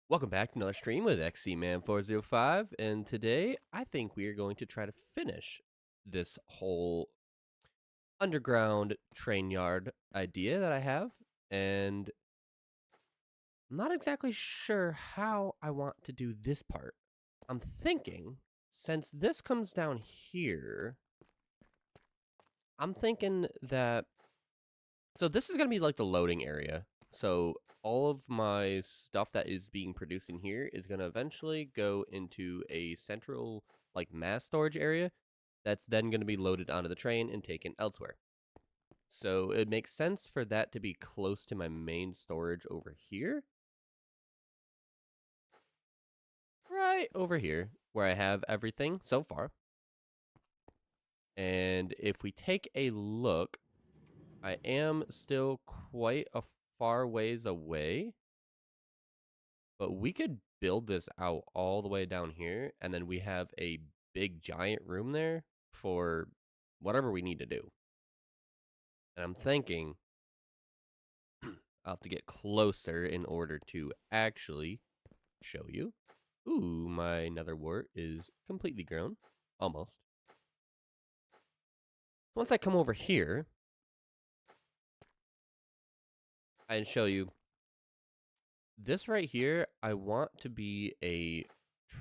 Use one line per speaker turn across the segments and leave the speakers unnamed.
Welcome back to another stream with XCman405, and today I think we are going to try to finish this whole underground train yard idea that I have, and I'm not exactly sure how I want to do this part. I'm thinking, since this comes down here, I'm thinking that, so this is going to be like the loading area, so all of my stuff that is being produced in here is going to eventually go into a central like mass storage area that's then going to be loaded onto the train and taken elsewhere. So it makes sense for that to be close to my main storage over here. Right over here where I have everything so far. And if we take a look, I am still quite a far ways away. But we could build this out all the way down here, and then we have a big giant room there for whatever we need to do. And I'm thinking I'll have to get closer in order to actually show you. Ooh, my nether wart is completely grown. Almost. Once I come over here, I can show you this right here. I want to be a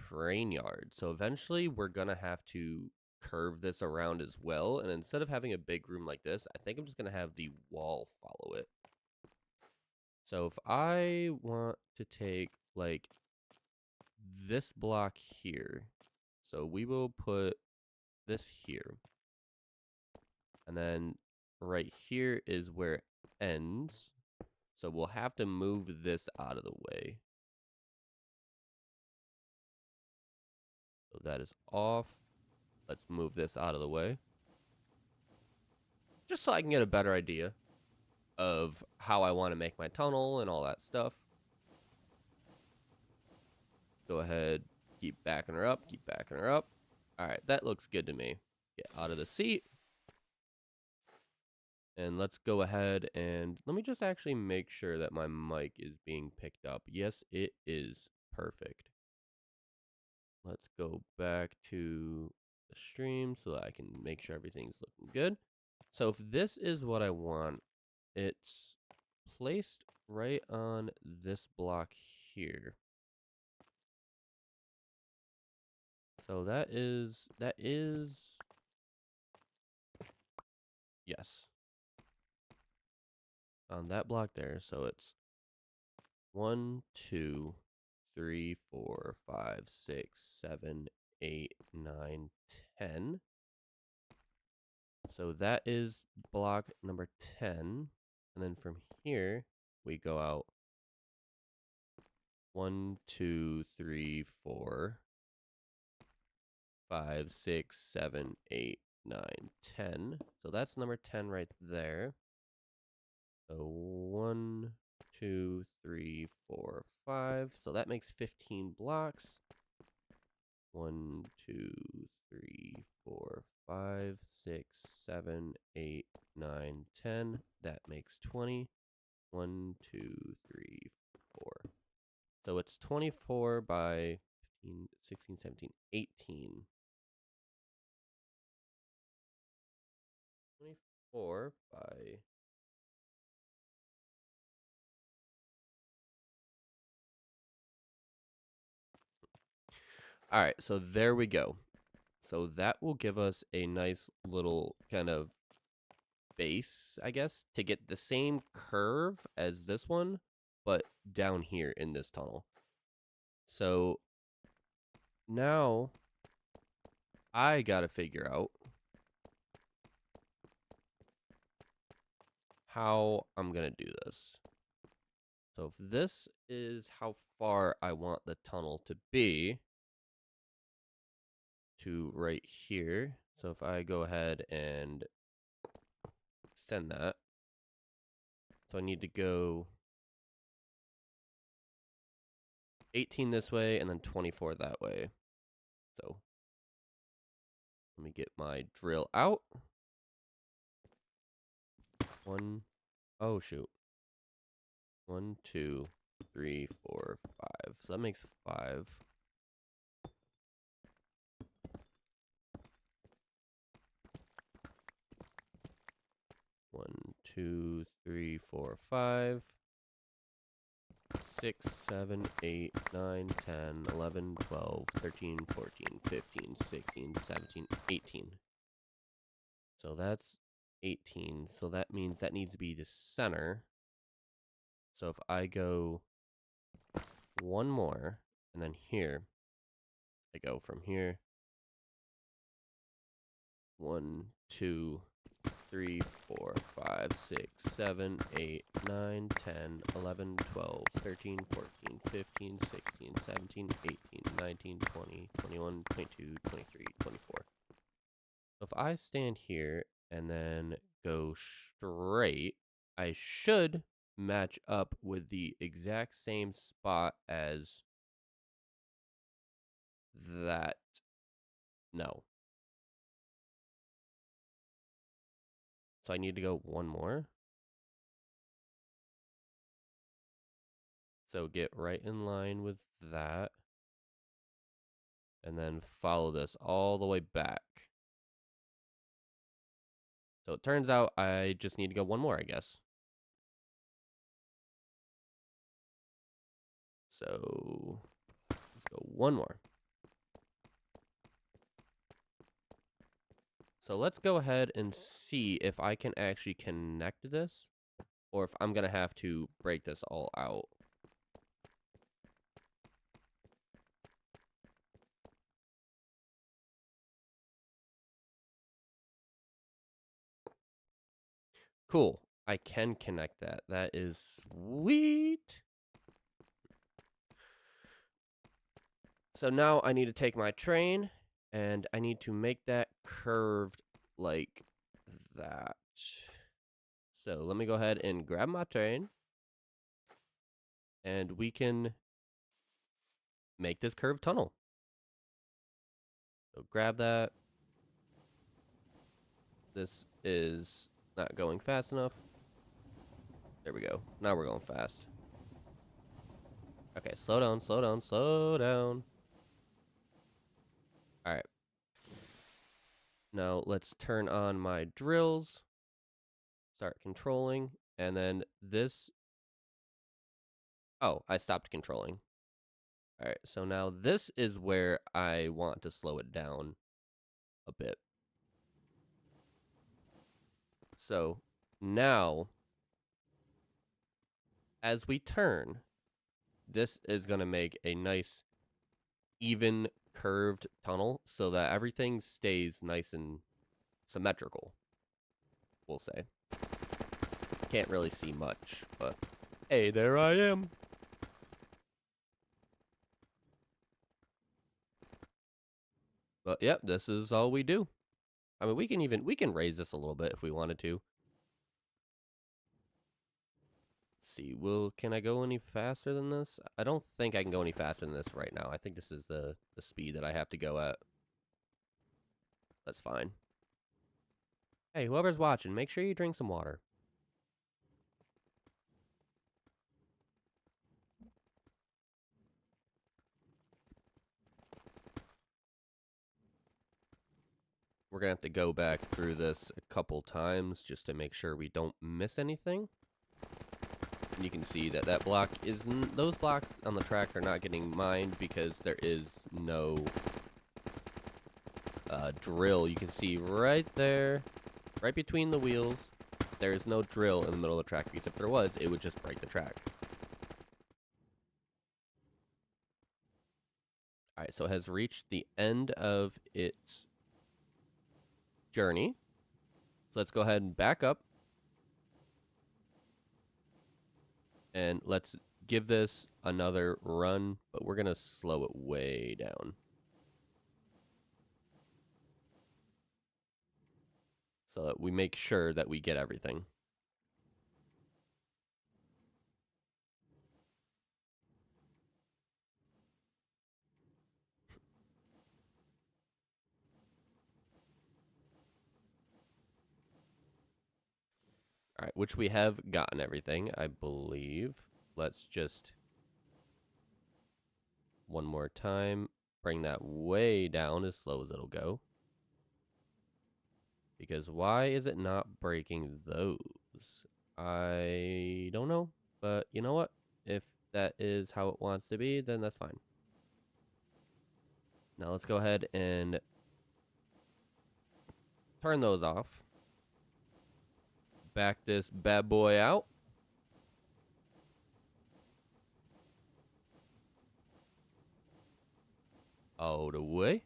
train yard. So eventually we're going to have to curve this around as well. And instead of having a big room like this, I think I'm just going to have the wall follow it. So if I want to take like this block here, so we will put this here. And then right here is where it ends. So we'll have to move this out of the way. So that is off. Let's move this out of the way. Just so I can get a better idea of how I want to make my tunnel and all that stuff. Go ahead, keep backing her up, keep backing her up. All right, that looks good to me. Get out of the seat. And let's go ahead and let me just actually make sure that my mic is being picked up. Yes, it is. Perfect. Let's go back to the stream so that I can make sure everything's looking good. So if this is what I want, it's placed right on this block here. So that is, yes, on that block there. So it's 1, 2, 3, 4, 5, 6, 7, 8, 9, 10. So that is block number 10. And then from here, we go out 1, 2, 3, 4, 5, 6, 7, 8, 9, 10. So that's number 10 right there. So 1, 2, 3, 4, 5. So that makes 15 blocks. 1, 2, 3, 4, 5, 6, 7, 8, 9, 10. That makes 20. 1, 2, 3, 4. So it's 24 by 15, 16, 17, 18. 24 by... All right, so there we go. So that will give us a nice little kind of base, I guess, to get the same curve as this one, but down here in this tunnel. So now I gotta figure out how I'm gonna do this. So if this is how far I want the tunnel to be, to right here. So if I go ahead and extend that, so I need to go 18 this way and then 24 that way. So let me get my drill out. Oh shoot. 1, 2, 3, 4, 5. So that makes 5. One, 2, 3, 4, 5. 6, 7, 8, 9, 10, 11, 12, 13, 14, 15, 16, 17, 18. So that's 18. So that means that needs to be the center. So if I go one more, and then here, I go from here. 1, 2, 3, 4, 5, 6, 7, 8, 9, 10, 11, 12, 13, 14, 15, 16, 17, 18, 19, 20, 21, 22, 23, 24. So if I stand here and then go straight, I should match up with the exact same spot as that. No. So I need to go one more. So get right in line with that. And then follow this all the way back. So it turns out I just need to go one more, I guess. So let's go one more. So let's go ahead and see if I can actually connect this, or if I'm going to have to break this all out. Cool. I can connect that. That is sweet. So now I need to take my train, and I need to make that curved like that. So let me go ahead and grab my train, and we can make this curved tunnel. So grab that. This is not going fast enough. There we go. Now we're going fast. Okay, slow down, slow down, slow down. All right. Now let's turn on my drills. Start controlling. And then this. Oh, I stopped controlling. All right, so now this is where I want to slow it down a bit. So now, as we turn, this is going to make a nice, even curved tunnel so that everything stays nice and symmetrical, we'll say. Can't really see much, but hey, there I am. But yep, this is all we do. I mean, we can raise this a little bit if we wanted to. Let's see, can I go any faster than this? I don't think I can go any faster than this right now. I think this is the speed that I have to go at. That's fine. Hey, whoever's watching, make sure you drink some water. We're going to have to go back through this a couple times just to make sure we don't miss anything. And you can see that that block isn't... Those blocks on the tracks are not getting mined because there is no drill. You can see right there, right between the wheels, there is no drill in the middle of the track, because if there was, it would just break the track. Alright, so it has reached the end of its journey. So let's go ahead and back up. And let's give this another run, but we're going to slow it way down. So that we make sure that we get everything. Alright, which we have gotten everything, I believe. Let's just one more time. Bring that way down as slow as it'll go. Because why is it not breaking those? I don't know. But you know what? If that is how it wants to be, then that's fine. Now let's go ahead and turn those off. Back this bad boy out. Out of the way.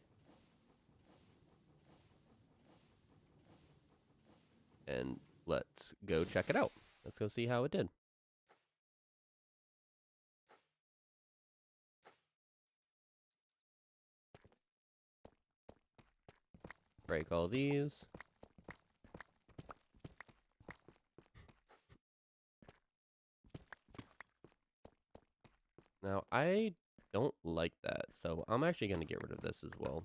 And let's go check it out. Let's go see how it did. Break all these. Now, I don't like that, so I'm actually going to get rid of this as well.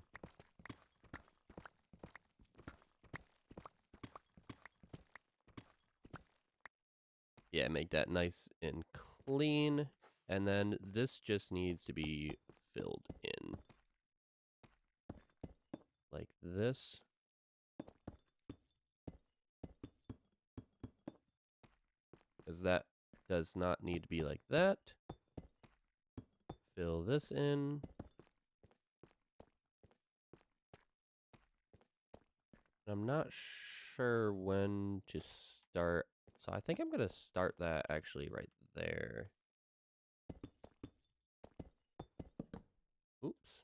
Yeah, make that nice and clean. And then this just needs to be filled in. Like this. Because that does not need to be like that. Fill this in. I'm not sure when to start. So I think I'm going to start that actually right there. Oops.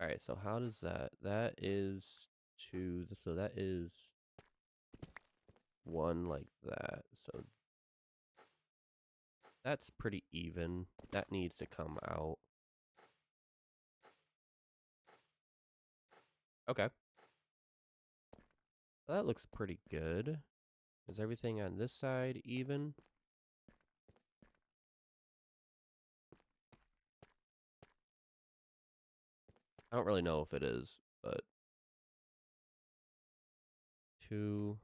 All right, so how does that? That is two. So that is one like that. So that's pretty even. That needs to come out. Okay. That looks pretty good. Is everything on this side even? I don't really know if it is, but 2,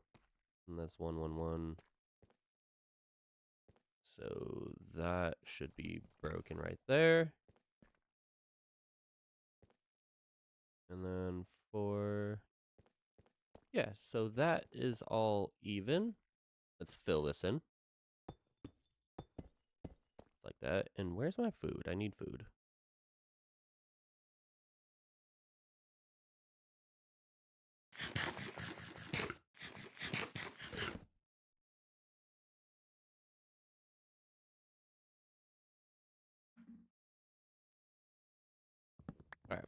and that's 1, 1, 1. So that should be broken right there. And then 4. Yeah, so that is all even. Let's fill this in. Like that. And where's my food? I need food. Alright.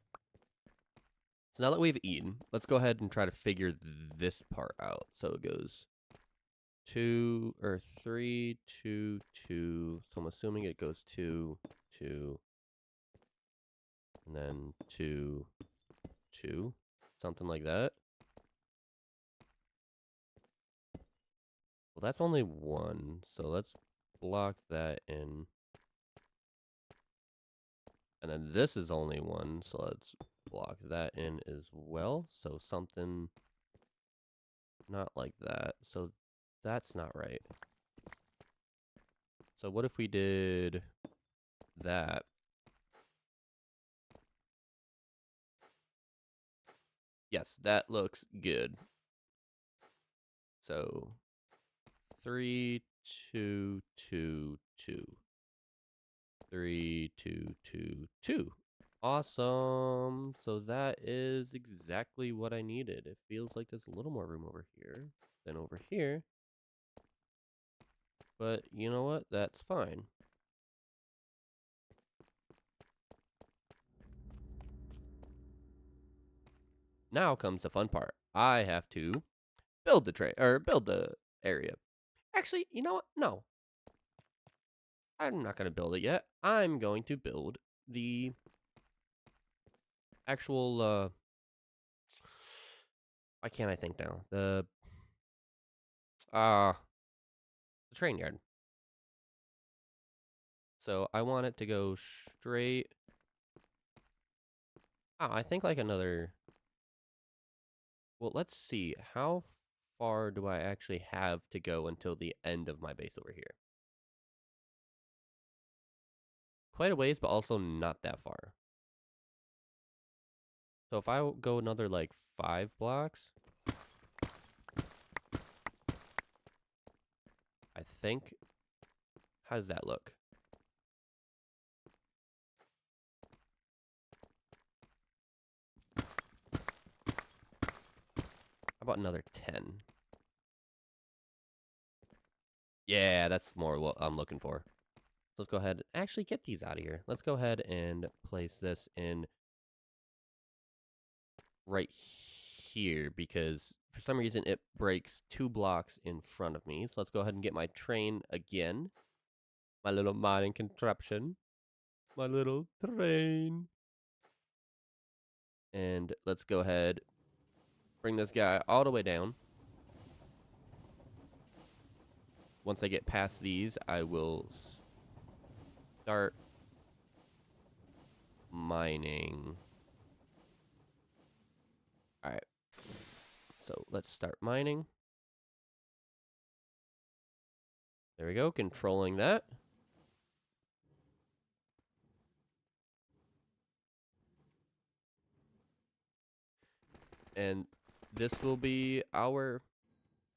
So now that we've eaten, let's go ahead and try to figure this part out. So it goes 2 or 3, 2, 2. So I'm assuming it goes 2, 2, and then 2, 2. Something like that. Well, that's only 1. So let's block that in. And then this is only 1. So let's block that in as well. So something not like that. So that's not right. So what if we did that? Yes, that looks good. So 3, 2, 2, 2. 3, 2, 2, 2. Awesome. So that is exactly what I needed. It feels like there's a little more room over here than over here. But you know what? That's fine. Now comes the fun part. I have to build the tray or build the area. Actually, you know what? No. I'm not going to build it yet. I'm going to build the actual why can't I think now? The train yard. So I want it to go straight. Oh, I think like another. Well, let's see. How far do I actually have to go until the end of my base over here? Quite a ways, but also not that far. So if I go another like 5 blocks, I think, how does that look? How about another 10? Yeah, that's more what I'm looking for. So let's go ahead and actually get these out of here. Let's go ahead and place this in right here because for some reason it breaks 2 blocks in front of me. So let's go ahead and get my train again. My little mining contraption. My little train. And let's go ahead, bring this guy all the way down. Once I get past these, I will start mining. All right. So let's start mining. There we go, controlling that. And this will be our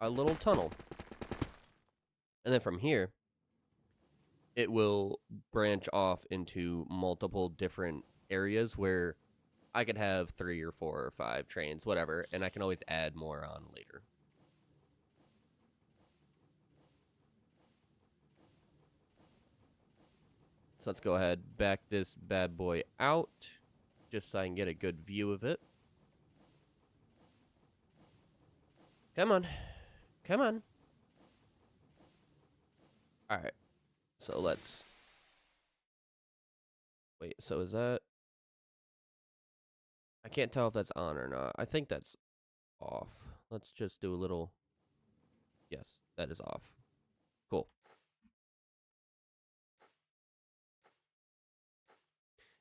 little tunnel. And then from here, it will branch off into multiple different areas where I could have 3 or 4 or 5 trains, whatever, and I can always add more on later. So let's go ahead, back this bad boy out, just so I can get a good view of it. Come on. Come on. All right. So let's... Wait, so is that... I can't tell if that's on or not. I think that's off. Let's just do a little... Yes, that is off. Cool.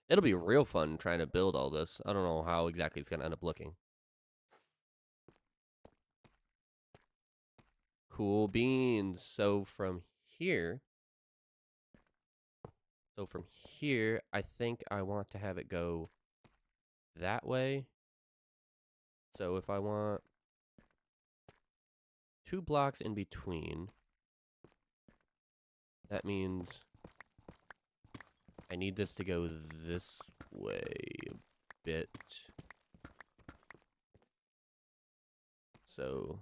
It'll be real fun trying to build all this. I don't know how exactly it's going to end up looking. Cool beans. So from here, I think I want to have it go that way. So if I want 2 blocks in between, that means I need this to go this way a bit. So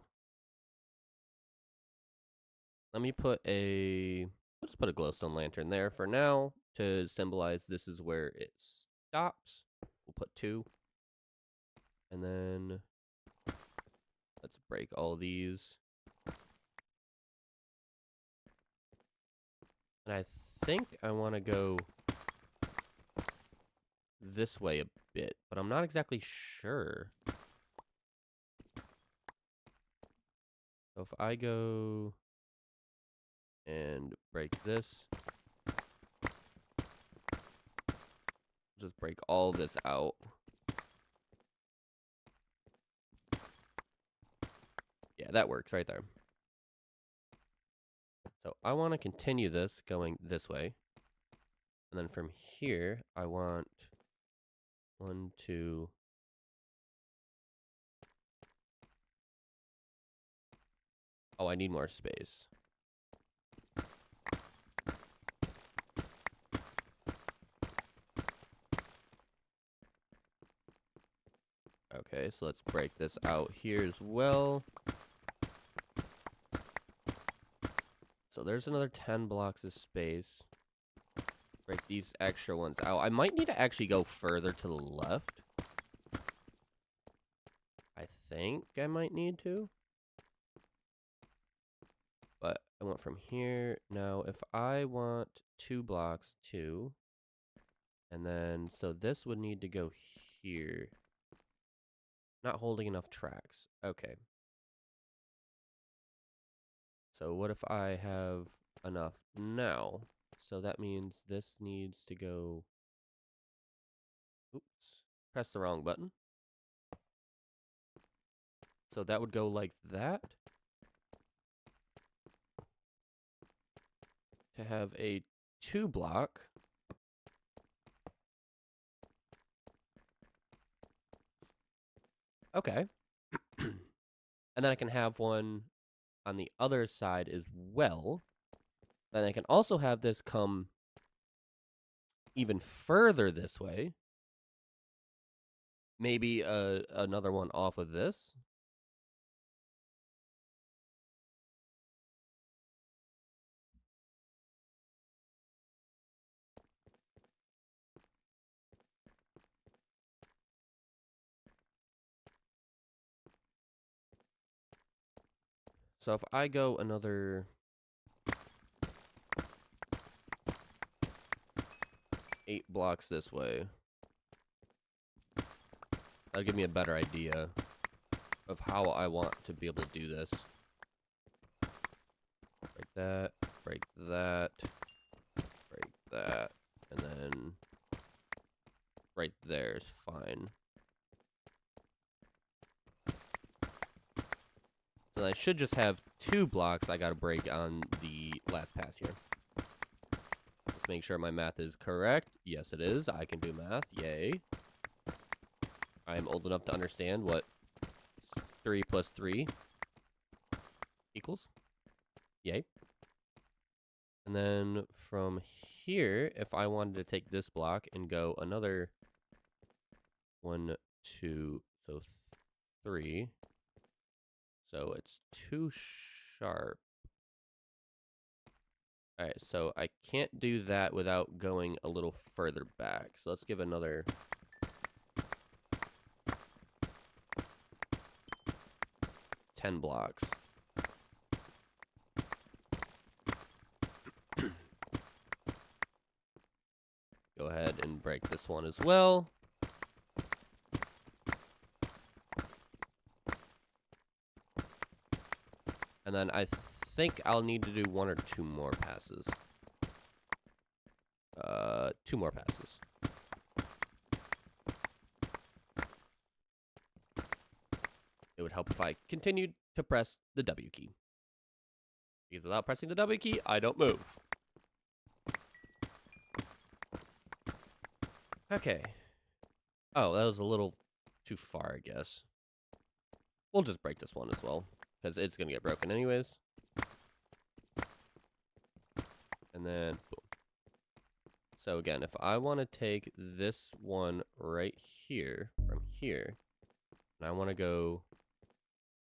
let me put a... Let's put a glowstone lantern there for now to symbolize this is where it stops. We'll put 2. And then let's break all these. And I think I want to go this way a bit, but I'm not exactly sure. So if I go and break this, just break all this out. Yeah, that works right there. So I want to continue this going this way. And then from here, I want 1, 2... Oh, I need more space. Okay, so let's break this out here as well. So there's another 10 blocks of space. Break these extra ones out. I might need to actually go further to the left. I think I might need to. But I want from here. Now, if I want 2 blocks, 2. And then, so this would need to go here. Not holding enough tracks. Okay. So what if I have enough now? So that means this needs to go... Oops. Press the wrong button. So that would go like that. To have a 2 block. Okay. And then I can have one on the other side as well. Then I can also have this come even further this way. Maybe another one off of this. So if I go another 8 blocks this way, that'll give me a better idea of how I want to be able to do this. Break that, break that, break that, and then right there is fine. So I should just have 2 blocks I gotta break on the last pass here. Let's make sure my math is correct. Yes, it is. I can do math. Yay. I am old enough to understand what 3 plus 3 equals. Yay. And then from here, if I wanted to take this block and go another 1, 2, so 3. So it's too sharp. Alright, so I can't do that without going a little further back. So let's give another 10 blocks. Go ahead and break this one as well. And then I think I'll need to do 1 or 2 more passes. 2 more passes. It would help if I continued to press the W key. Because without pressing the W key, I don't move. Okay. Oh, that was a little too far, I guess. We'll just break this one as well, because it's going to get broken anyways. And then, boom. So again, if I want to take this one right here, from here, and I want to go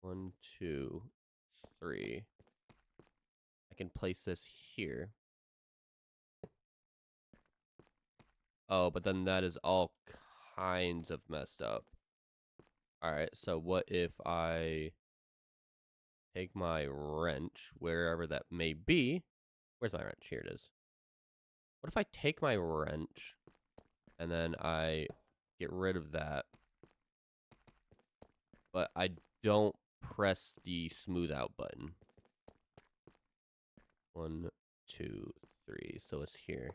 1, 2, 3, I can place this here. Oh, but then that is all kinds of messed up. Alright, so what if I take my wrench, wherever that may be? Where's my wrench? Here it is. What if I take my wrench, and then I get rid of that, but I don't press the smooth out button? 1, 2, 3, so it's here.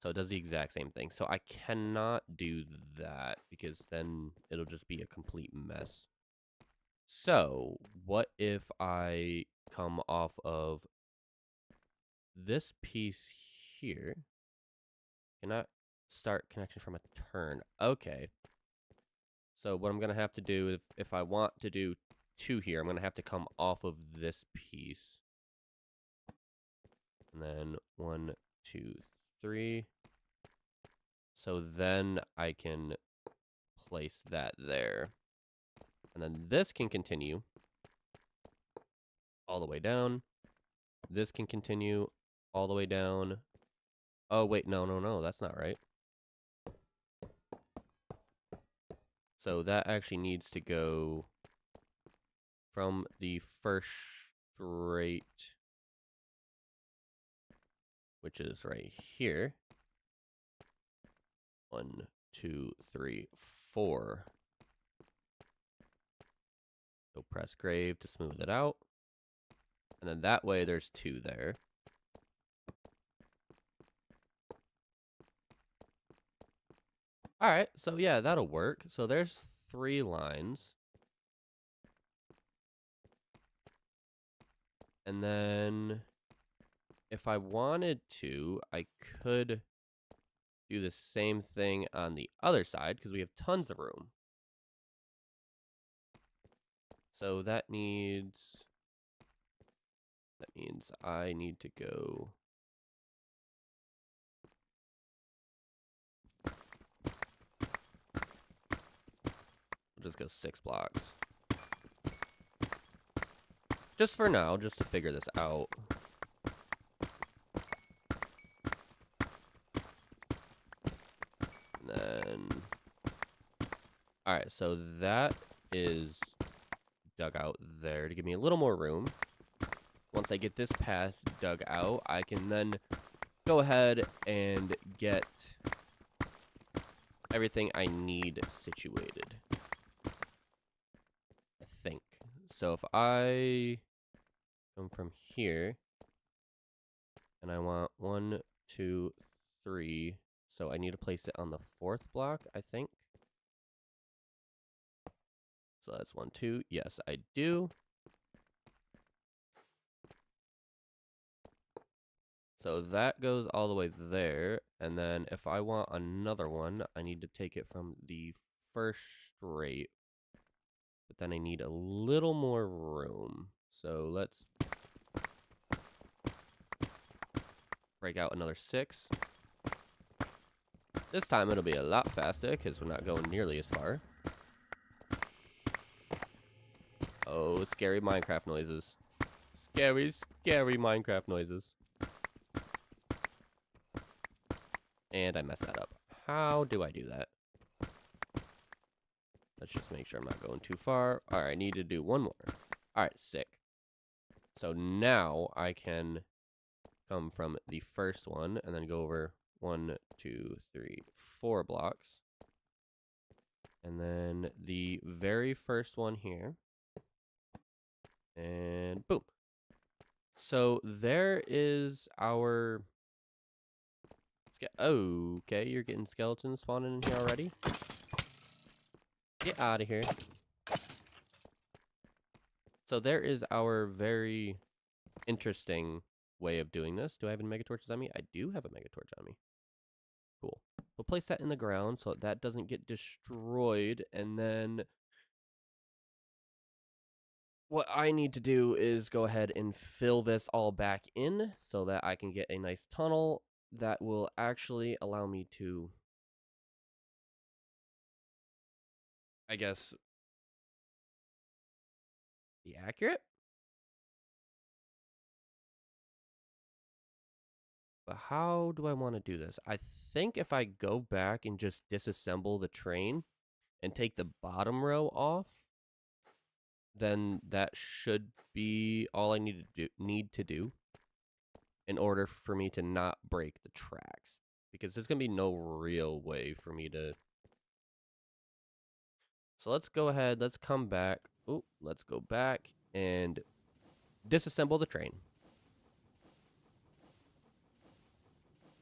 So it does the exact same thing. So I cannot do that because then it'll just be a complete mess. So what if I come off of this piece here? Cannot start connection from a turn. Okay. So what I'm going to have to do, if I want to do 2 here, I'm going to have to come off of this piece. And then 1, 2, 3. So then I can place that there. And then this can continue all the way down. This can continue all the way down. Oh, wait, no, that's not right. So that actually needs to go from the first straight, which is right here. 1, 2, 3, 4. So press grave to smooth it out. And then that way there's 2 there. Alright, so yeah, that'll work. So there's 3 lines. And then if I wanted to, I could do the same thing on the other side because we have tons of room. So that means I need to go. We'll just go 6 blocks. Just for now, just to figure this out. And then, all right, so that is dug out there to give me a little more room. Once I get this pass dug out, I can then go ahead and get everything I need situated. I think. So if I come from here, and I want 1, 2, 3, so I need to place it on the 4th block, I think. So that's 1, 2. Yes, I do. So that goes all the way there, and then if I want another one, I need to take it from the first straight, but then I need a little more room. So let's break out another 6. This time it'll be a lot faster because we're not going nearly as far. Oh, scary Minecraft noises. Scary, scary Minecraft noises. And I messed that up. How do I do that? Let's just make sure I'm not going too far. All right, I need to do one more. All right, sick. So now I can come from the first one and then go over 1, 2, 3, 4 blocks. And then the very first one here. And boom. So there is our... Oh, okay, you're getting skeletons spawning in here already. Get out of here. So there is our very interesting way of doing this. Do I have any mega torches on me? I do have a mega torch on me. Cool. We'll place that in the ground so that doesn't get destroyed. And then what I need to do is go ahead and fill this all back in so that I can get a nice tunnel that will actually allow me to, I guess, be accurate. But how do I want to do this? I think if I go back and just disassemble the train and take the bottom row off, then that should be all I need to do in order for me to not break the tracks. Because there's going to be no real way for me to... So let's go ahead, let's come back. Oh, let's go back and disassemble the train.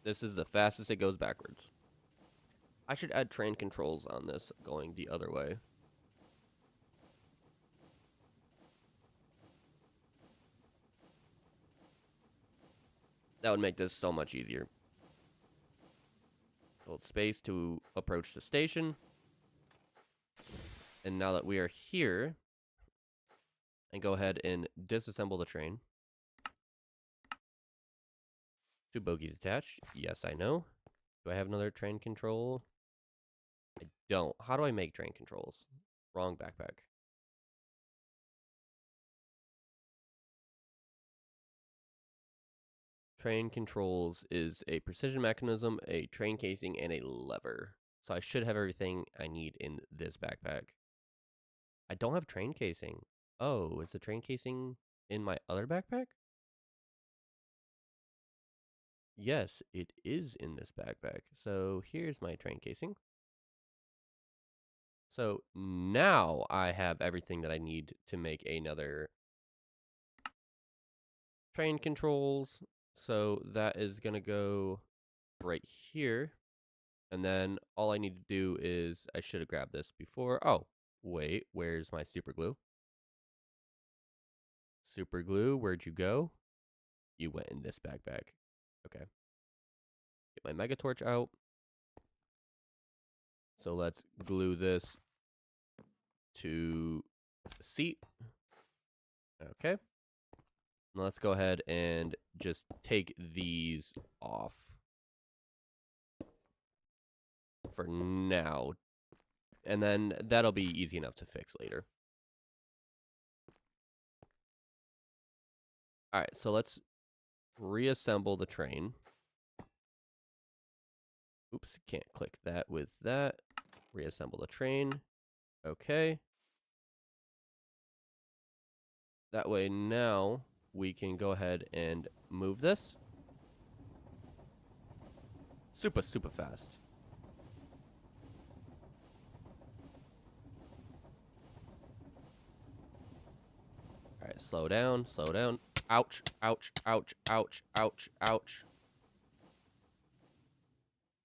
This is the fastest it goes backwards. I should add train controls on this going the other way. That would make this so much easier. Hold space to approach the station. And now that we are here, and go ahead and disassemble the train. 2 bogies attached. Yes, I know. Do I have another train control? I don't. How do I make train controls? Wrong backpack. Train controls is a precision mechanism, a train casing, and a lever. So I should have everything I need in this backpack. I don't have train casing. Oh, is the train casing in my other backpack? Yes, it is in this backpack. So here's my train casing. So now I have everything that I need to make another train controls. So that is going to go right here. And then all I need to do is, I should have grabbed this before. Oh, wait, where's my super glue? Super glue, where'd you go? You went in this backpack. Okay. Get my mega torch out. So let's glue this to the seat. Okay. Now let's go ahead and just take these off for now. And then that'll be easy enough to fix later. All right, so let's reassemble the train. Oops, can't click that with that. Reassemble the train. Okay. That way now we can go ahead and move this. Super fast. All right, slow down, slow down. Ouch, ouch, ouch, ouch, ouch, ouch.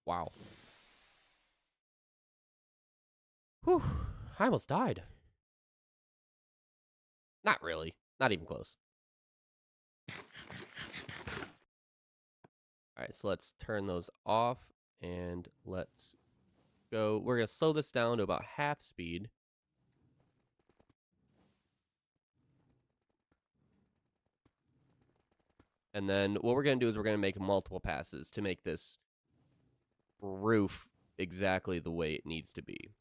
Wow. Whew, I almost died. Not really, not even close. All right, so let's turn those off and let's go. We're gonna slow this down to about half speed. And then what we're going to do is we're going to make multiple passes to make this roof exactly the way it needs to be.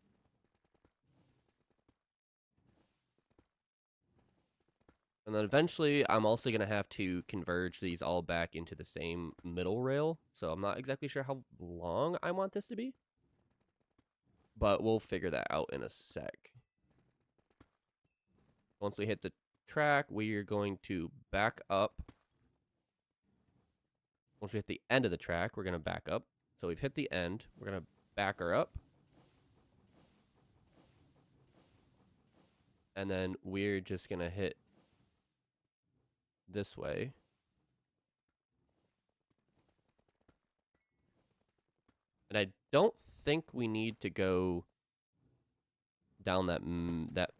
And then eventually I'm also going to have to converge these all back into the same middle rail. So I'm not exactly sure how long I want this to be. But we'll figure that out in a sec. Once we hit the track, we are going to back up. Once we hit the end of the track, we're going to back up. So we've hit the end. We're going to back her up. And then we're just going to hit this way. And I don't think we need to go down that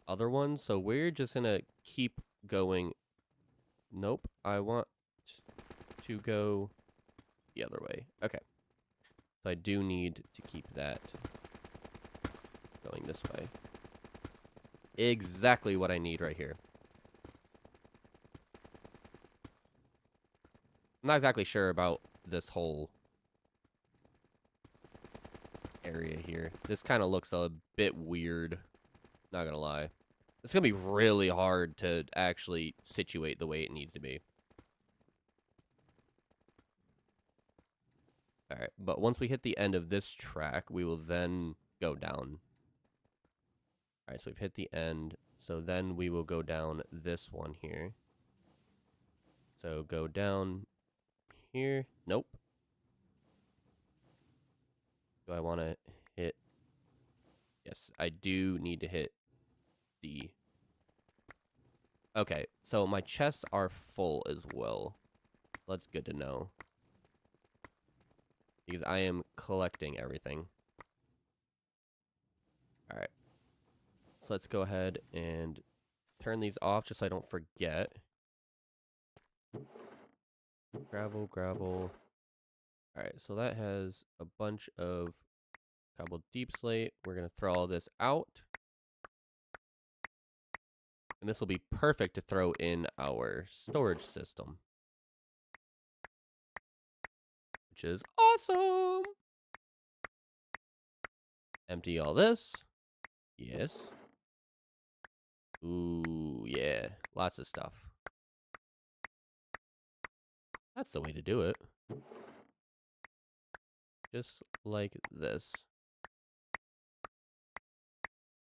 other one. So we're just going to keep going. Nope. I want to go the other way. Okay. So I do need to keep that going this way. Exactly what I need right here. I'm not exactly sure about this whole area here. This kind of looks a bit weird. Not gonna lie. It's gonna be really hard to actually situate the way it needs to be. Alright, but once we hit the end of this track, we will then go down. Alright, so we've hit the end. So then we will go down this one here. So go down here. Nope. Do I want to hit? Yes, I do need to hit the... Okay, so my chests are full as well. That's good to know. Because I am collecting everything. Alright. So let's go ahead and turn these off just so I don't forget. Gravel, gravel. Alright, so that has a bunch of cobbled deep slate. We're going to throw all this out. And this will be perfect to throw in our storage system. Which is awesome! Empty all this. Yes. Ooh, yeah. Lots of stuff. That's the way to do it. Just like this.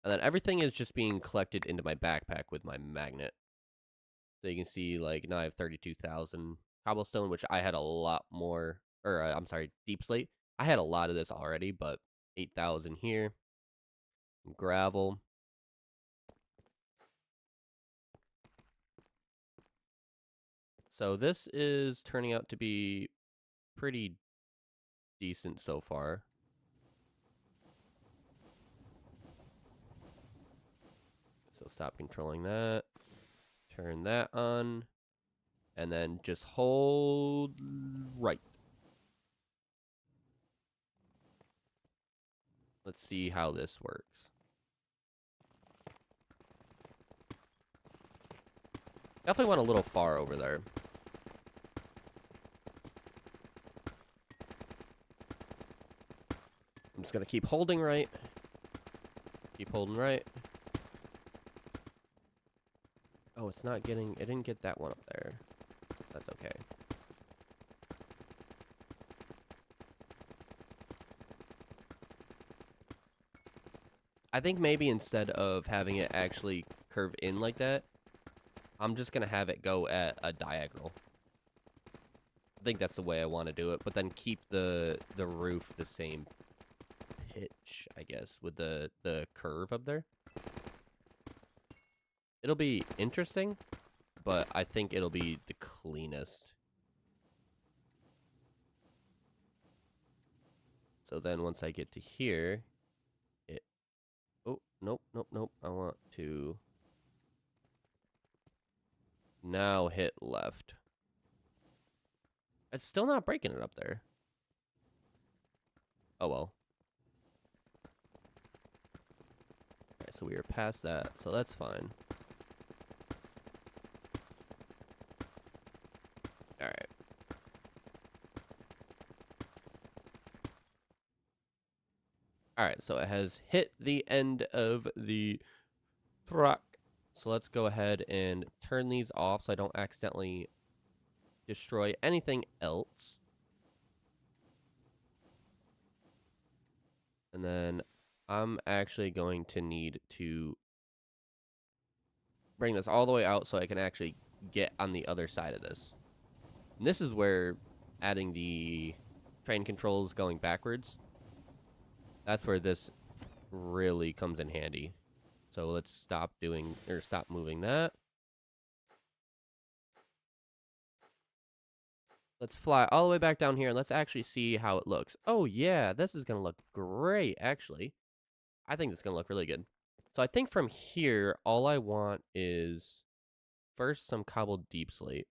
And then everything is just being collected into my backpack with my magnet. So you can see, like, now I have 32,000 cobblestone, which I had a lot more, or I'm sorry, deep slate. I had a lot of this already, but 8,000 here. Gravel. So this is turning out to be pretty decent so far. So stop controlling that. Turn that on. And then just hold right. Let's see how this works. Definitely went a little far over there. I'm just going to keep holding right. Keep holding right. Oh, it's not getting... It didn't get that one up there. That's okay. I think maybe instead of having it actually curve in like that, I'm just going to have it go at a diagonal. I think that's the way I want to do it, but then keep the roof the same pitch, I guess, with the curve up there. It'll be interesting, but I think it'll be the cleanest. So then once I get to here, it... Oh, nope, nope, nope. I want to now hit left. It's still not breaking it up there. Oh, well. Alright, so we are past that, so that's fine. Alright. Alright, so it has hit the end of the track. So let's go ahead and turn these off so I don't accidentally destroy anything else. And then I'm actually going to need to bring this all the way out so I can actually get on the other side of this. And this is where adding the train controls going backwards, that's where this really comes in handy. So let's stop moving that. Let's fly all the way back down here and let's actually see how it looks. Oh yeah, this is going to look great, actually. I think it's going to look really good. So I think from here, all I want is first some cobbled deep slate.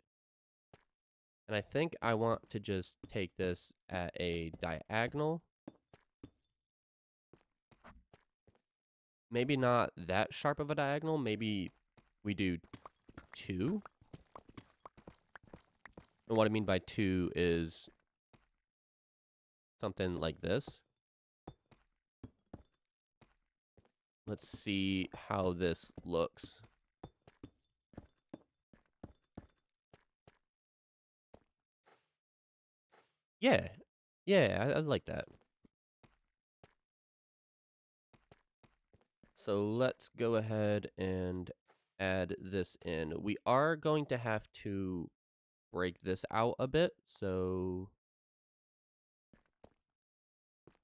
And I think I want to just take this at a diagonal. Maybe not that sharp of a diagonal. Maybe we do 2. And what I mean by 2 is something like this. Let's see how this looks. Yeah. Yeah, I like that. So let's go ahead and add this in. We are going to have to break this out a bit, so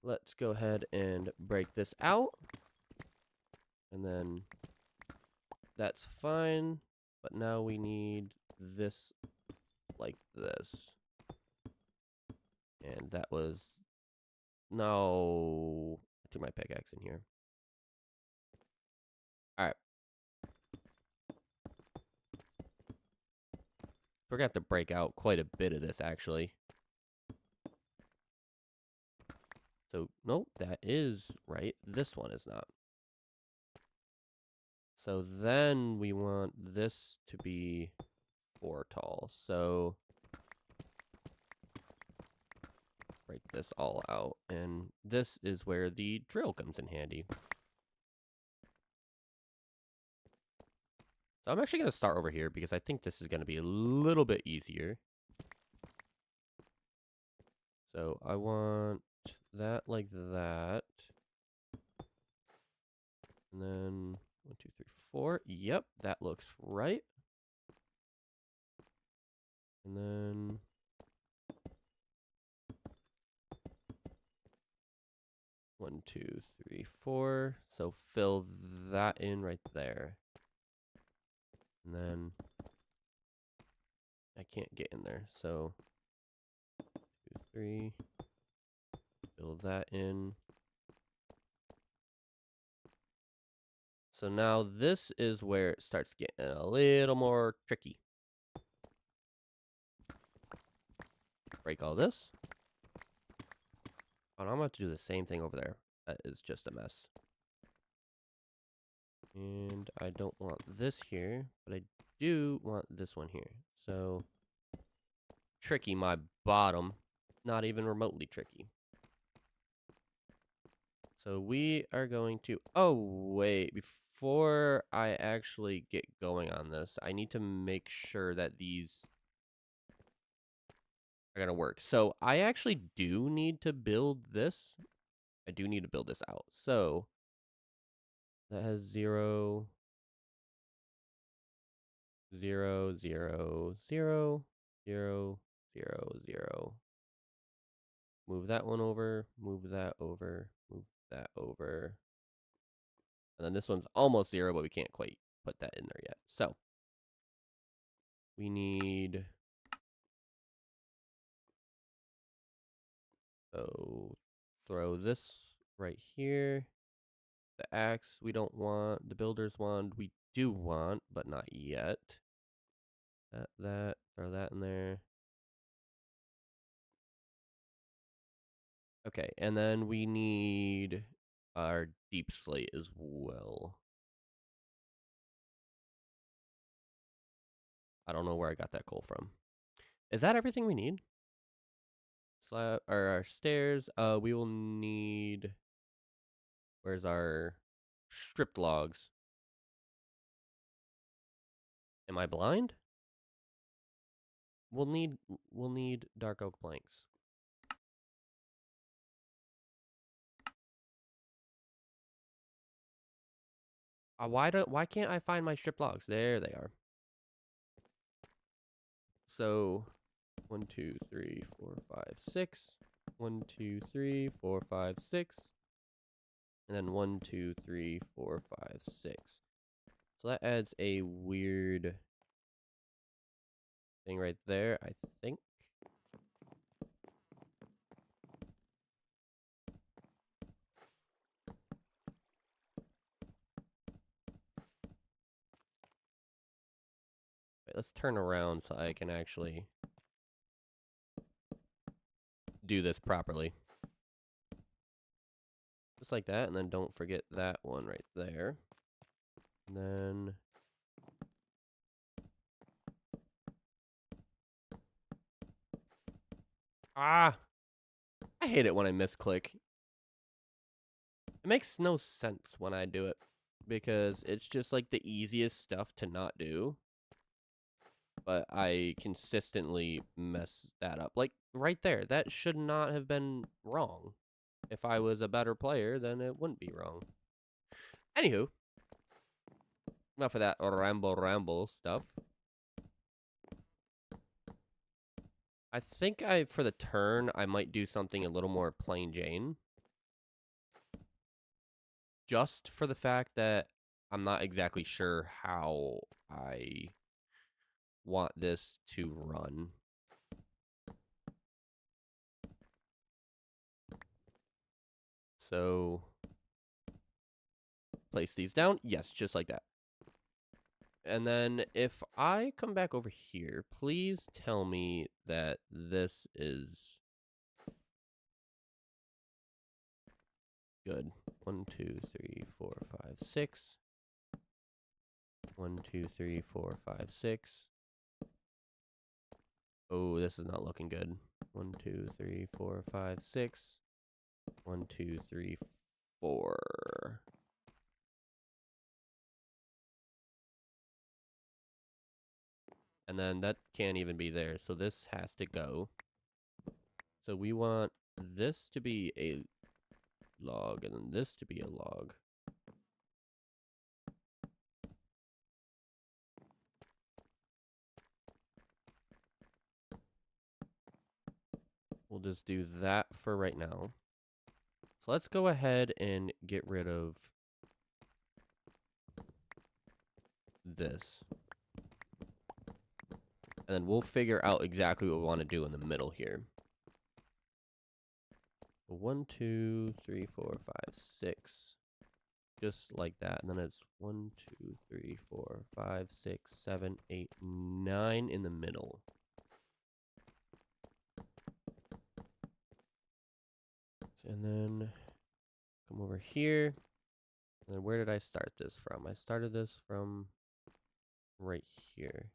let's go ahead and break this out. And then that's fine, but now we need this like this. And that was... No, I threw my pickaxe in here. Alright. We're gonna have to break out quite a bit of this, actually. So, nope, that is right. This one is not. So then we want this to be 4 tall. So break this all out. And this is where the drill comes in handy. So I'm actually going to start over here because I think this is going to be a little bit easier. So I want that like that. And then 1, 2, 3, 4. Yep, that looks right. And then 1, 2, 3, 4. So fill that in right there. And then I can't get in there. So 2, 3. Fill that in. So now this is where it starts getting a little more tricky. Break all this. Oh, I'm about to do the same thing over there. That is just a mess. And I don't want this here, but I do want this one here. So, tricky, my bottom. Not even remotely tricky. So we are going to... Oh, wait. Before I actually get going on this, I need to make sure that these are going to work. So I actually do need to build this. I do need to build this out. So that has 0, 0, 0, 0, 0, 0, 0. Move that one over, move that over, move that over. And then this one's almost 0, but we can't quite put that in there yet. So we need... So throw this right here. The axe we don't want. The builder's wand we do want, but not yet. That. Throw that in there. Okay, and then we need our deep slate as well. I don't know where I got that coal from. Is that everything we need? Slab or our stairs. We will need... Where's our stripped logs? Am I blind? We'll need dark oak planks. Why can't I find my stripped logs? There they are. So 1, 2, 3, 4, 5, 6. 1, 2, 3, 4, 5, 6. And then 1, 2, 3, 4, 5, 6. So that adds a weird thing right there, I think. Wait, let's turn around so I can actually do this properly. Just like that, and then don't forget that one right there. And then... Ah! I hate it when I misclick. It makes no sense when I do it, because it's just like the easiest stuff to not do. But I consistently mess that up. Like, right there, that should not have been wrong. If I was a better player, then it wouldn't be wrong. Anywho, enough of that ramble stuff. I think for the turn, I might do something a little more plain Jane. Just for the fact that I'm not exactly sure how I want this to run. So, place these down. Yes, just like that. And then if I come back over here, please tell me that this is good. 1, 2, 3, 4, 5, 6. 1, 2, 3, 4, 5, 6. Oh, this is not looking good. 1, 2, 3, 4, 5, 6. 1, 2, 3, 4. And then that can't even be there, so this has to go. So we want this to be a log, and then this to be a log. We'll just do that for right now. So let's go ahead and get rid of this. And then we'll figure out exactly what we want to do in the middle here. 1, 2, 3, 4, 5, 6. just like that. And then it's 1, 2, 3, 4, 5, 6, 7, 8, 9 in the middle. And then come over here. And then where did I start this from? I started this from right here.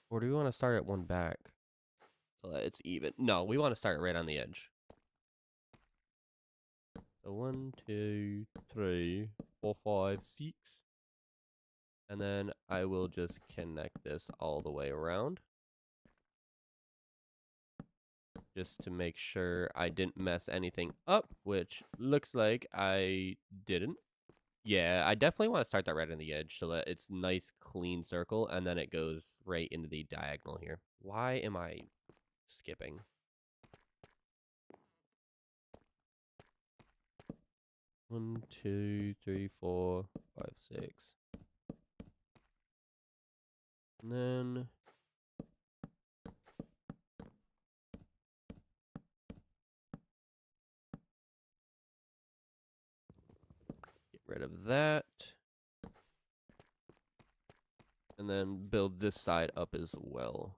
Or do we want to start at one back so that it's even? No, we want to start right on the edge. So 1, 2, 3, 4, 5, 6. And then I will just connect this all the way around. Just to make sure I didn't mess anything up, which looks like I didn't. Yeah, I definitely want to start that right on the edge so that it's nice, clean circle, and then it goes right into the diagonal here. Why am I skipping? One, 2, 3, 4, 5, 6. And then get rid of that. And then build this side up as well.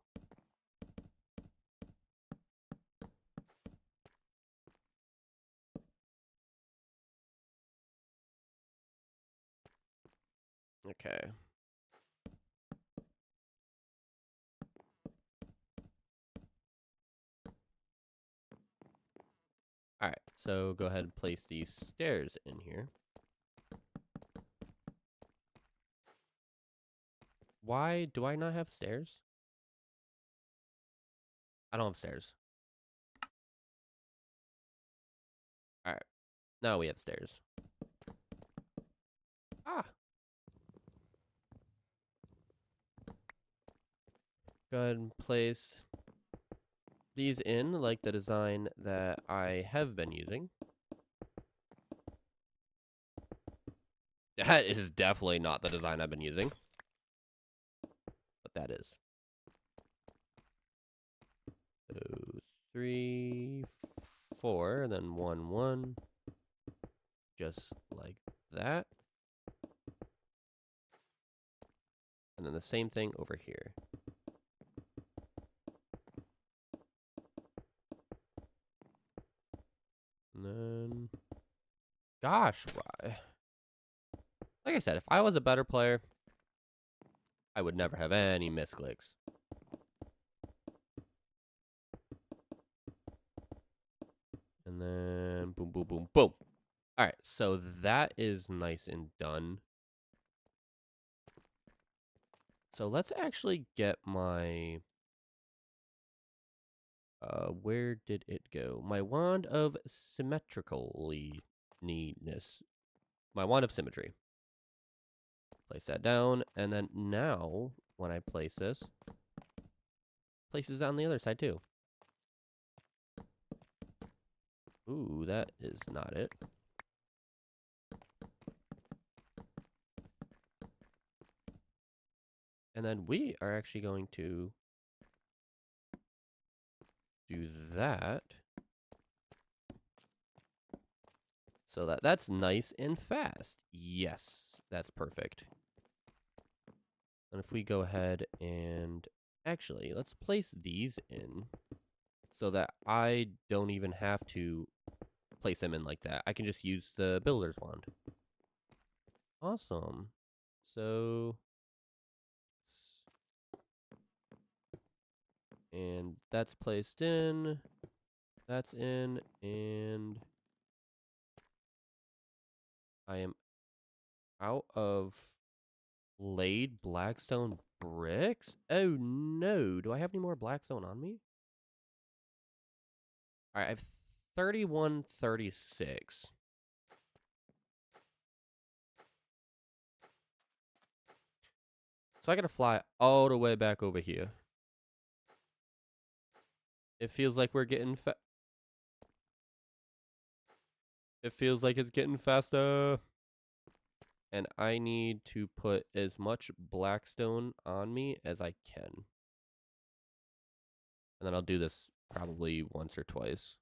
Okay. All right, so go ahead and place these stairs in here. Why do I not have stairs? I don't have stairs. All right, now we have stairs. Ah. Go ahead and place these in like the design that I have been using. That is definitely not the design I've been using. But that is. So 3, 4, and then 1, 1. Just like that. And then the same thing over here. And then, gosh, why? Like I said, if I was a better player, I would never have any misclicks. And then, boom, boom, boom, boom. All right, so that is nice and done. So let's actually get my... where did it go? My wand of symmetricalness. My wand of symmetry. Place that down, and then now, when I place this, places on the other side too. Ooh, that is not it. And then we are actually going to do that. So that's nice and fast. Yes, that's perfect. And if we go ahead and actually, let's place these in so that I don't even have to place them in like that. I can just use the builder's wand. Awesome. So, and that's placed in, that's in, and I am out of laid blackstone bricks? Oh no, do I have any more blackstone on me? All right, I have 3136. So I gotta fly all the way back over here. It feels like we're getting It feels like it's getting faster. And I need to put as much blackstone on me as I can. And then I'll do this probably once or twice.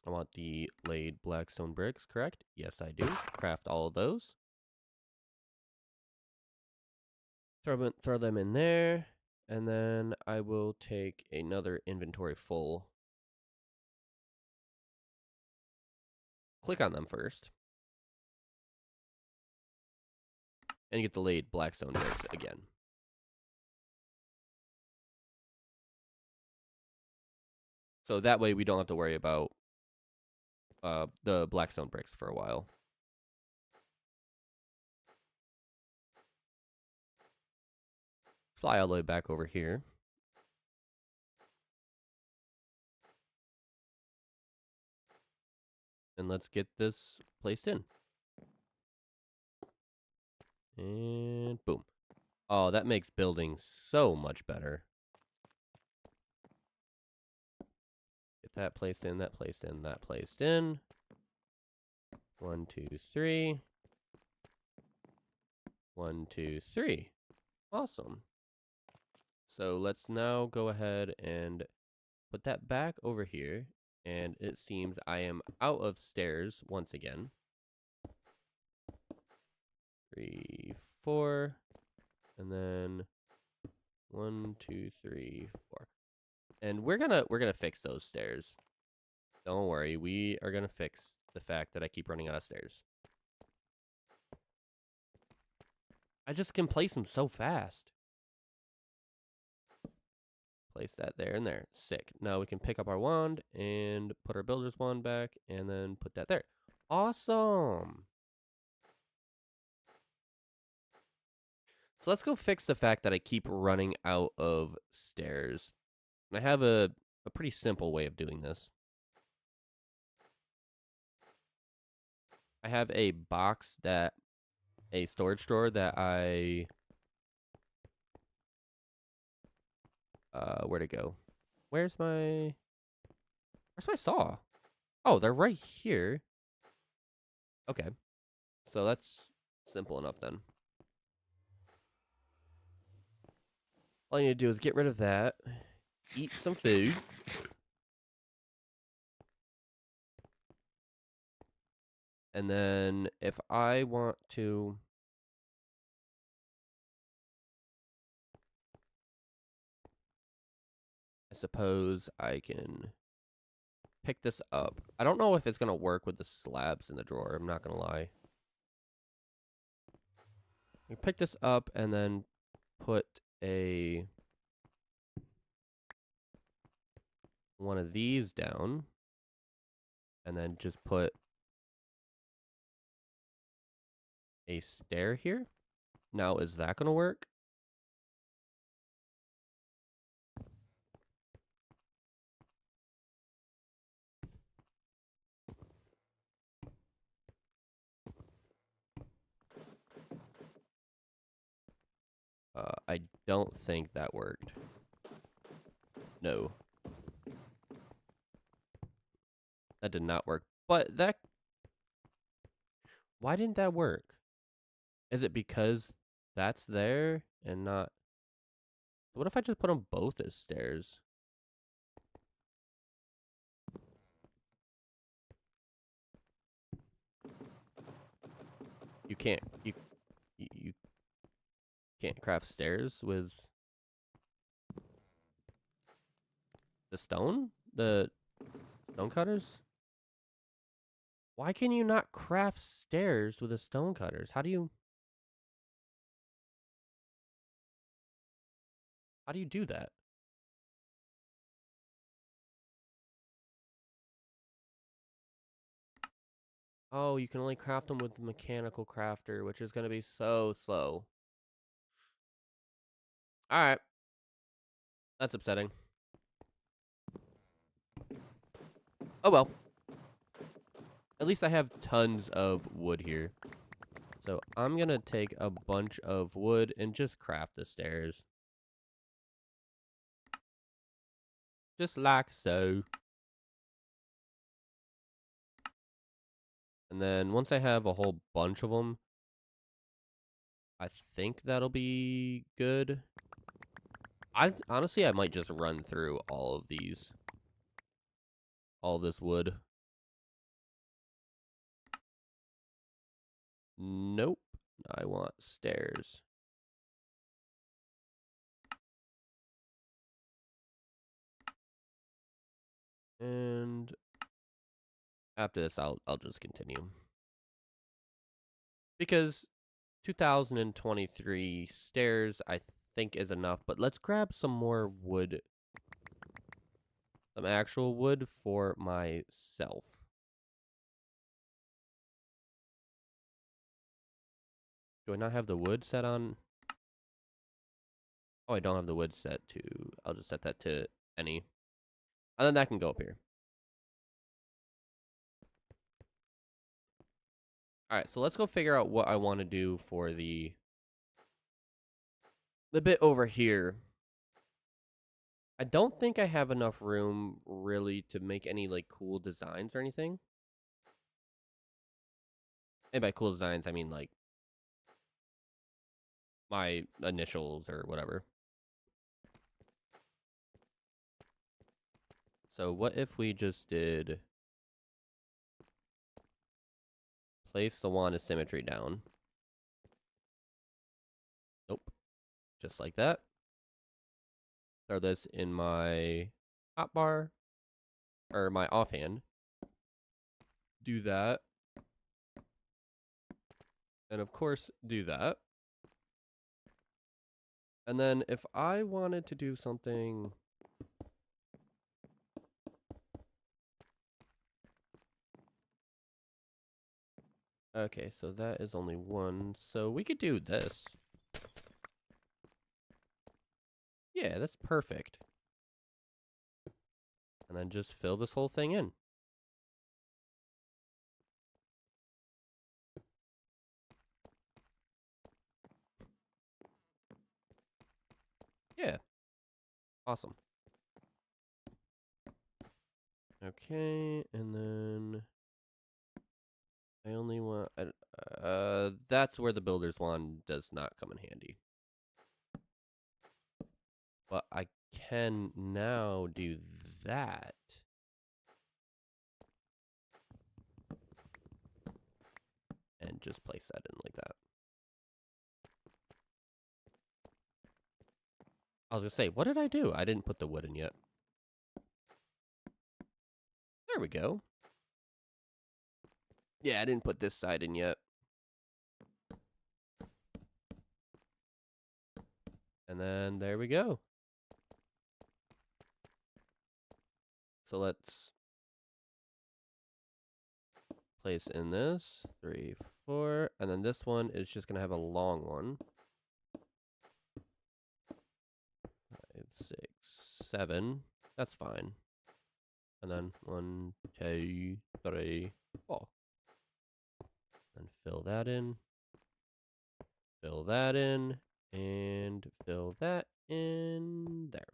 I want the laid blackstone bricks, correct? Yes, I do. Craft all of those. Throw them in there. And then I will take another inventory full. Click on them first. And get the laid blackstone bricks again. So that way we don't have to worry about the blackstone bricks for a while. Fly all the way back over here. And let's get this placed in. And boom. Oh, that makes building so much better. Get that placed in, that placed in, that placed in. 1, 2, 3. 1, 2, 3. Awesome. So let's now go ahead and put that back over here. And it seems I am out of stairs once again. 3, 4. And then 1, 2, 3, 4. And we're gonna fix those stairs. Don't worry, we are gonna fix the fact that I keep running out of stairs. I just can place them so fast. Place that there and there. Sick. Now we can pick up our wand and put our builder's wand back and then put that there. Awesome. So let's go fix the fact that I keep running out of stairs. And I have a pretty simple way of doing this. I have a storage drawer that where'd it go? Where's my saw? Oh, they're right here. Okay. So that's simple enough then. All you need to do is get rid of that. Eat some food. And then if I want to... I suppose I can pick this up. I don't know if it's going to work with the slabs in the drawer. I'm not going to lie. You pick this up and then put one of these down. And then just put a stair here. Now, is that going to work? I don't think that worked. No. That did not work. But that... Why didn't that work? Is it because that's there and not... What if I just put them both as stairs? You can't... You can't craft stairs with... the stone? The stone cutters? Why can you not craft stairs with the stone cutters? How do you do that? Oh, you can only craft them with the mechanical crafter, which is going to be so slow. Alright. That's upsetting. Oh well. At least I have tons of wood here. So I'm going to take a bunch of wood and just craft the stairs. Just like so. And then once I have a whole bunch of them, I think that'll be good. Honestly, I might just run through all of these. All of this wood. Nope. I want stairs. And after this, I'll just continue. Because 2023 stairs, I think, is enough. But let's grab some more wood. Some actual wood for myself. Do I not have the wood set on? Oh, I don't have the wood set to... I'll just set that to any. And then that can go up here. Alright, so let's go figure out what I want to do for the bit over here. I don't think I have enough room, really, to make any, like, cool designs or anything. And by cool designs, I mean, like, my initials or whatever. So what if we just did... Place the wand of symmetry down. Nope. Just like that. Throw this in my hotbar. Or my offhand. Do that. And of course, do that. And then if I wanted to do something... Okay, so that is only one. So we could do this. Yeah, that's perfect. And then just fill this whole thing in. Yeah. Awesome. Okay, and then... I only want... that's where the builder's wand does not come in handy. But I can now do that. And just place that in like that. I was gonna say, what did I do? I didn't put the wood in yet. There we go. Yeah, I didn't put this side in yet. And then there we go. So let's place in this 3, 4, and then this one is just gonna have a long one. 5, 6, 7. That's fine. And then 1, 2, 3, 4. And fill that in. Fill that in. And fill that in there.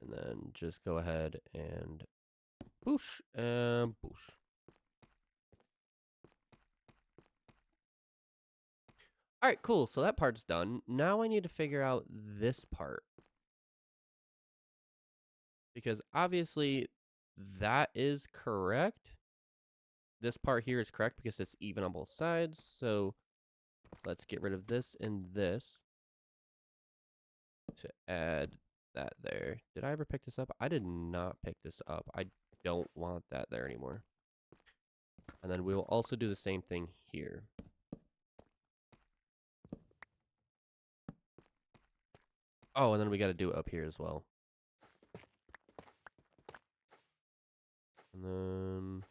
And then just go ahead and boosh and boosh. All right, cool. So that part's done. Now I need to figure out this part. Because obviously that is correct. This part here is correct because it's even on both sides. So let's get rid of this and this to add that there. Did I ever pick this up? I did not pick this up. I don't want that there anymore. And then we'll also do the same thing here. Oh, and then we got to do it up here as well. And then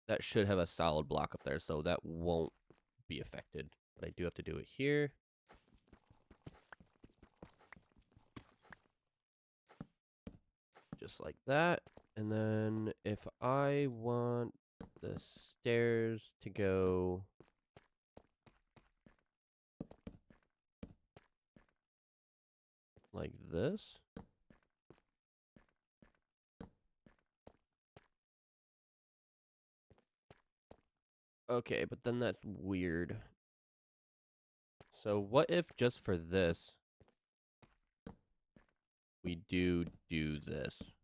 that should have a solid block up there, so that won't be affected. But I do have to do it here. Just like that. And then if I want the stairs to go like this. Okay, but then that's weird. So what if just for this, we do this?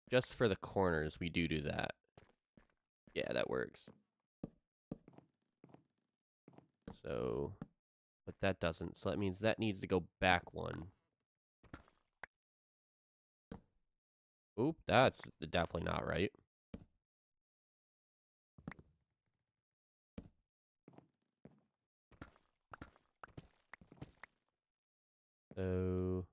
just for the corners, we do that. Yeah, that works. So, but that doesn't. So that means that needs to go back one. Oop, that's definitely not right. So,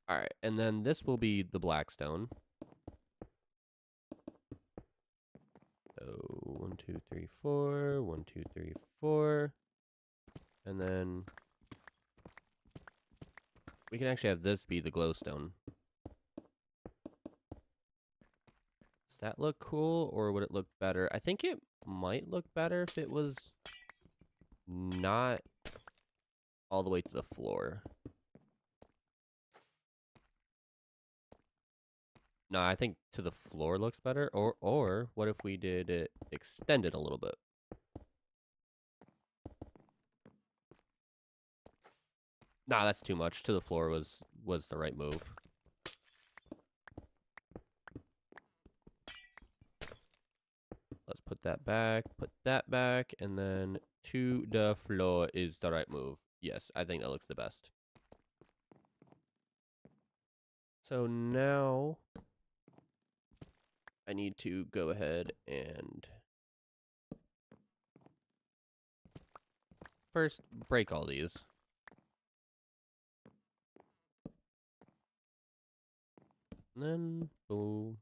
all right, and then this will be the black stone. So 1, 2, 3, 4. 1, 2, 3, 4. And then we can actually have this be the glowstone. Does that look cool, or would it look better? I think it might look better if it was not all the way to the floor. No, I think to the floor looks better. Or what if we did it extended a little bit? Nah, that's too much. To the floor was the right move. Let's put that back, and then to the floor is the right move. Yes, I think that looks the best. So now I need to go ahead and first break all these. And then boom.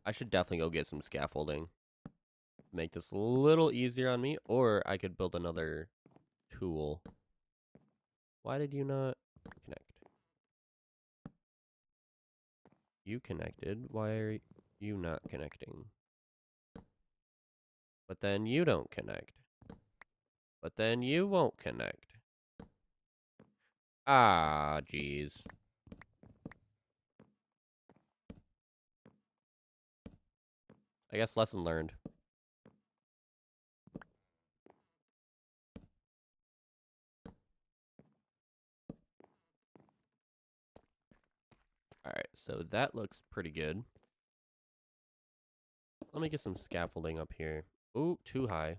I should definitely go get some scaffolding. Make this a little easier on me, or I could build another tool. Why did you not connect? You connected. Why are you not connecting? But then you don't connect. But then you won't connect. Ah, jeez. I guess lesson learned. Alright, so that looks pretty good. Let me get some scaffolding up here. Ooh, too high.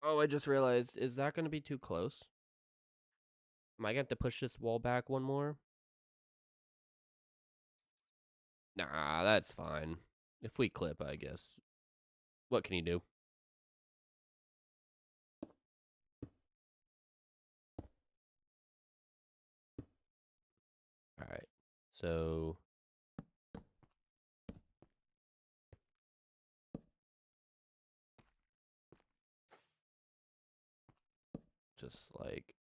Oh, I just realized, is that going to be too close? Am I going to have to push this wall back one more? Nah, that's fine. If we clip, I guess. What can you do? Alright, so just like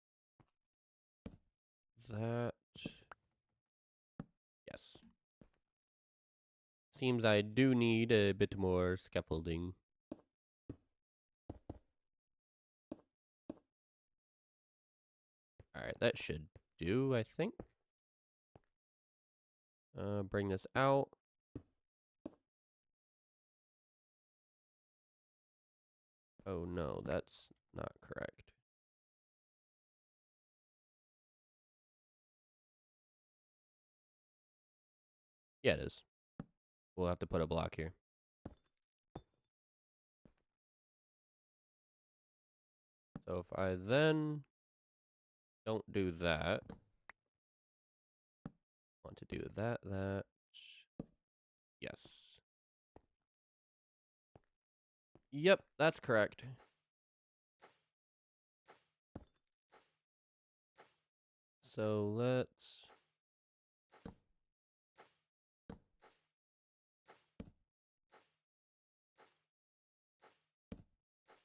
that. Yes. Seems I do need a bit more scaffolding. Alright, that should do, I think. Bring this out. Oh no, that's not correct. Yeah, it is. We'll have to put a block here. So if I then don't do that, want to do that, yes. Yep, that's correct. So let's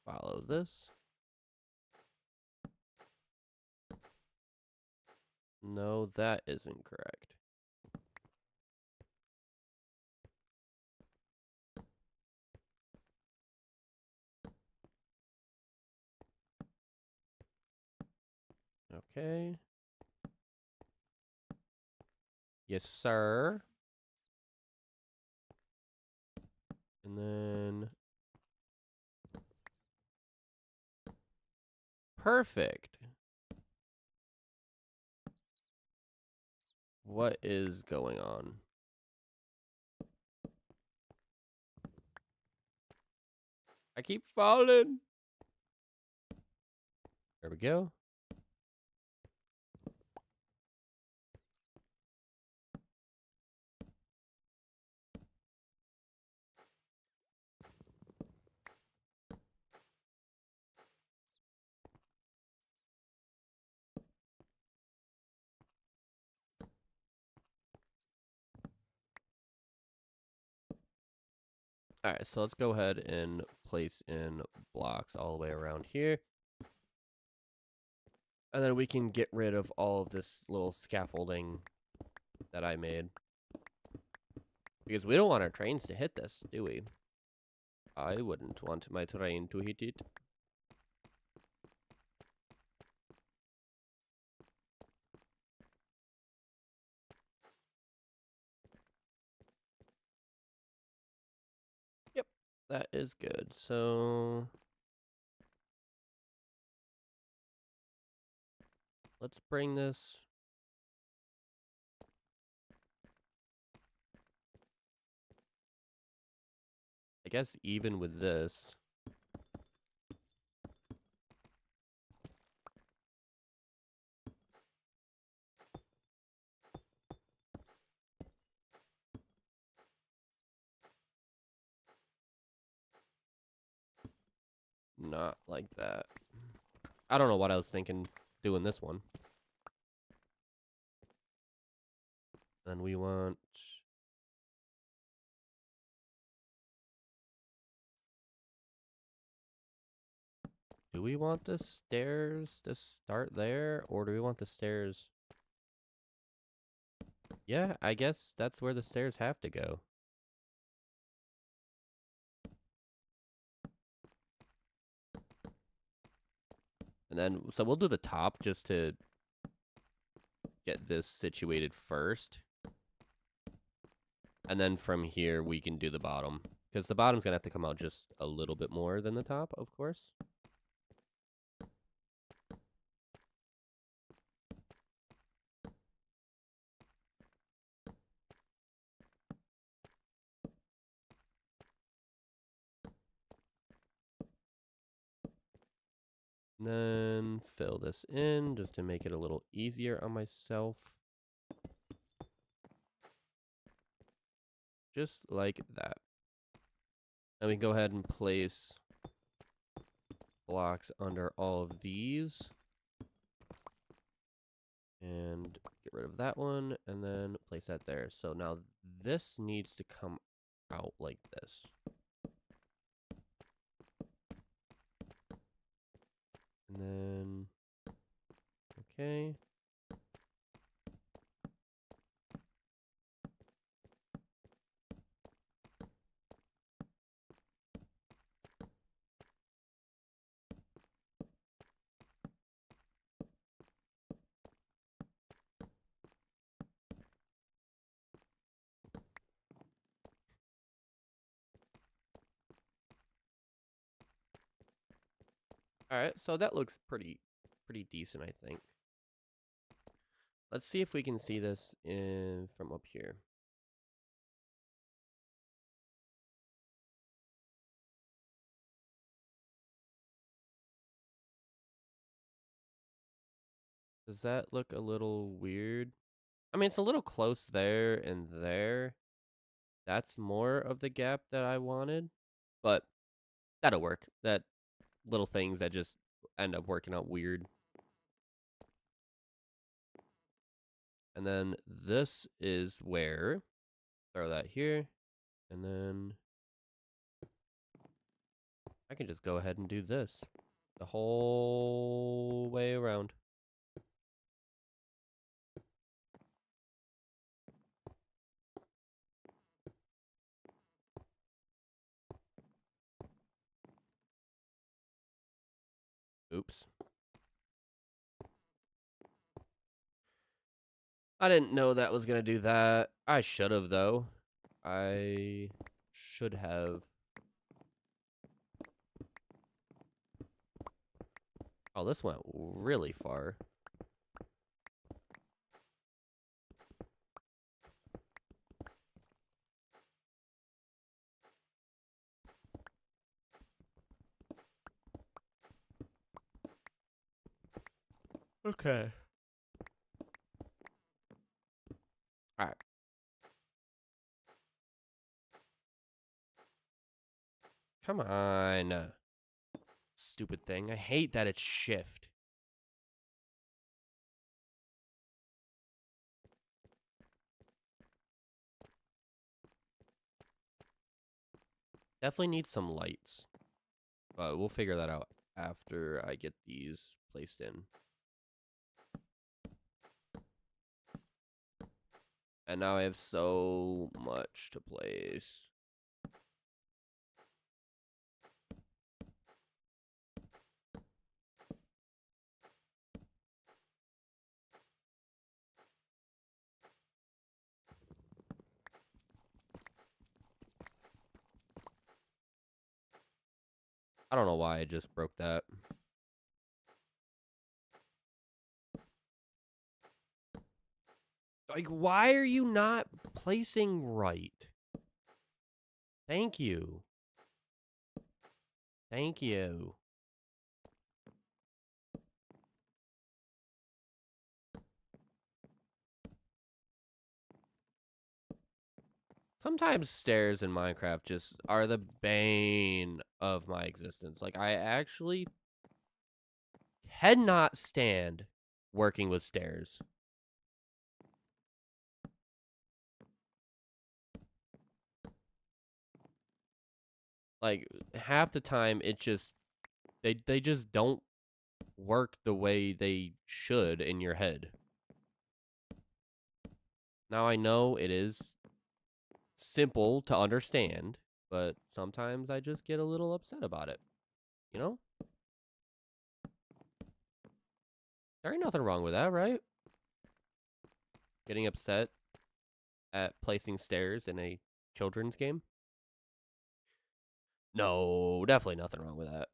follow this. No, that isn't correct. Okay. Yes, sir. And then perfect. What is going on? I keep falling. There we go. All right, so let's go ahead and place in blocks all the way around here. And then we can get rid of all of this little scaffolding that I made. Because we don't want our trains to hit this, do we? I wouldn't want my train to hit it. Yep, that is good. So let's bring this. I guess even with this. Not like that. I don't know what I was thinking doing this one. Then we want... Do we want the stairs to start there? Or do we want the stairs... Yeah, I guess that's where the stairs have to go. And then, so we'll do the top just to get this situated first. And then from here, we can do the bottom. Because the bottom's going to have to come out just a little bit more than the top, of course. And then fill this in just to make it a little easier on myself. Just like that. And we can go ahead and place blocks under all of these. And get rid of that one, and then place that there. So now this needs to come out like this. And then, okay. All right, so that looks pretty decent, I think. Let's see if we can see this in from up here. Does that look a little weird? I mean, it's a little close there and there. That's more of the gap that I wanted, but that'll work. That little things that just end up working out weird. And then this is where, throw that here, and then I can just go ahead and do this the whole way around. Oops. I didn't know that was gonna do that. I should have, though. I should have. Oh, this went really far. Okay. All right. Come on. Stupid thing. I hate that it's shift. Definitely need some lights. But we'll figure that out after I get these placed in. And now I have so much to place. I don't know why I just broke that. Like, why are you not placing right? Thank you. Thank you. Sometimes stairs in Minecraft just are the bane of my existence. Like, I actually cannot stand working with stairs. Like, half the time, it just... They just don't work the way they should in your head. Now, I know it is simple to understand, but sometimes I just get a little upset about it. You know? There ain't nothing wrong with that, right? Getting upset at placing stairs in a children's game? No, definitely nothing wrong with that.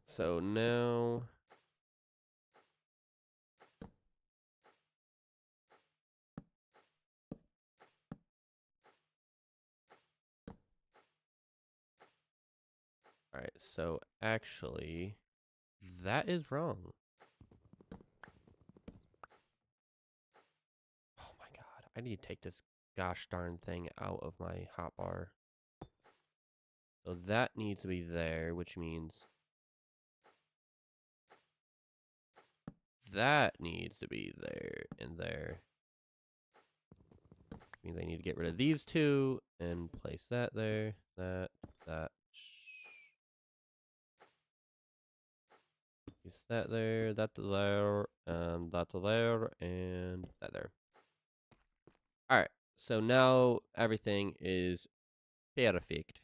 So now... Alright, so actually, that is wrong. Oh my god, I need to take this gosh darn thing out of my hotbar. So that needs to be there, which means that needs to be there and there. Means I need to get rid of these two and place that there, that. Place that there, that there, and that there, and that there. Alright, so now everything is perfect.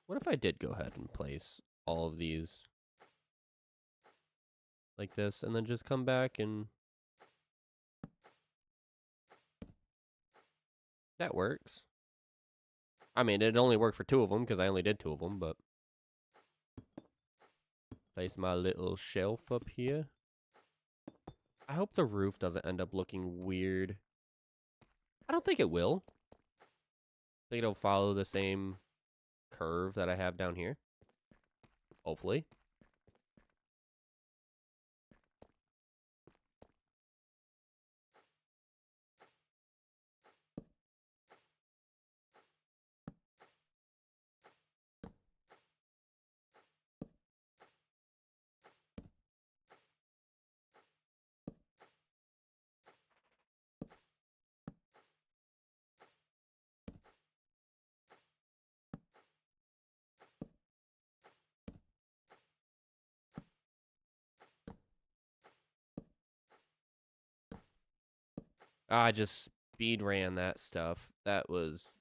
What if I did go ahead and place all of these like this, and then just come back and... That works. I mean, it only worked for 2 of them, because I only did 2 of them, but... Place my little shelf up here. I hope the roof doesn't end up looking weird. I don't think it will. I think it'll follow the same curve that I have down here. Hopefully. I just speed ran that stuff. That was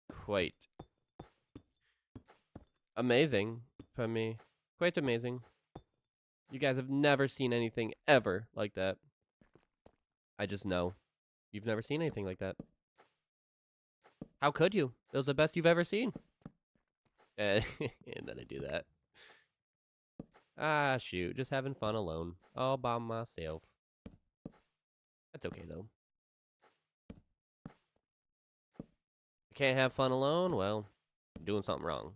quite amazing for me. Quite amazing. You guys have never seen anything ever like that. I just know. You've never seen anything like that. How could you? It was the best you've ever seen. And then I do that. Ah, shoot. Just having fun alone. All by myself. That's okay, though. I can't have fun alone? Well, I'm doing something wrong.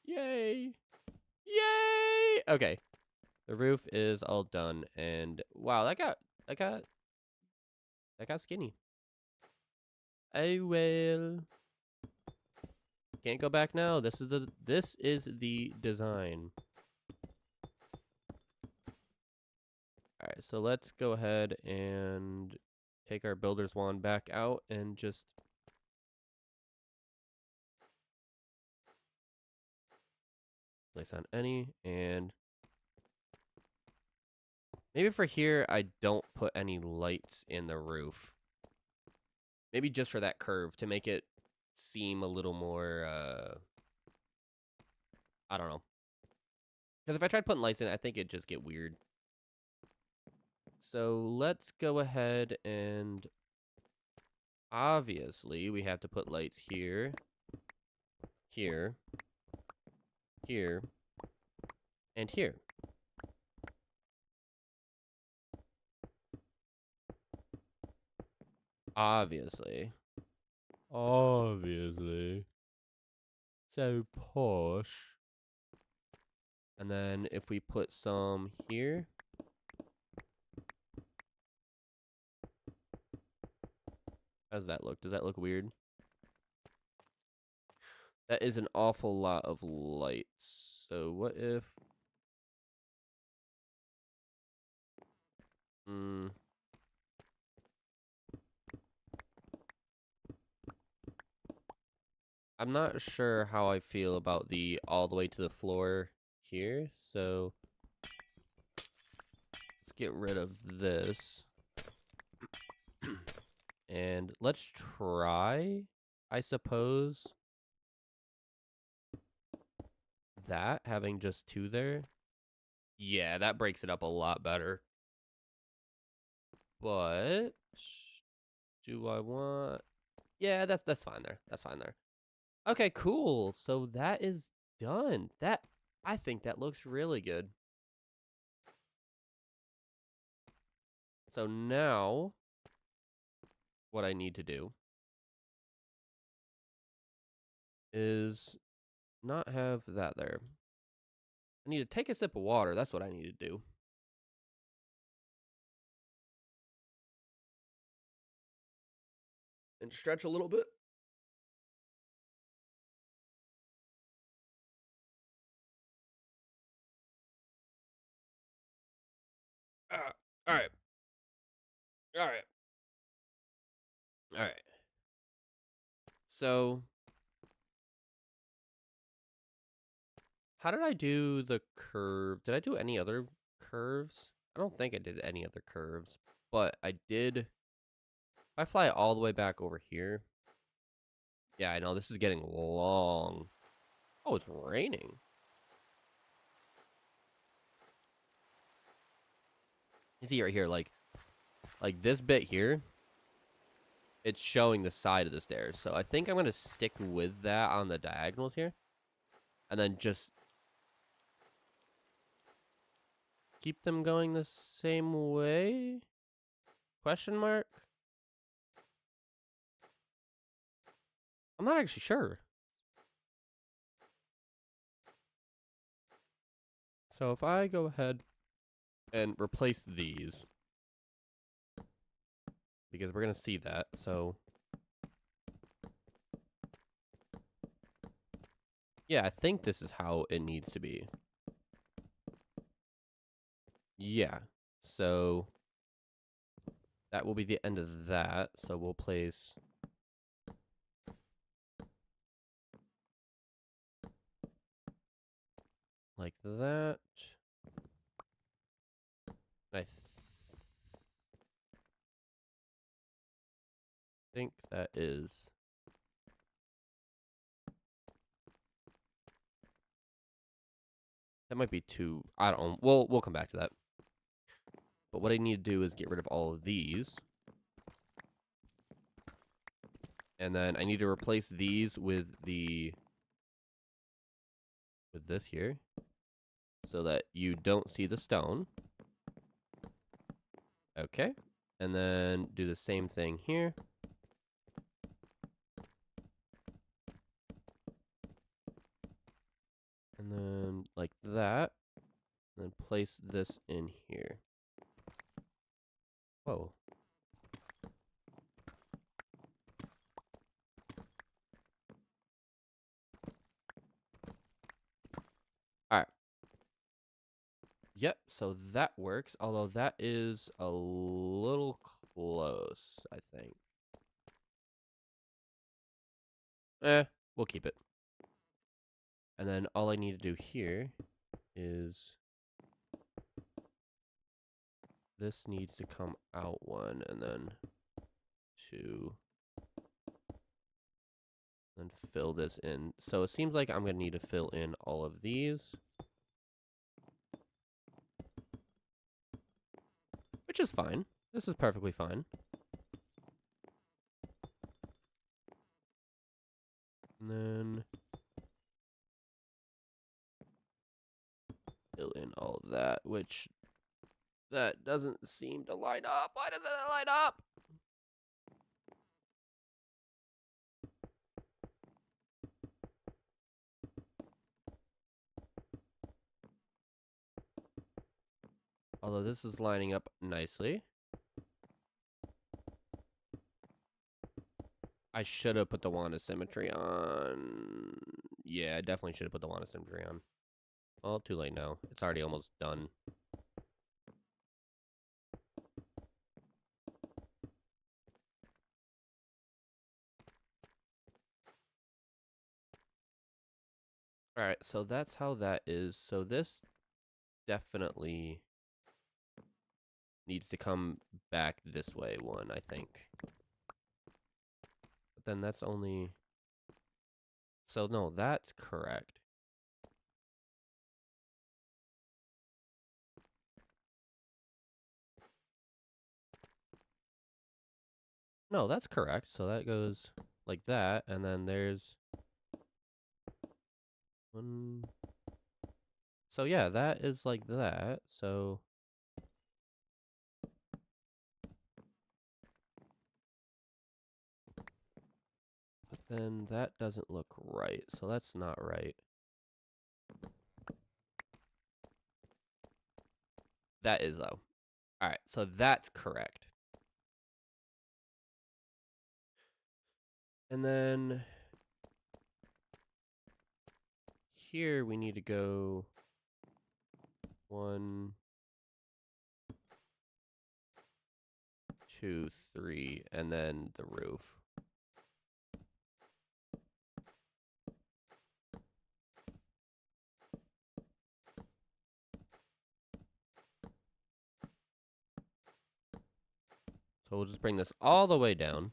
Yay! Yay! Okay. The roof is all done, and wow, that got skinny. Oh well. Can't go back now. This is the design. Alright, so let's go ahead and take our builder's wand back out and just place on any, and maybe for here I don't put any lights in the roof. Maybe just for that curve to make it seem a little more I don't know. Because if I tried putting lights in, I think it'd just get weird. So let's go ahead and obviously we have to put lights here, here, here, and here. Obviously. Obviously. So posh. And then if we put some here. How does that look? Does that look weird? That is an awful lot of lights. So what if... I'm not sure how I feel about the all the way to the floor here, so let's get rid of this. And let's try, I suppose, that, having just two there. Yeah, that breaks it up a lot better. But do I want... Yeah, that's fine there. That's fine there. Okay, cool. So that is done. I think that looks really good. So now what I need to do is not have that there. I need to take a sip of water. That's what I need to do. And stretch a little bit. All right. All right. All right. So, how did I do the curve? Did I do any other curves? I don't think I did any other curves, but I did. If I fly it all the way back over here. Yeah, I know this is getting long. Oh, it's raining. You see right here, like this bit here, it's showing the side of the stairs. So I think I'm going to stick with that on the diagonals here. And then just keep them going the same way? Question mark? I'm not actually sure. So if I go ahead and replace these, because we're going to see that, so yeah, I think this is how it needs to be. Yeah, so that will be the end of that. So we'll place like that. I think that is. That might be too. I don't know. We'll come back to that. But what I need to do is get rid of all of these. And then I need to replace these with this here. So that you don't see the stone. Okay. And then do the same thing here. And then like that. And then place this in here. Whoa. Alright. Yep, so that works. Although that is a little close, I think. We'll keep it. And then all I need to do here is this needs to come out one, and then two, and fill this in. So it seems like I'm going to need to fill in all of these, which is fine. This is perfectly fine. And then fill in all that, which that doesn't seem to line up. Why doesn't it line up? Although this is lining up nicely. I should have put the wand of symmetry on. Yeah, I definitely should have put the wand of symmetry on. Well, too late now. It's already almost done. Alright, so that's how that is. So this definitely needs to come back this way one, I think. But then that's only... So no, that's correct. No, that's correct. So that goes like that, and then there's one. So yeah, that is like that. So but then that doesn't look right. So that's not right. That is though. All right, so that's correct. And then here we need to go 1, 2, 3, and then the roof. So we'll just bring this all the way down.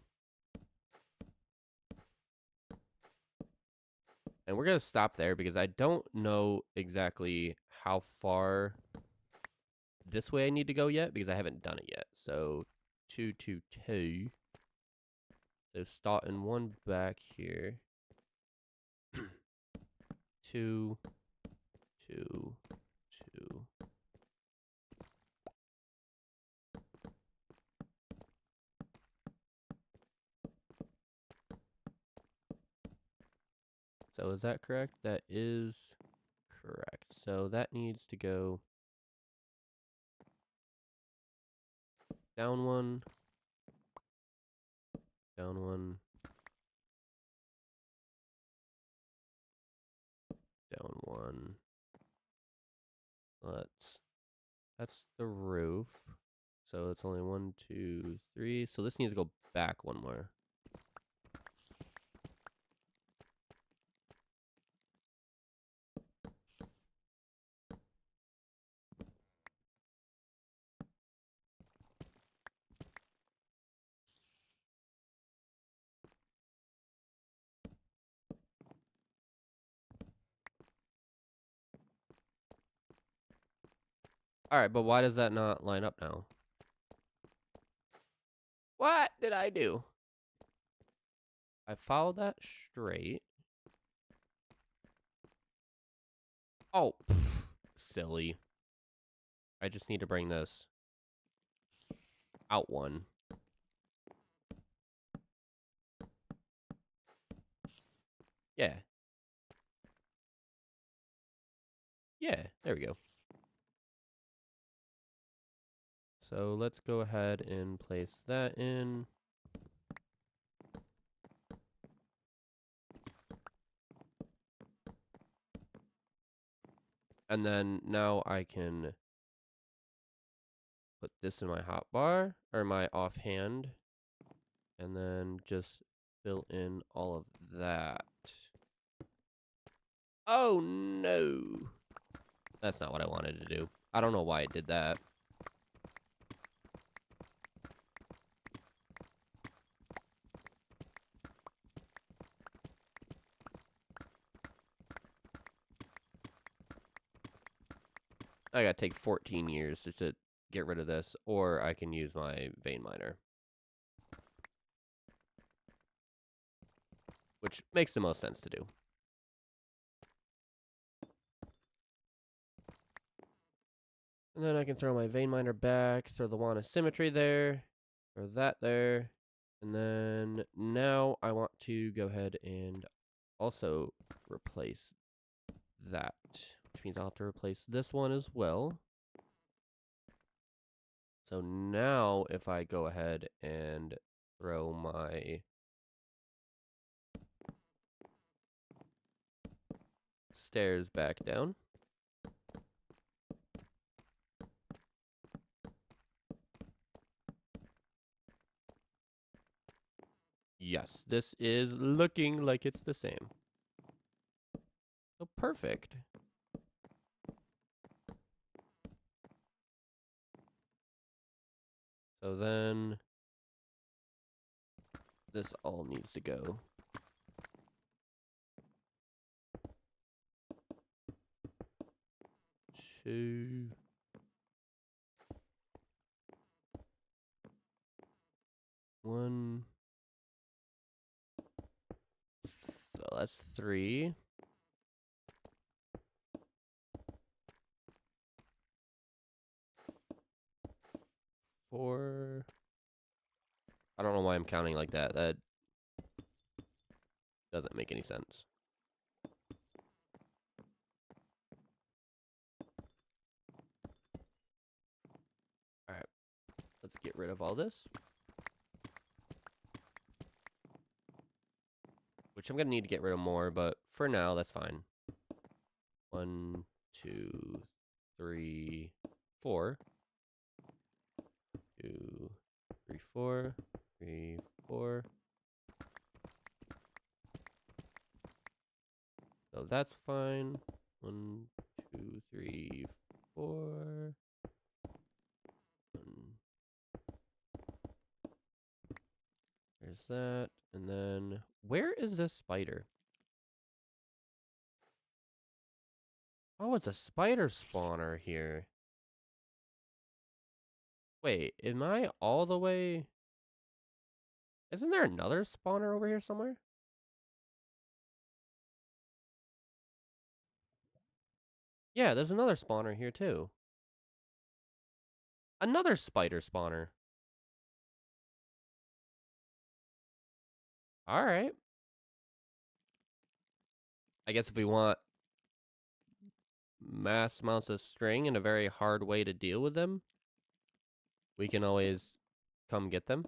And we're going to stop there because I don't know exactly how far this way I need to go yet because I haven't done it yet. So 2, 2, 2. So starting one back here. 2, 2, 2. So is that correct? That is correct. So that needs to go down one, down one, down one. That's the roof. So it's only 1, 2, 3. So this needs to go back one more. Alright, but why does that not line up now? What did I do? I followed that straight. Oh, silly. I just need to bring this out one. Yeah. Yeah, there we go. So let's go ahead and place that in. And then now I can put this in my hotbar, or my offhand, and then just fill in all of that. Oh no! That's not what I wanted to do. I don't know why it did that. I gotta take 14 years to get rid of this, or I can use my vein miner. Which makes the most sense to do. And then I can throw my vein miner back, throw the wand of symmetry there, throw that there. And then now I want to go ahead and also replace that, which means I'll have to replace this one as well. So now if I go ahead and throw my stairs back down. Yes, this is looking like it's the same. So perfect. So then this all needs to go. Two. One. So that's 3. 4. I don't know why I'm counting like that. That doesn't make any sense. Alright. Let's get rid of all this. Which I'm going to need to get rid of more, but for now, that's fine. 1, 2, 3, 4. 2, 3, 4. 3, 4. So that's fine. 1, 2, 3, 4. 1. There's that. And then, where is this spider? Oh, it's a spider spawner here. Wait, am I all the way? Isn't there another spawner over here somewhere? Yeah, there's another spawner here too. Another spider spawner. Alright. I guess if we want mass amounts of string and a very hard way to deal with them, we can always come get them.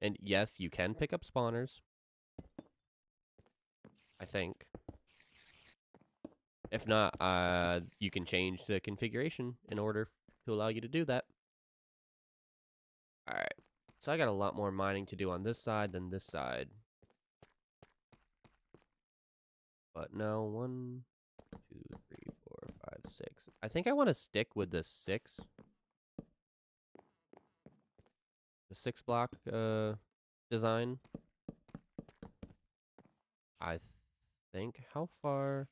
And yes, you can pick up spawners. I think. If not, you can change the configuration in order to allow you to do that. Alright. So I got a lot more mining to do on this side than this side. But no, 1, 2, 3, 4, 5, 6. I think I want to stick with the 6. The 6 block design. I think. How far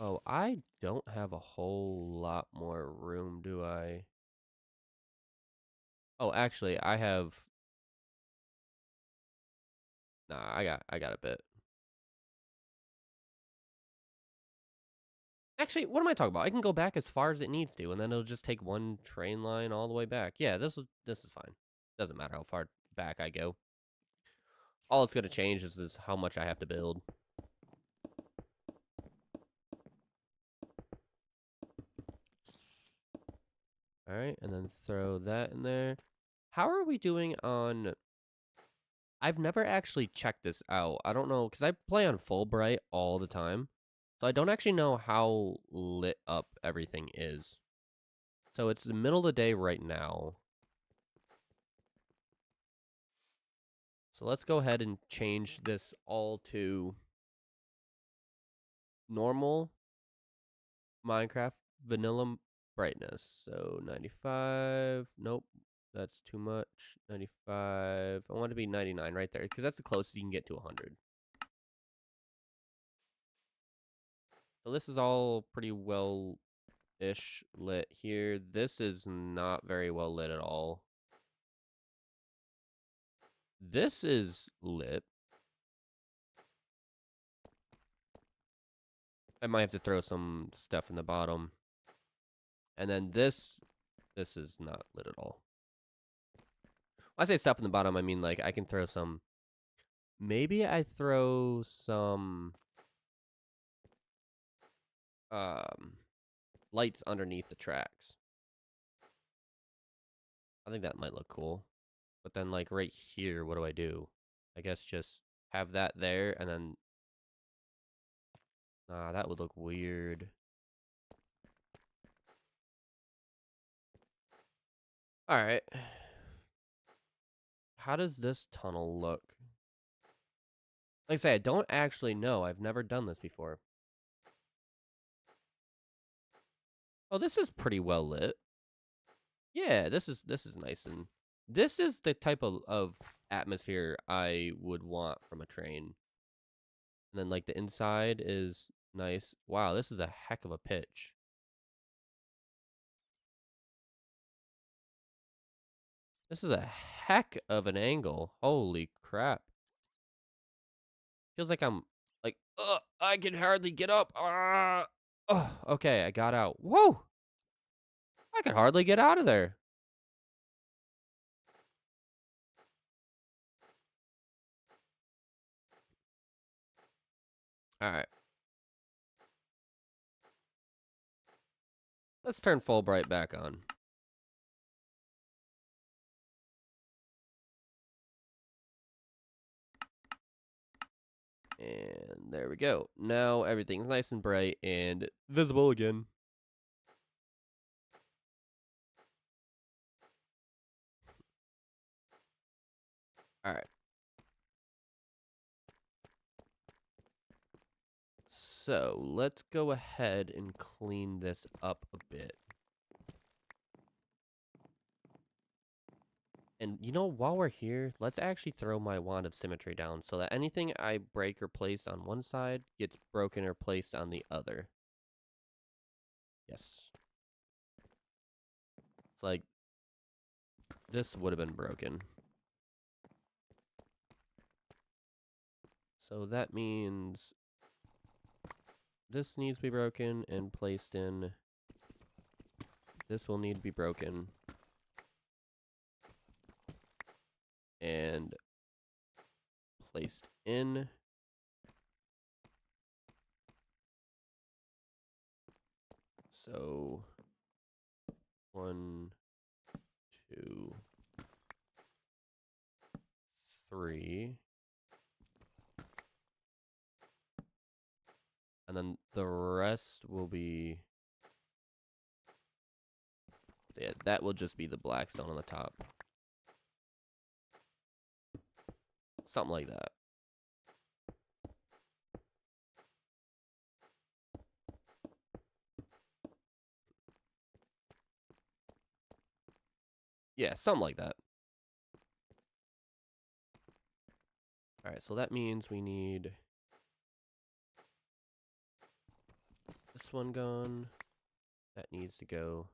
Oh, I don't have a whole lot more room, do I? Oh, actually, I have. Nah, I got a bit. Actually, what am I talking about? I can go back as far as it needs to, and then it'll just take one train line all the way back. Yeah, this is fine. Doesn't matter how far back I go. All it's gonna change is how much I have to build. All right, and then throw that in there. How are we doing on? I've never actually checked this out. I don't know because I play on full bright all the time, so I don't actually know how lit up everything is. So it's the middle of the day right now. So let's go ahead and change this all to normal Minecraft vanilla brightness. So 95. Nope, that's too much. 95. I want it to be 99 right there because that's the closest you can get to 100. So this is all pretty well-ish lit here. This is not very well lit at all. This is lit. I might have to throw some stuff in the bottom. And then this is not lit at all. When I say stuff in the bottom, I mean like I can throw some. Maybe I throw some lights underneath the tracks. I think that might look cool. But then like right here, what do I do? I guess just have that there and then that would look weird. All right. How does this tunnel look? Like I say, I don't actually know. I've never done this before. Oh, this is pretty well lit. Yeah, this is nice, and this is the type of atmosphere I would want from a train. And then like the inside is nice. Wow, this is a heck of a pitch. This is a heck of an angle. Holy crap. Feels like I'm like, I can hardly get up. Okay, I got out. Whoa! I could hardly get out of there. All right. Let's turn full bright back on. And there we go. Now everything's nice and bright and visible again. All right. So let's go ahead and clean this up a bit. And you know, while we're here, let's actually throw my Wand of Symmetry down so that anything I break or place on one side gets broken or placed on the other. Yes. It's like, this would have been broken. So that means this needs to be broken and placed in. This will need to be broken and placed in. So 1, 2, 3. And then the rest will be, so yeah, that will just be the black stone on the top. Something like that. Yeah, something like that. All right, so that means we need this one gone. That needs to go.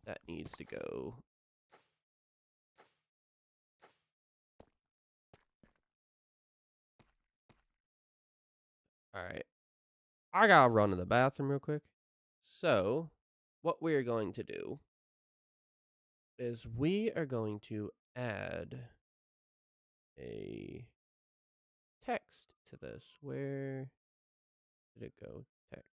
That needs to go. All right. I gotta run to the bathroom real quick. So, what we're going to do is we are going to add a text to this. Where did it go? Text.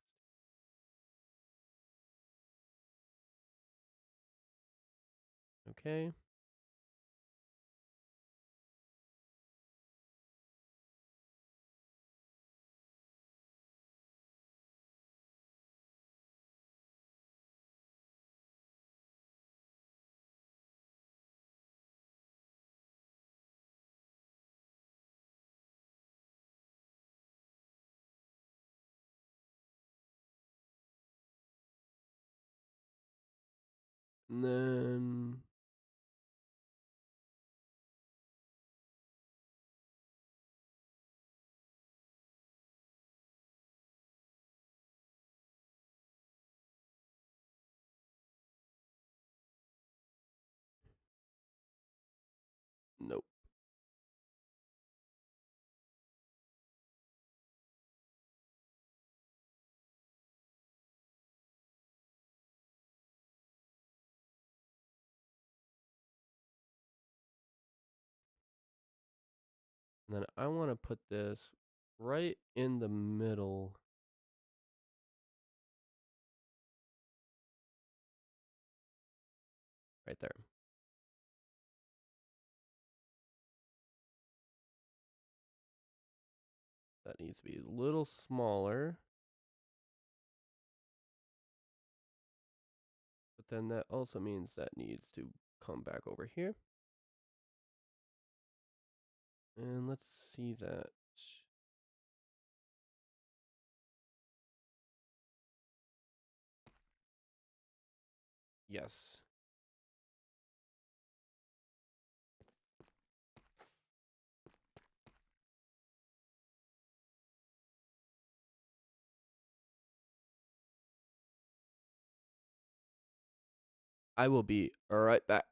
Okay. And then nope. And then I want to put this right in the middle. Right there. That needs to be a little smaller. But then that also means that needs to come back over here. And let's see that. Yes. I will be right back.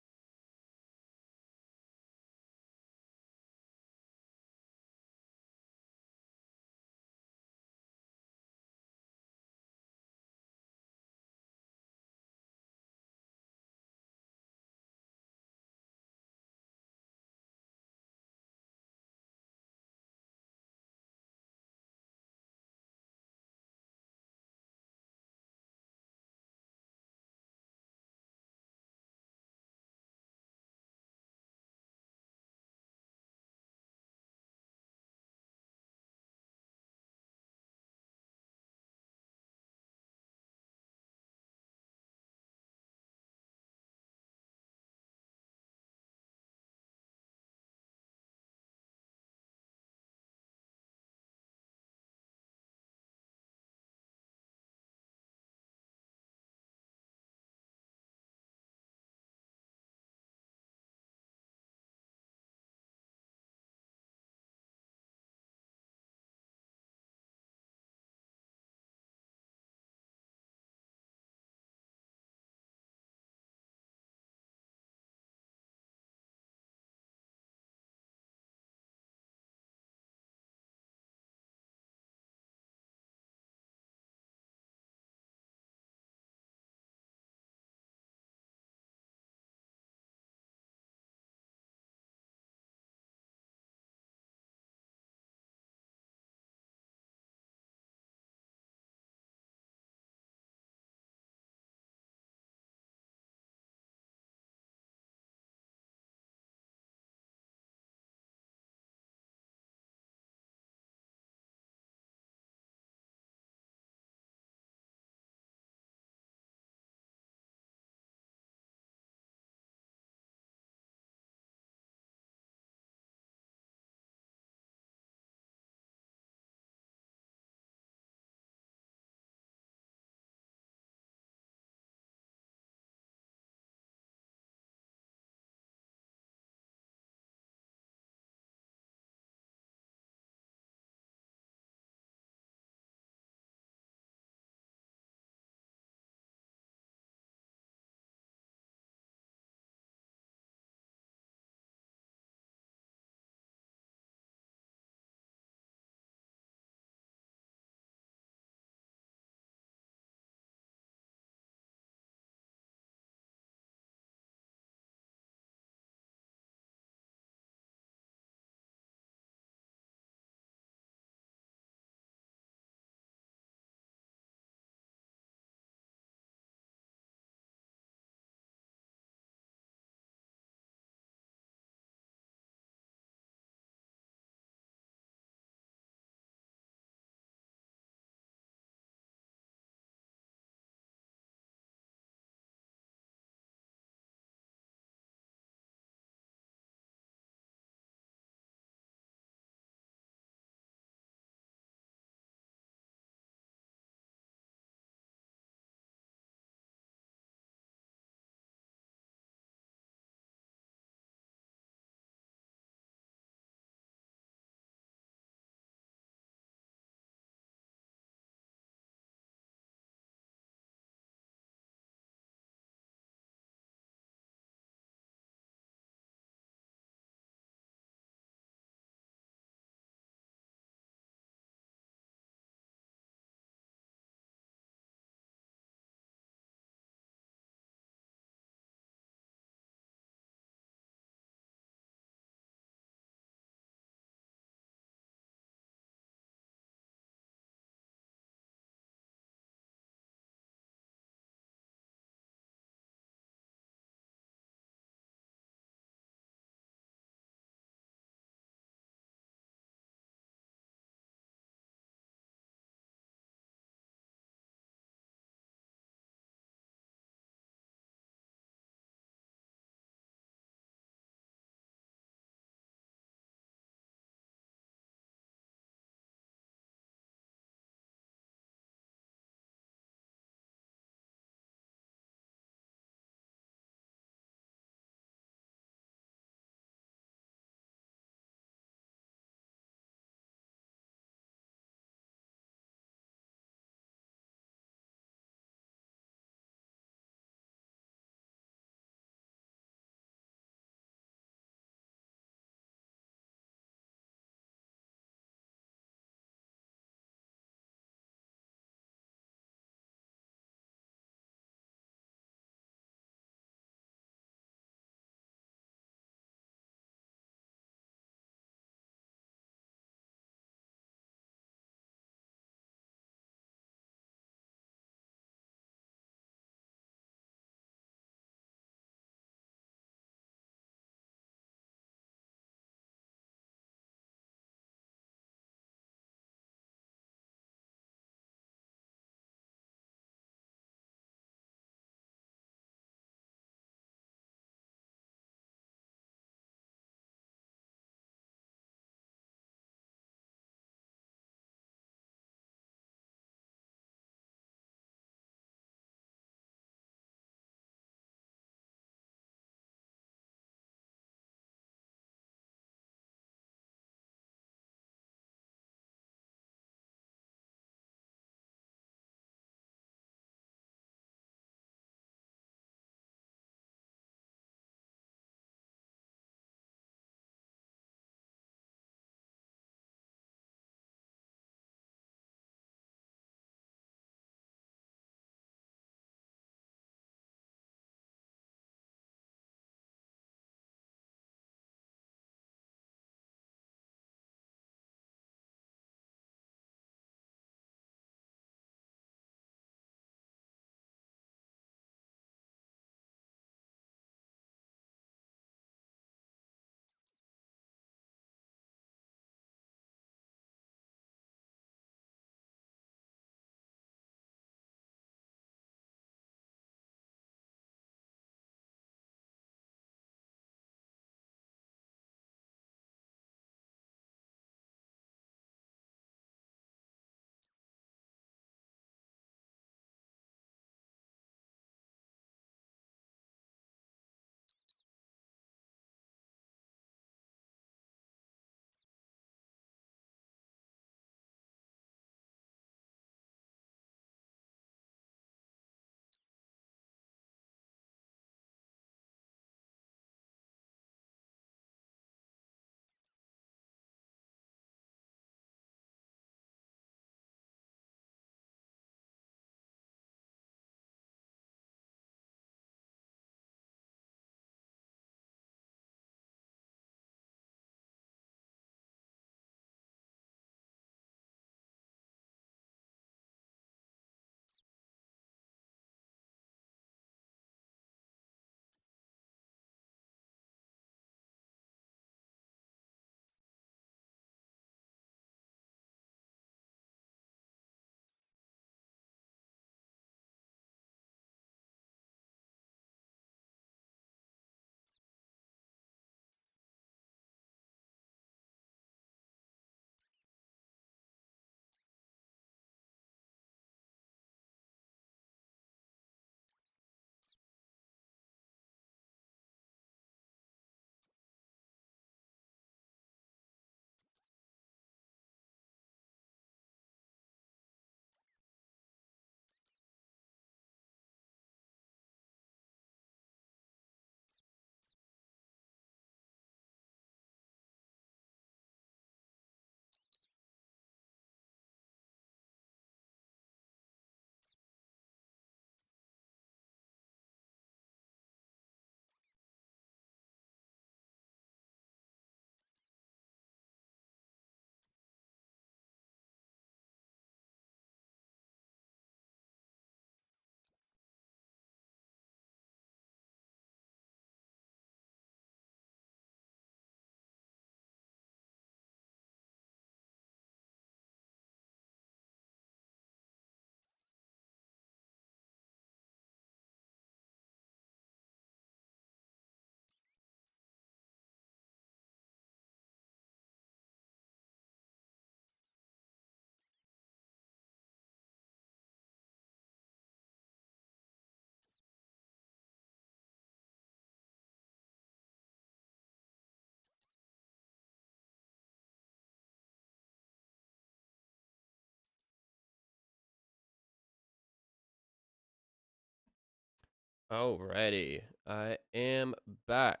Alrighty, I am back.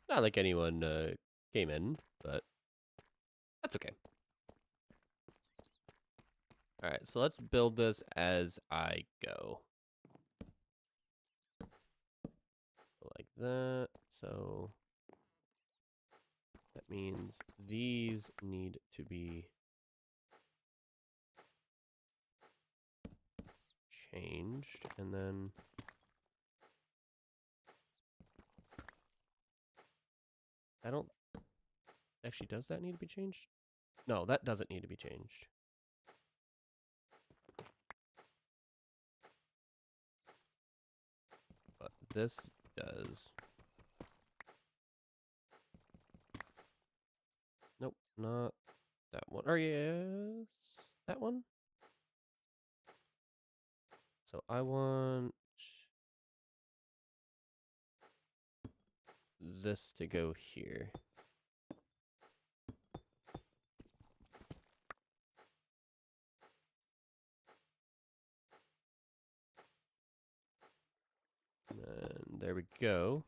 Not like anyone came in, but that's okay. Alright, so let's build this as I go. Like that, so that means these need to be changed, and then I don't actually, does that need to be changed? No, that doesn't need to be changed. But this does. Nope, not that one. Or yes, that one. So I want this to go here. And there we go.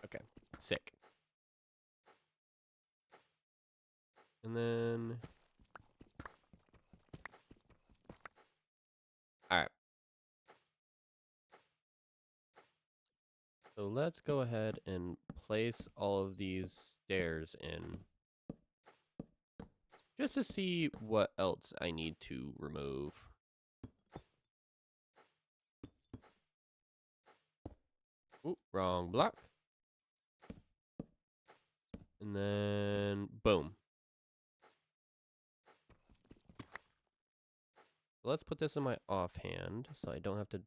Okay, sick. And then... Alright. So let's go ahead and place all of these stairs in. Just to see what else I need to remove. Ooh, wrong block. And then, boom. Let's put this in my offhand so I don't have to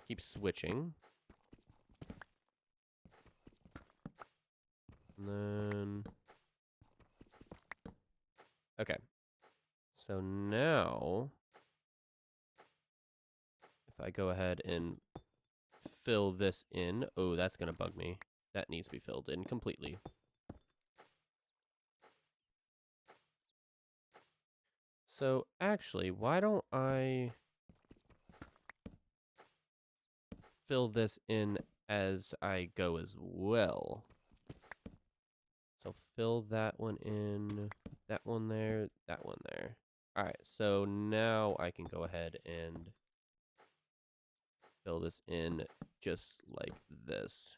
keep switching. And then... Okay. So now, if I go ahead and fill this in... Oh, that's going to bug me. That needs to be filled in completely. So actually, why don't I fill this in as I go as well? So fill that one in, that one there, that one there. All right, so now I can go ahead and fill this in just like this.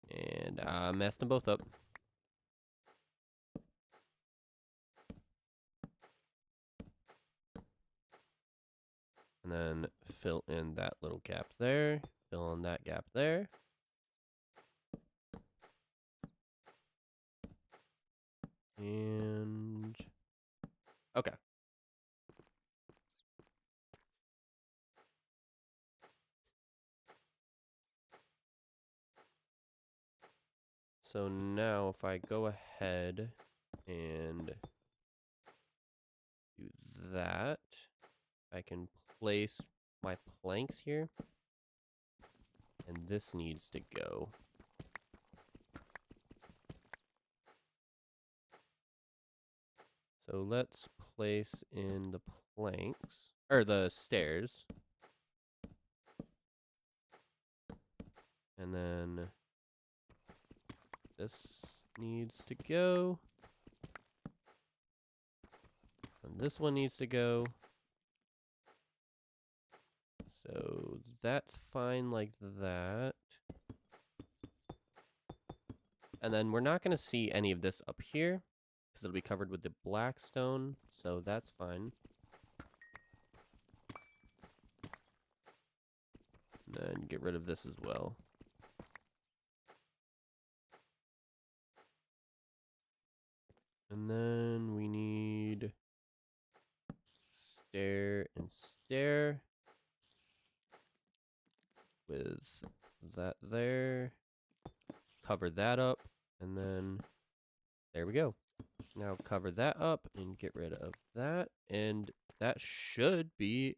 And I messed them both up. And then fill in that little gap there, fill in that gap there. And okay. So now if I go ahead and do that, I can place my planks here. And this needs to go. So let's place in the planks, or the stairs. And then this needs to go. And this one needs to go. So that's fine like that. And then we're not going to see any of this up here, because it'll be covered with the black stone, so that's fine. And then get rid of this as well. And then we need stair and stair with that there. Cover that up, and then there we go. Now cover that up and get rid of that, and that should be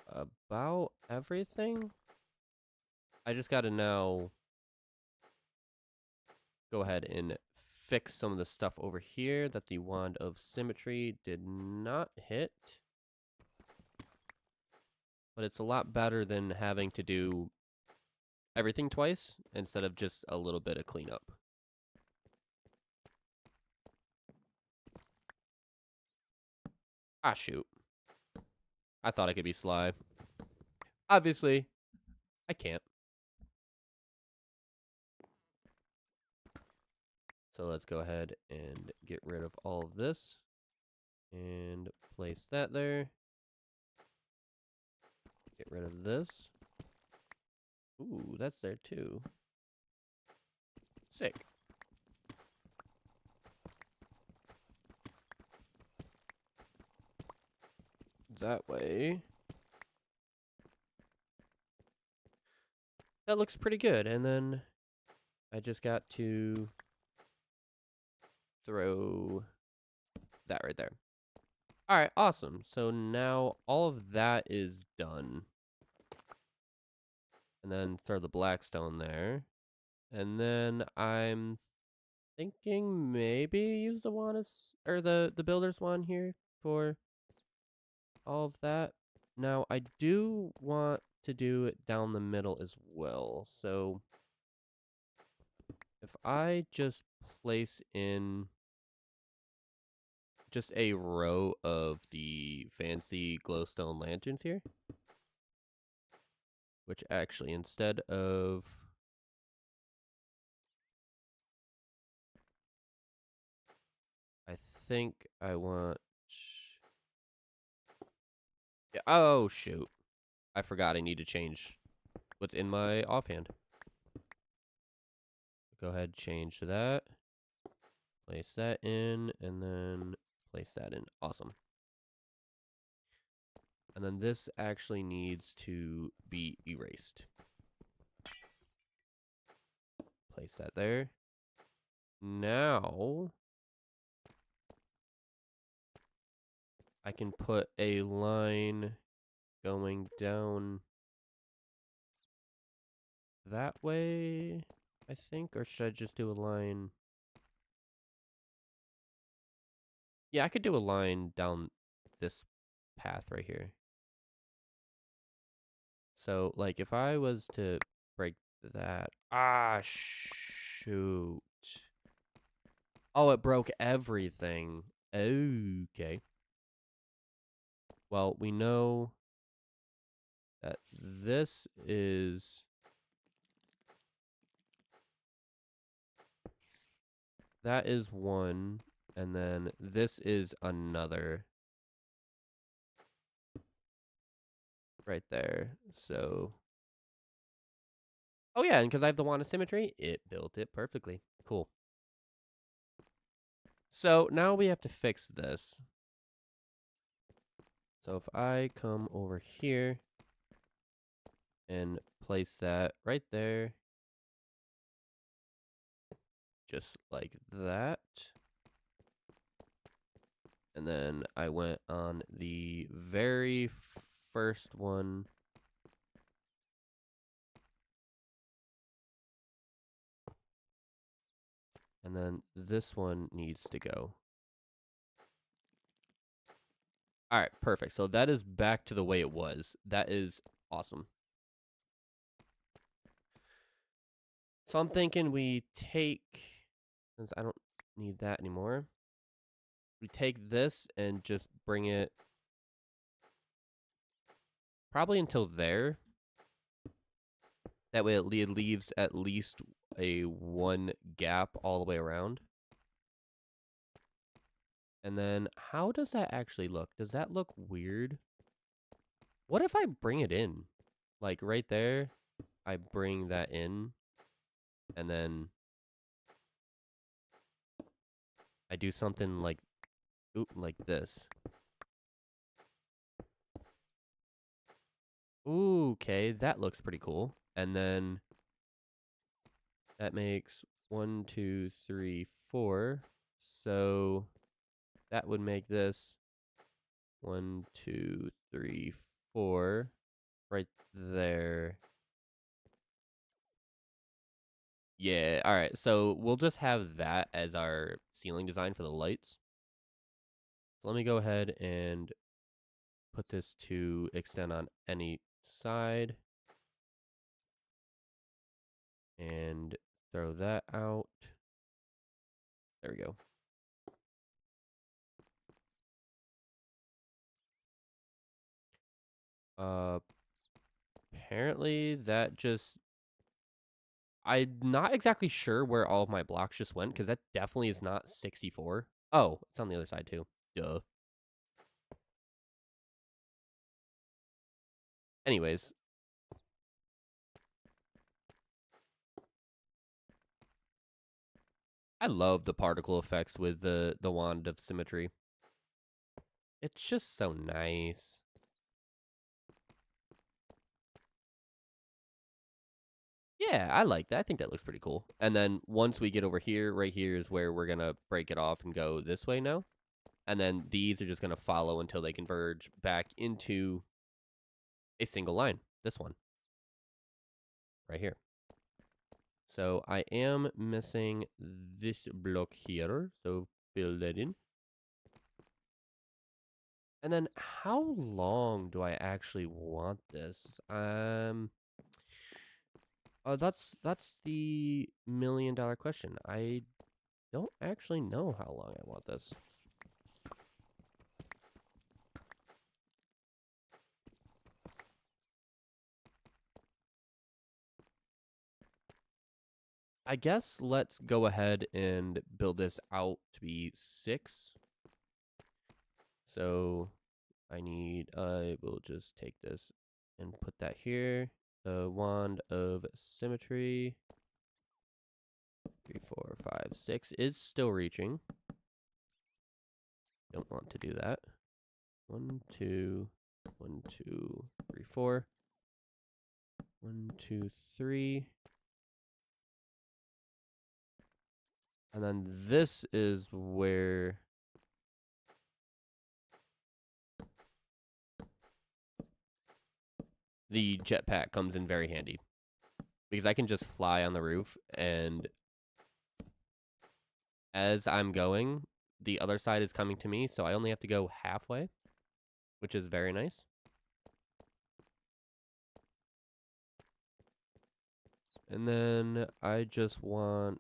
about everything. I just got to now go ahead and fix some of the stuff over here that the Wand of Symmetry did not hit. But it's a lot better than having to do everything twice instead of just a little bit of cleanup. Ah, shoot. I thought I could be sly. Obviously, I can't. So let's go ahead and get rid of all of this. And place that there. Get rid of this. Ooh, that's there too. Sick. That way. That looks pretty good. And then I just got to throw that right there. All right, awesome. So now all of that is done. And then throw the black stone there. And then I'm thinking maybe use the wand or the builder's wand here for all of that. Now I do want to do it down the middle as well. So if I just place in just a row of the fancy glowstone lanterns here, which actually instead of I think I want yeah, oh shoot. I forgot I need to change what's in my offhand. Go ahead, change to that. Place that in, and then place that in. Awesome. And then this actually needs to be erased. Place that there. Now, I can put a line going down that way, I think. Or should I just do a line? Yeah, I could do a line down this path right here. So, like, if I was to break that... Ah, shoot. Oh, it broke everything. Okay. Well, we know that this is... That is one, and then this is another. Right there. So... Oh yeah, and because I have the Wand of Symmetry, it built it perfectly. Cool. So now we have to fix this. So if I come over here and place that right there, just like that. And then I went on the very first one. And then this one needs to go. All right, perfect. So that is back to the way it was. That is awesome. So I'm thinking we take, since I don't need that anymore, we take this and just bring it probably until there. That way it leaves at least a one gap all the way around. And then how does that actually look? Does that look weird? What if I bring it in? Like right there, I bring that in. And then I do something like, like this. Ooh, okay, that looks pretty cool. And then that makes 1, 2, 3, 4. So that would make this 1, 2, 3, 4 right there. Yeah, all right. So we'll just have that as our ceiling design for the lights. So let me go ahead and put this to extend on any side. And throw that out. There we go. Apparently that just... I'm not exactly sure where all of my blocks just went, because that definitely is not 64. Oh, it's on the other side too. Duh. Anyways. I love the particle effects with the Wand of Symmetry. It's just so nice. Yeah, I like that. I think that looks pretty cool. And then once we get over here, right here is where we're going to break it off and go this way now. And then these are just going to follow until they converge back into a single line. This one. Right here. So I am missing this block here. So fill that in. And then how long do I actually want this? That's the $1,000,000 question. I don't actually know how long I want this. I guess let's go ahead and build this out to be 6. So I will just take this and put that here. The Wand of Symmetry. 3, 4, 5, 6 is still reaching. Don't want to do that. 1, 2, 1, 2, 3, 4. 1, 2, 3. And then this is where the jetpack comes in very handy. Because I can just fly on the roof, and as I'm going, the other side is coming to me, so I only have to go halfway, which is very nice. And then I just want...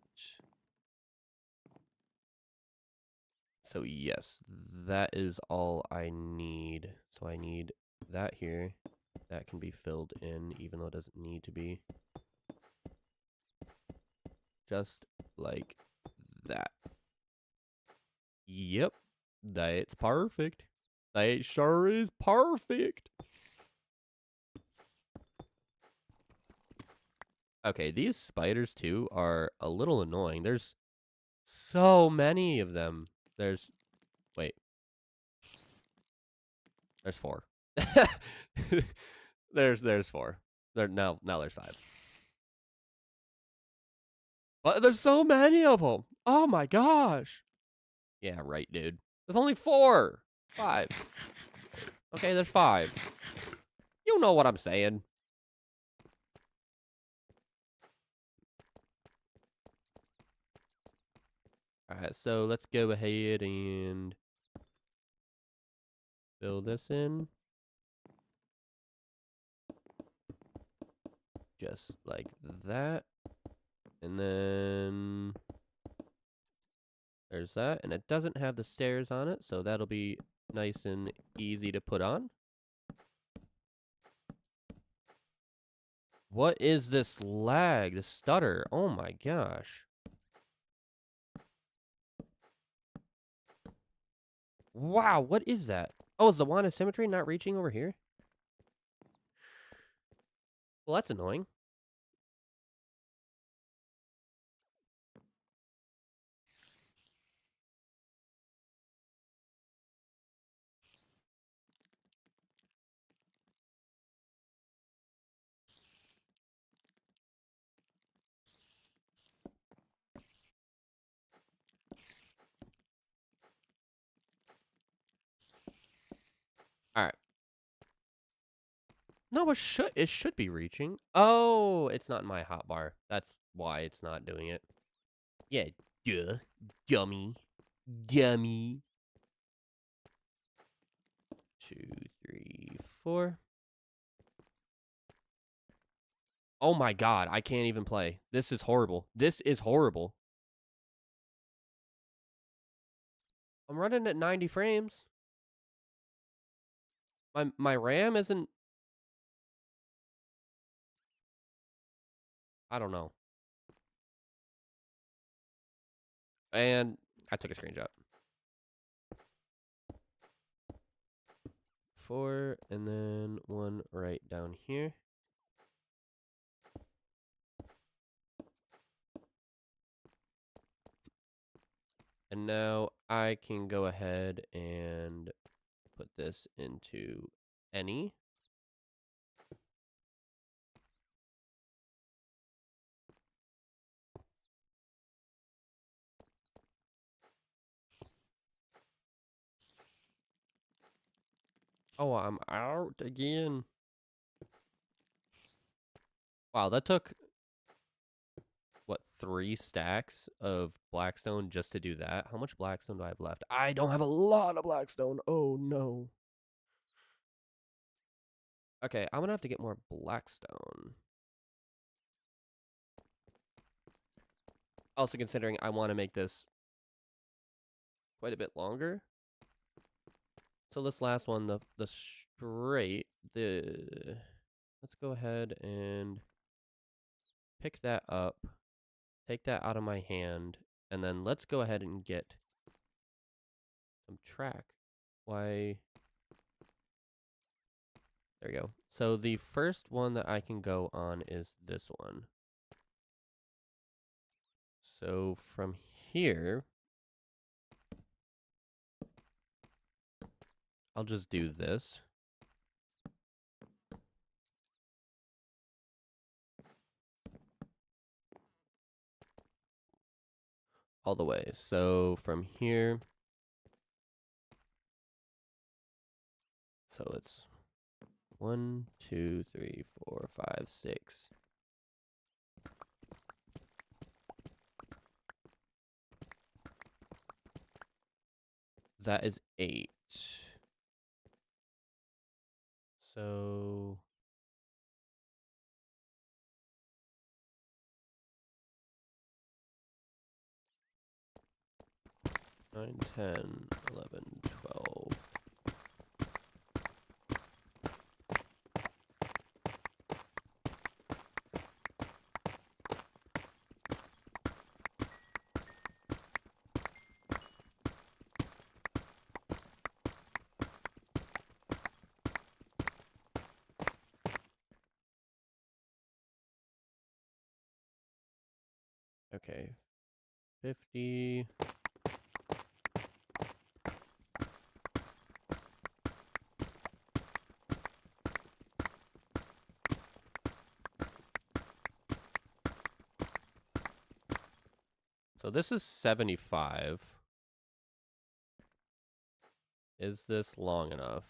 So yes, that is all I need. So I need that here. That can be filled in, even though it doesn't need to be. Just like that. Yep. That's perfect. That sure is perfect. Okay, these spiders too are a little annoying. There's so many of them. Wait. There's 4. there's 4. Now there's 5. But there's so many of them. Oh my gosh. Yeah, right, dude. There's only 4. 5. Okay, there's 5. You know what I'm saying. Alright, so let's go ahead and fill this in. Just like that. And then there's that. And it doesn't have the stairs on it, so that'll be nice and easy to put on. What is this lag? This stutter? Oh my gosh. Wow, what is that? Oh, is the Wand of Symmetry not reaching over here? Well, that's annoying. Alright. No, it should be reaching. Oh, it's not in my hotbar. That's why it's not doing it. Yeah, duh. Dummy. Dummy. 2, 3, 4. Oh my god, I can't even play. This is horrible. This is horrible. I'm running at 90 frames. My RAM isn't... I don't know. And I took a screenshot. 4, and then 1 right down here. And now I can go ahead and put this into any. Oh, I'm out again. Wow, that took, what, 3 stacks of blackstone just to do that? How much blackstone do I have left? I don't have a lot of blackstone. Oh, no. Okay, I'm gonna have to get more blackstone. Also considering I want to make this quite a bit longer. So this last one, the straight, let's go ahead and pick that up, take that out of my hand, and then let's go ahead and get some track. Why? There we go. So the first one that I can go on is this one. So from here, I'll just do this. All the way. So from here, so it's 1, 2, 3, 4, 5, 6. That is 8. So 9, 10, 11, 12. Okay, 50. So this is 75. Is this long enough?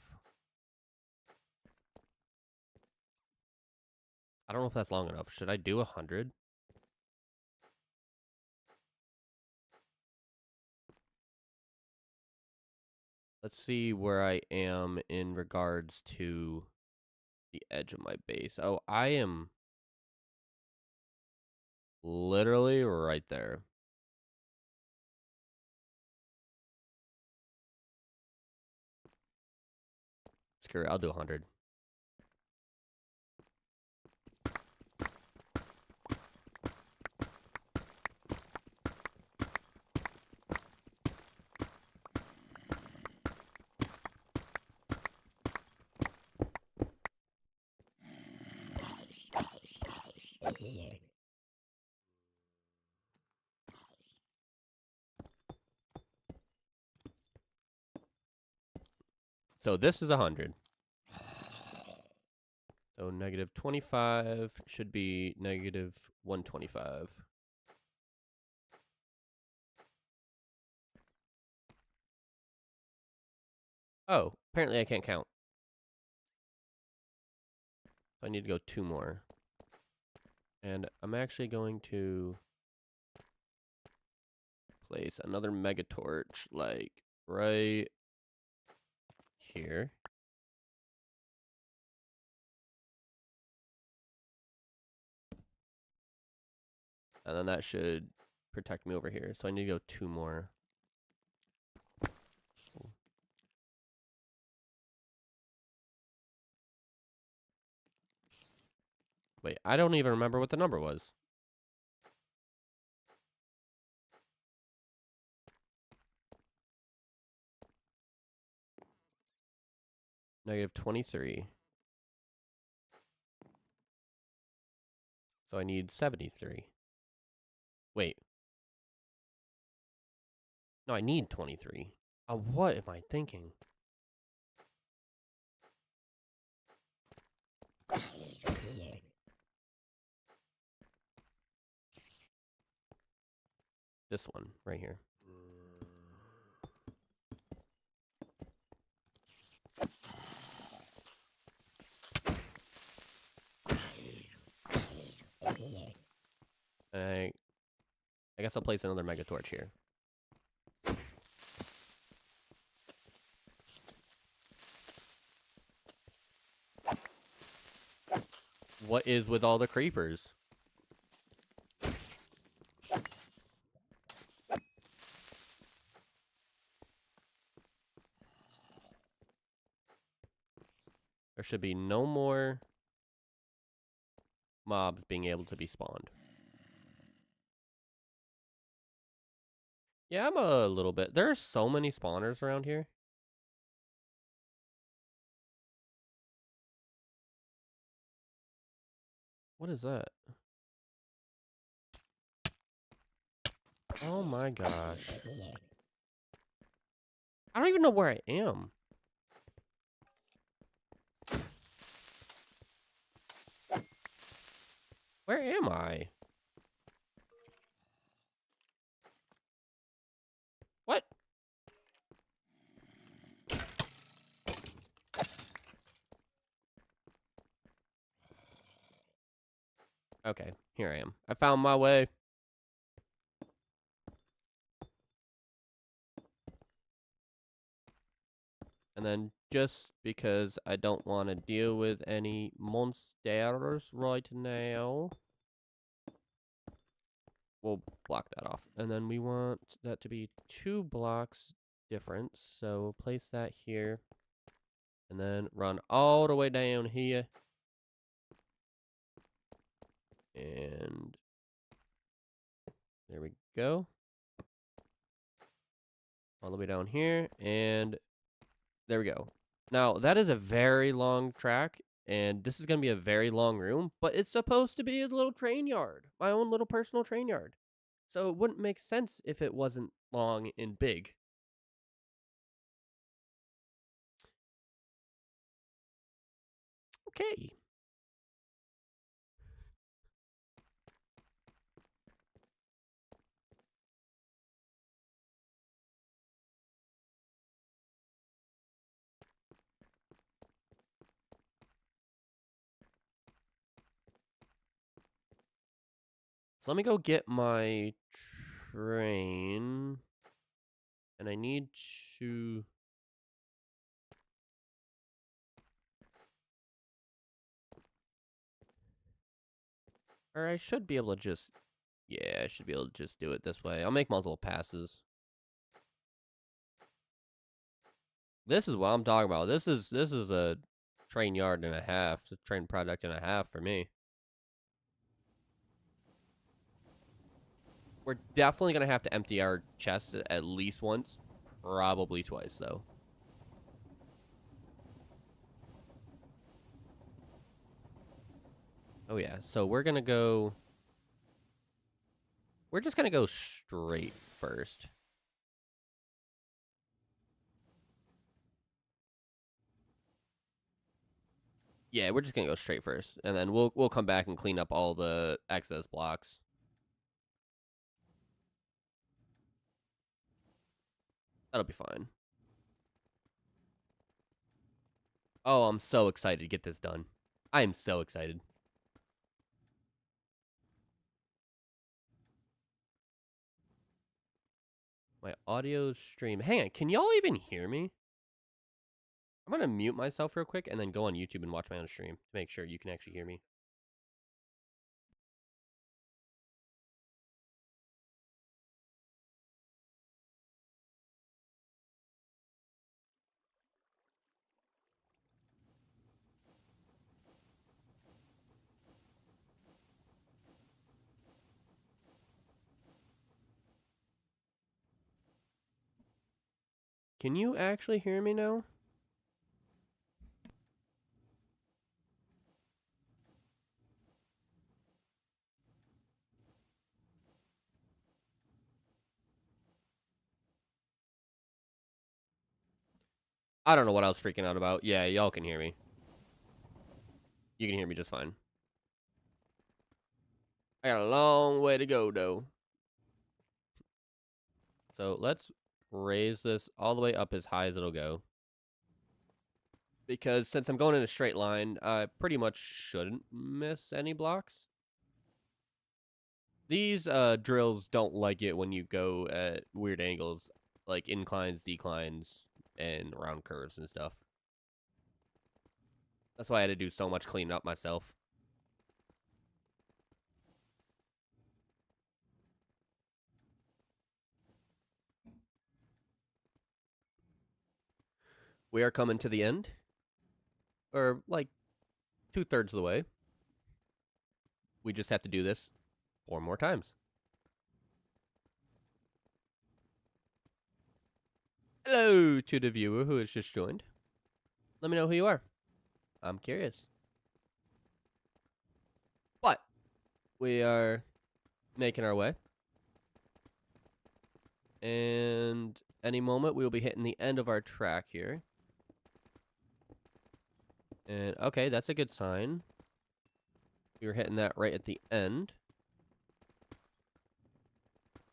I don't know if that's long enough. Should I do 100? Let's see where I am in regards to the edge of my base. Oh, I am literally right there. Screw it, I'll do 100. So this is 100. So negative 25 should be negative 125. Oh, apparently I can't count. I need to go 2 more. And I'm actually going to place another mega torch, like, right here. And then that should protect me over here. So I need to go 2 more. Wait, I don't even remember what the number was. -23. So I need 73. Wait. No, I need 23. What am I thinking? This one, right here. I guess I'll place another mega torch here. What is with all the creepers? There should be no more mobs being able to be spawned. Yeah, I'm a little bit. There are so many spawners around here. What is that? Oh my gosh. I don't even know where I am. Where am I? What? Okay, here I am. I found my way. And then just because I don't want to deal with any monsters right now, we'll block that off. And then we want that to be 2 blocks different. So we'll place that here. And then run all the way down here. And there we go. All the way down here. And there we go. Now, that is a very long track. And this is going to be a very long room. But it's supposed to be a little train yard. My own little personal train yard. So it wouldn't make sense if it wasn't long and big. Okay. So let me go get my train. And I need to... Or I should be able to just... Yeah, I should be able to just do it this way. I'll make multiple passes. This is what I'm talking about. This is a train yard and a half. It's a train product and a half for me. We're definitely going to have to empty our chests at least once. Probably twice, though. Oh, yeah. So we're going to go... We're just going to go straight first. Yeah, we're just going to go straight first. And then we'll come back and clean up all the excess blocks. That'll be fine. Oh, I'm so excited to get this done. I am so excited. My audio stream. Hang on, can y'all even hear me? I'm gonna mute myself real quick and then go on YouTube and watch my own stream to make sure you can actually hear me. Can you actually hear me now? I don't know what I was freaking out about. Yeah, y'all can hear me. You can hear me just fine. I got a long way to go, though. So let's raise this all the way up as high as it'll go. Because since I'm going in a straight line, I pretty much shouldn't miss any blocks. These drills don't like it when you go at weird angles, like inclines, declines, and round curves and stuff. That's why I had to do so much cleaning up myself. We are coming to the end. Or, like, 2/3 of the way. We just have to do this 4 more times. Hello to the viewer who has just joined. Let me know who you are. I'm curious. But we are making our way. And any moment we will be hitting the end of our track here. And okay, that's a good sign. We were hitting that right at the end.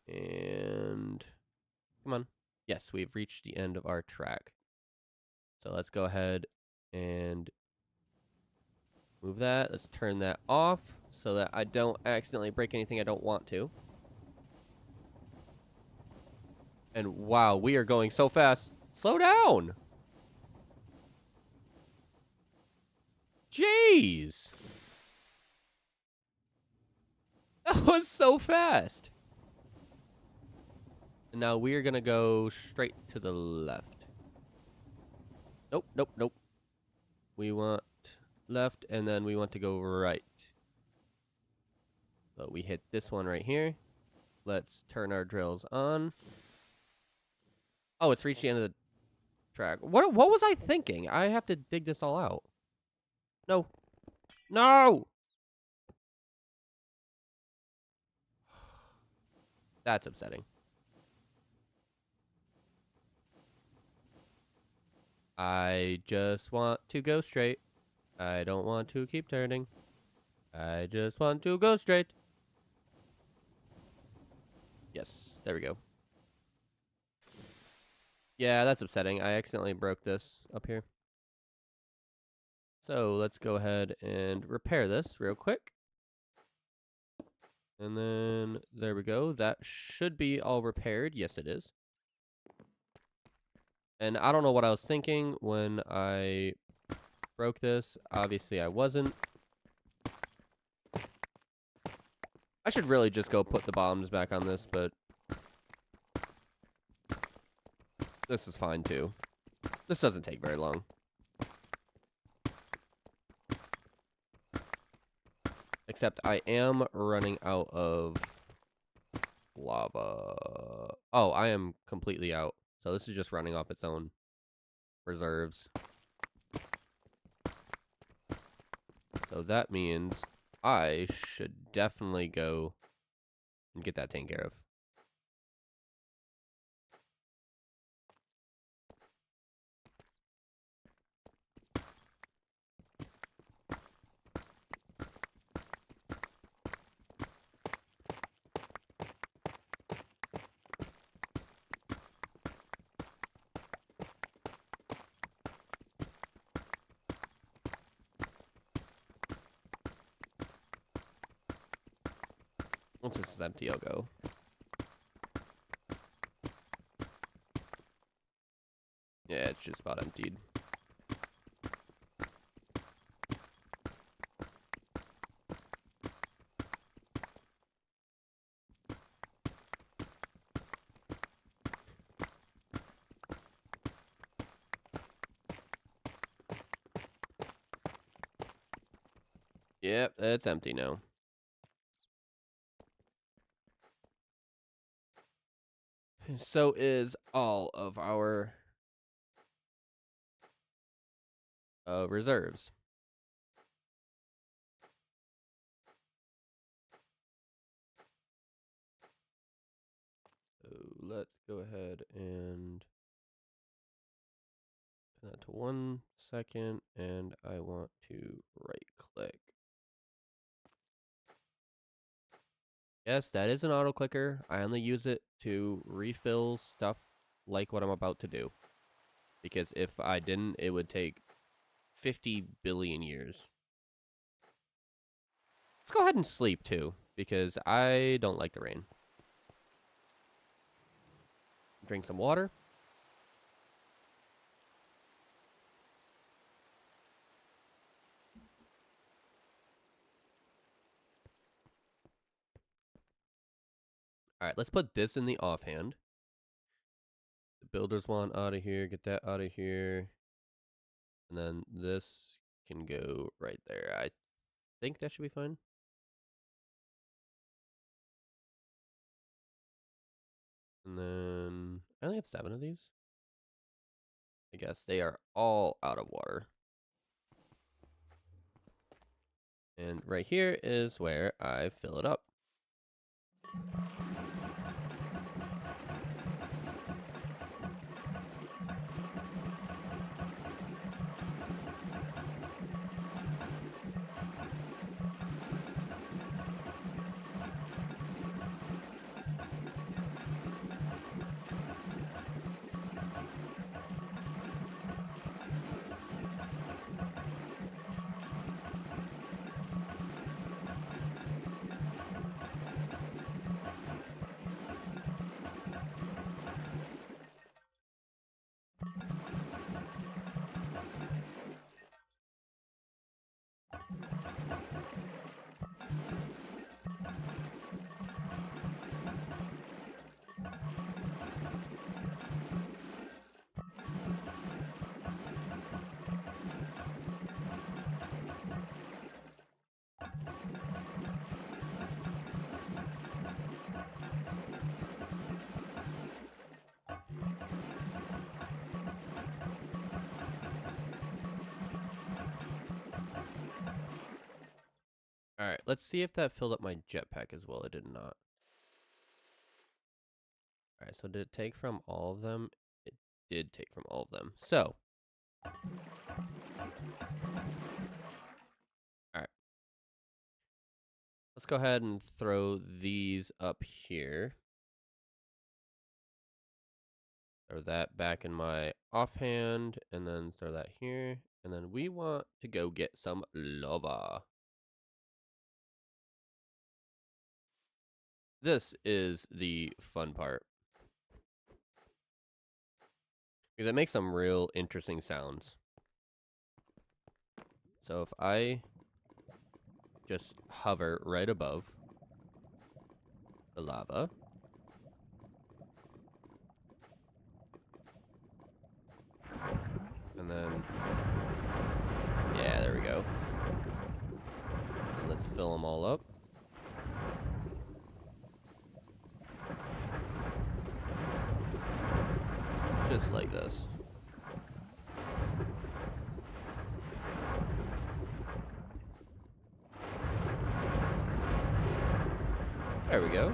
And come on. Yes, we've reached the end of our track. So let's go ahead and move that. Let's turn that off so that I don't accidentally break anything I don't want to. And wow, we are going so fast. Slow down. Jeez. That was so fast. And now we are going to go straight to the left. Nope, nope, nope. We want left, and then we want to go right. So we hit this one right here. Let's turn our drills on. Oh, it's reached the end of the track. What was I thinking? I have to dig this all out. No. No! That's upsetting. I just want to go straight. I don't want to keep turning. I just want to go straight. Yes, there we go. Yeah, that's upsetting. I accidentally broke this up here. So let's go ahead and repair this real quick. And then there we go. That should be all repaired. Yes, it is. And I don't know what I was thinking when I broke this. Obviously, I wasn't. I should really just go put the bottoms back on this, but this is fine too. This doesn't take very long. Except I am running out of lava. Oh, I am completely out. So this is just running off its own reserves. So that means I should definitely go and get that taken care of. Once this is empty, I'll go. Yeah, it's just about emptied. Yep, it's empty now. So is all of our reserves. So let's go ahead and turn that to 1 second, and I want to right click. Yes, that is an auto clicker. I only use it to refill stuff like what I'm about to do. Because if I didn't, it would take 50 billion years. Let's go ahead and sleep too, because I don't like the rain. Drink some water. All right, let's put this in the offhand. The builder's wand out of here. Get that out of here. And then this can go right there. I think that should be fine. And then I only have 7 of these. I guess they are all out of water. And right here is where I fill it up. All right, let's see if that filled up my jetpack as well. It did not. All right, so did it take from all of them? It did take from all of them. So, all right. Let's go ahead and throw these up here. Throw that back in my offhand, and then throw that here. And then we want to go get some lava. This is the fun part. Because it makes some real interesting sounds. So if I just hover right above the lava. And then, yeah, there we go. And let's fill them all up. Just like this. There we go.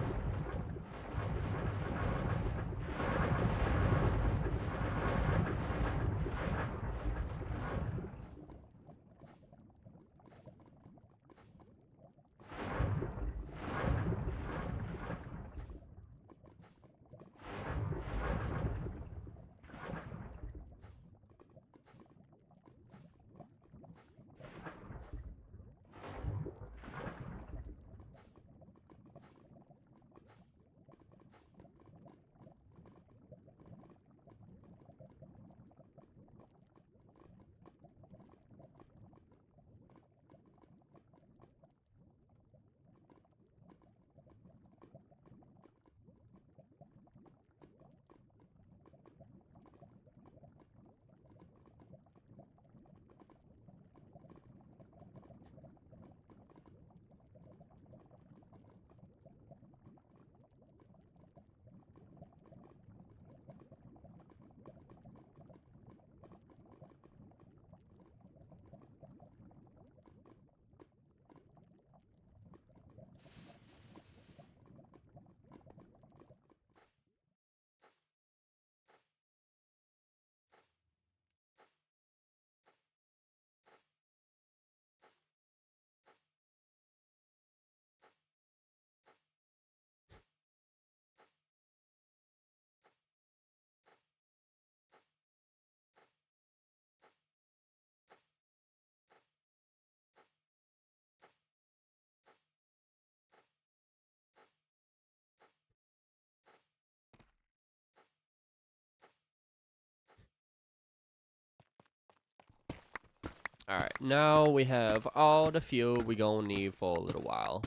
Alright, now we have all the fuel we gonna need for a little while.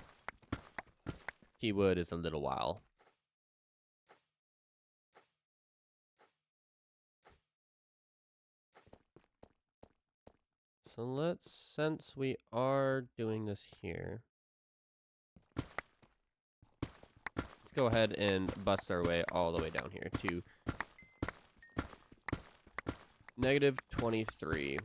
Keyword is a little while. So let's, since we are doing this here, let's go ahead and bust our way all the way down here to -23.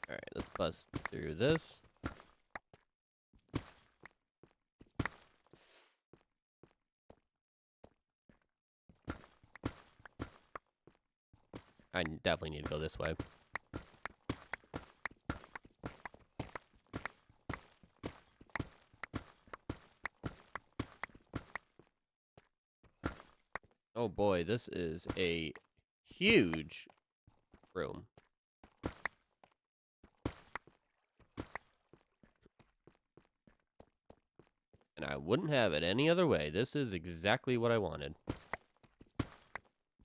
Alright, let's bust through this. I definitely need to go this way. Oh boy, this is a huge room. And I wouldn't have it any other way. This is exactly what I wanted.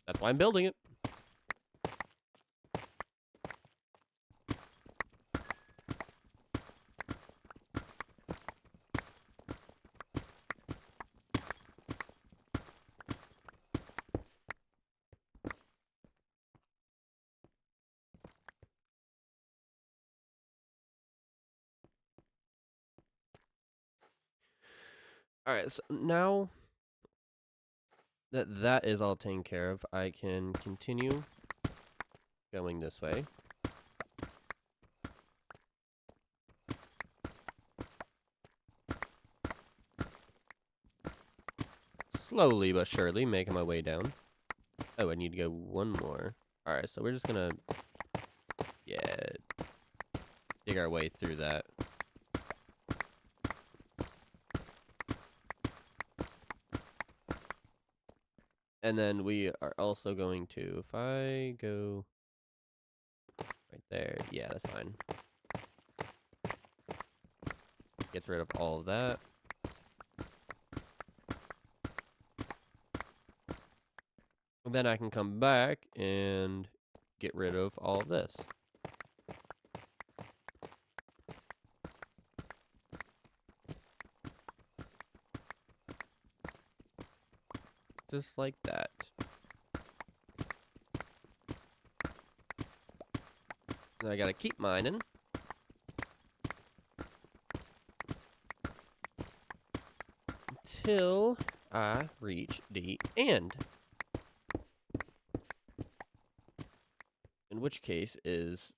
That's why I'm building it. Alright, so now that that is all taken care of, I can continue going this way. Slowly but surely making my way down. Oh, I need to go one more. Alright, so we're just gonna, yeah, dig our way through that. And then we are also going to, if I go right there, yeah, that's fine. Gets rid of all of that. And then I can come back and get rid of all of this. Just like that. And I gotta keep mining. Until I reach the end. In which case is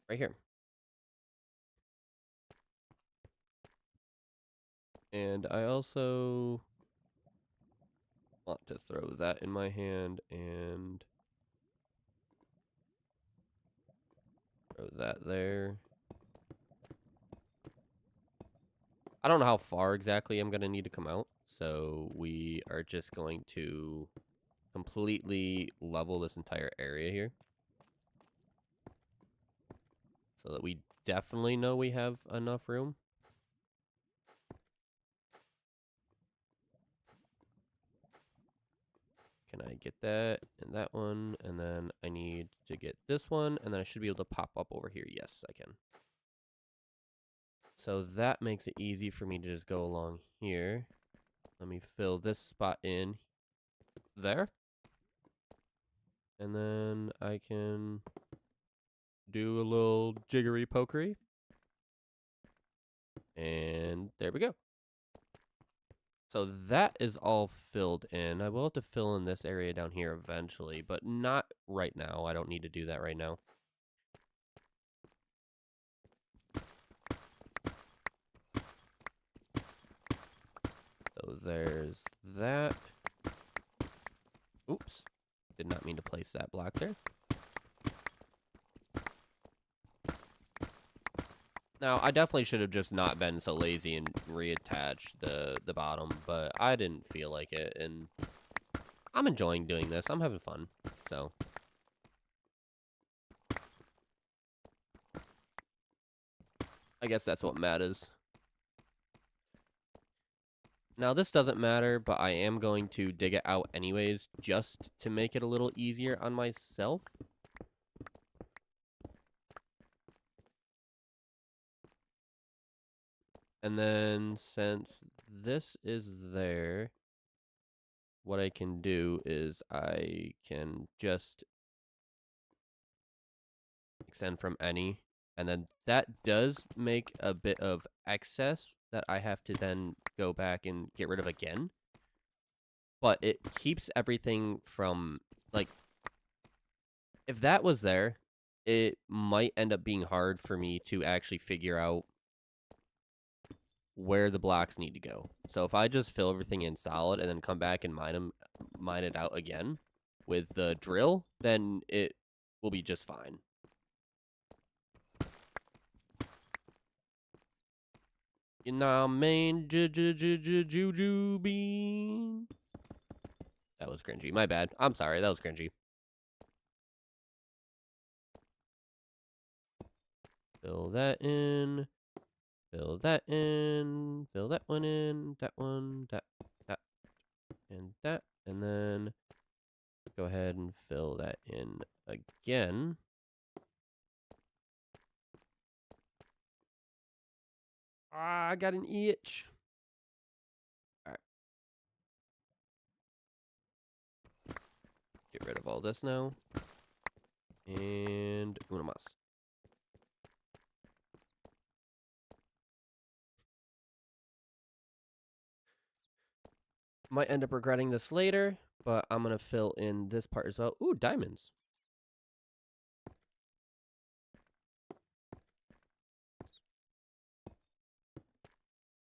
right here. And I also want to throw that in my hand and throw that there. I don't know how far exactly I'm going to need to come out, so we are just going to completely level this entire area here. So that we definitely know we have enough room. Can I get that and that one? And then I need to get this one, and then I should be able to pop up over here. Yes, I can. So that makes it easy for me to just go along here. Let me fill this spot in there. And then I can do a little jiggery pokery. And there we go. So that is all filled in. I will have to fill in this area down here eventually, but not right now. I don't need to do that right now. So there's that. Oops. Did not mean to place that block there. Now, I definitely should have just not been so lazy and reattached the bottom, but I didn't feel like it, and I'm enjoying doing this. I'm having fun, so. I guess that's what matters. Now, this doesn't matter, but I am going to dig it out anyways, just to make it a little easier on myself. And then, since this is there, what I can do is I can just extend from any, and then that does make a bit of excess that I have to then go back and get rid of again. But it keeps everything from, like, if that was there, it might end up being hard for me to actually figure out where the blocks need to go. So if I just fill everything in solid and then come back and mine it out again with the drill, then it will be just fine. You know what I mean? Juju bean. That was cringy. My bad. I'm sorry. That was cringy. Fill that in. Fill that in. Fill that one in. That one. That. And that. And then go ahead and fill that in again. Ah, I got an itch. All right. Get rid of all this now. And una más. Might end up regretting this later, but I'm going to fill in this part as well. Ooh, diamonds.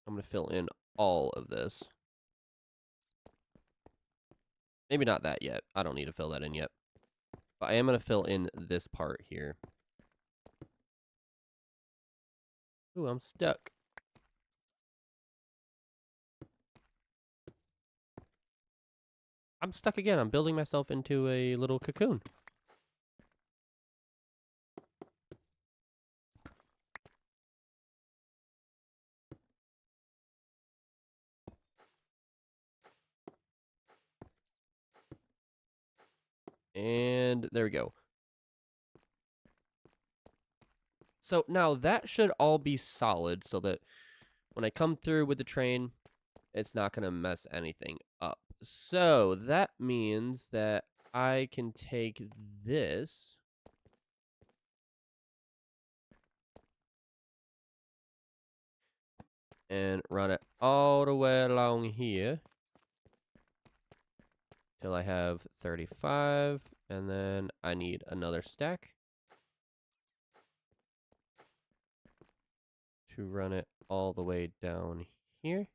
I'm going to fill in all of this. Maybe not that yet. I don't need to fill that in yet. But I am going to fill in this part here. Ooh, I'm stuck. I'm stuck again. I'm building myself into a little cocoon. And there we go. So now that should all be solid so that when I come through with the train, it's not going to mess anything up. So that means that I can take this and run it all the way along here till I have 35, and then I need another stack to run it all the way down here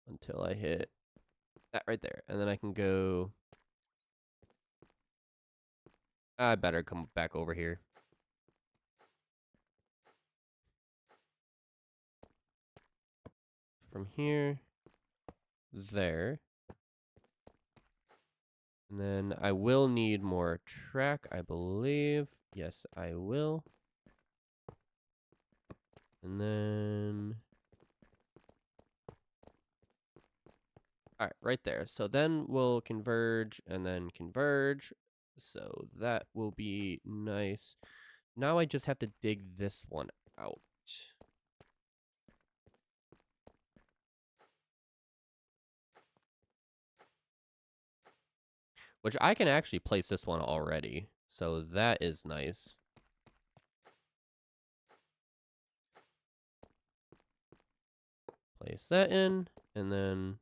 until I hit that right there, and then I can go. I better come back over here. From here, there. And then I will need more track, I believe. Yes, I will. And then... Alright, right there. So then we'll converge and then converge. So that will be nice. Now I just have to dig this one out. Which I can actually place this one already. So that is nice. Place that in, and then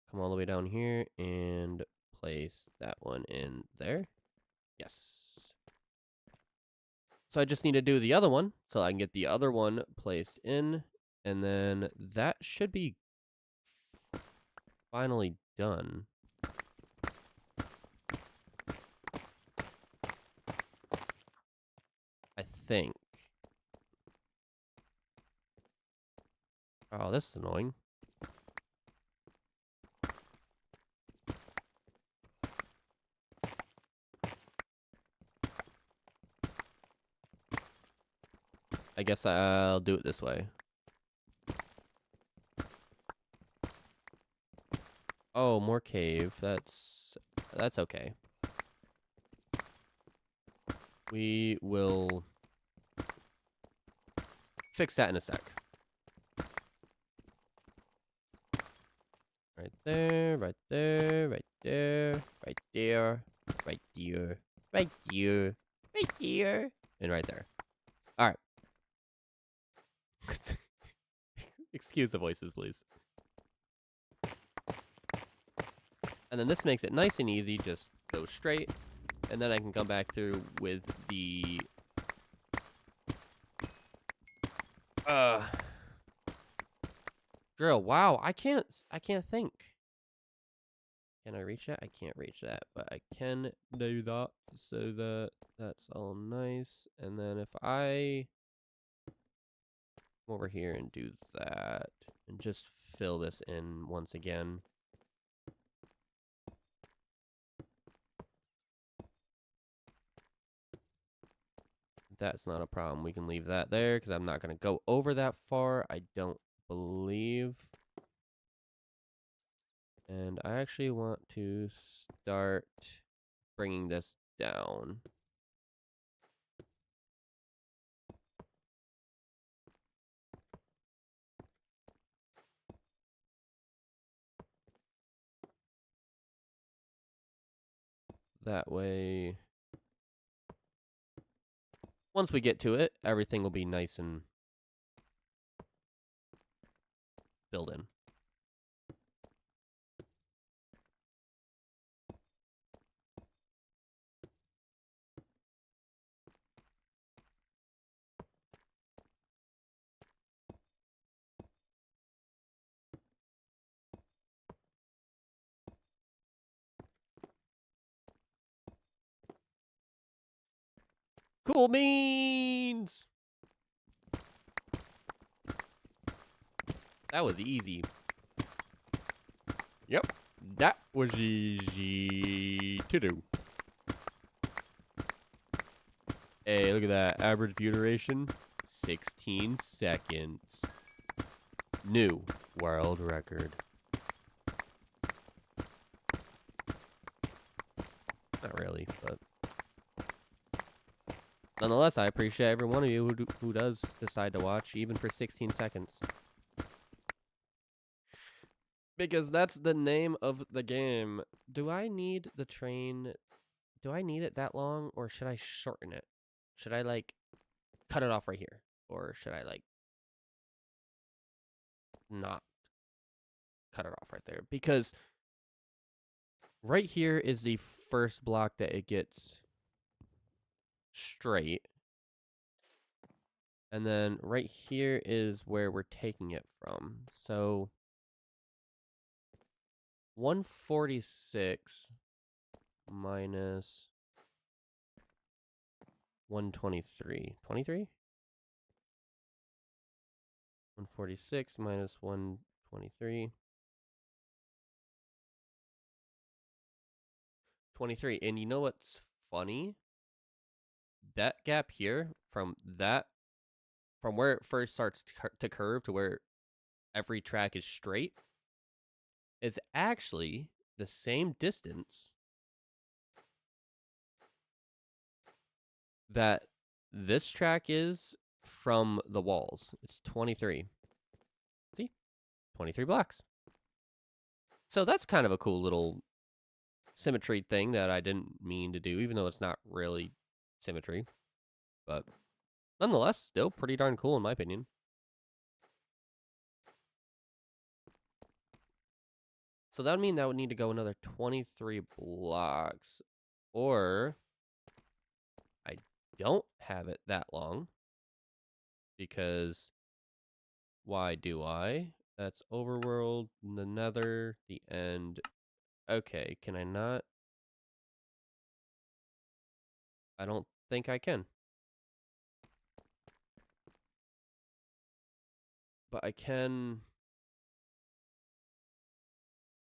come all the way down here and place that one in there. Yes. So I just need to do the other one so I can get the other one placed in, and then that should be finally done. I think. Oh, this is annoying. I guess I'll do it this way. Oh, more cave. That's okay. We will fix that in a sec. Right there, right there, right there, right there, right there, right there, right there, and right there. All right. Excuse the voices, please. And then this makes it nice and easy. Just go straight. And then I can come back through with the... drill. Wow, I can't think. Can I reach that? I can't reach that, but I can do that. So that's all nice. And then if I come over here and do that, and just fill this in once again. That's not a problem. We can leave that there because I'm not going to go over that far, I don't believe. And I actually want to start bringing this down. That way, once we get to it, everything will be nice and filled in. Cool beans! That was easy. Yep, that was easy to do. Hey, look at that. Average view duration, 16 seconds. New world record. Not really, but... nonetheless, I appreciate every one of you who does decide to watch, even for 16 seconds. Because that's the name of the game. Do I need the train... do I need it that long, or should I shorten it? Should I, like, cut it off right here? Or should I, like, not cut it off right there? Because right here is the first block that it gets straight. And then right here is where we're taking it from. So 146 minus 123. 23? 146 minus 123. 23. And you know what's funny? That gap here from where it first starts to curve to where every track is straight is actually the same distance that this track is from the walls. It's 23. See? 23 blocks. So that's kind of a cool little symmetry thing that I didn't mean to do, even though it's not really symmetry. But nonetheless, still pretty darn cool in my opinion. So that would mean that would need to go another 23 blocks. Or I don't have it that long. Because why do I? That's overworld, the nether, the end. Okay, can I not? I don't think I can. but I can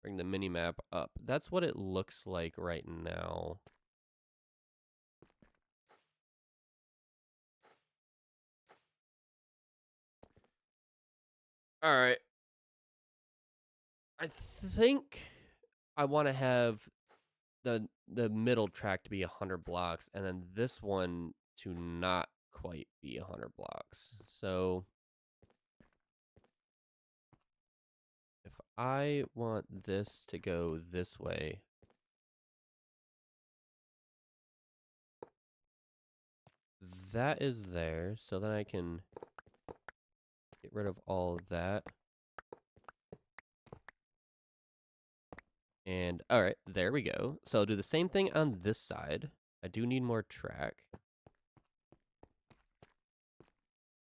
bring the mini map up. That's what it looks like right now. All right. I think I want to have the middle track to be 100 blocks, and then this one to not quite be 100 blocks. So if I want this to go this way, that is there. So then I can get rid of all of that. And all right, there we go. So I'll do the same thing on this side. I do need more track.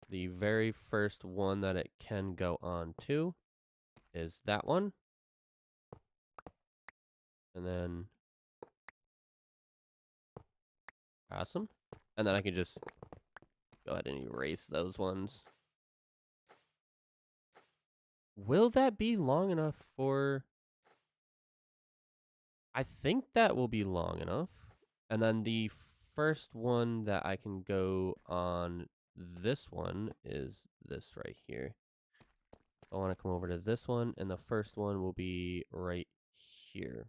The very first one that it can go on to is that one. And then, awesome. And then I can just go ahead and erase those ones. Will that be long enough for... I think that will be long enough. And then the first one that I can go on this one is this right here. I want to come over to this one, and the first one will be right here.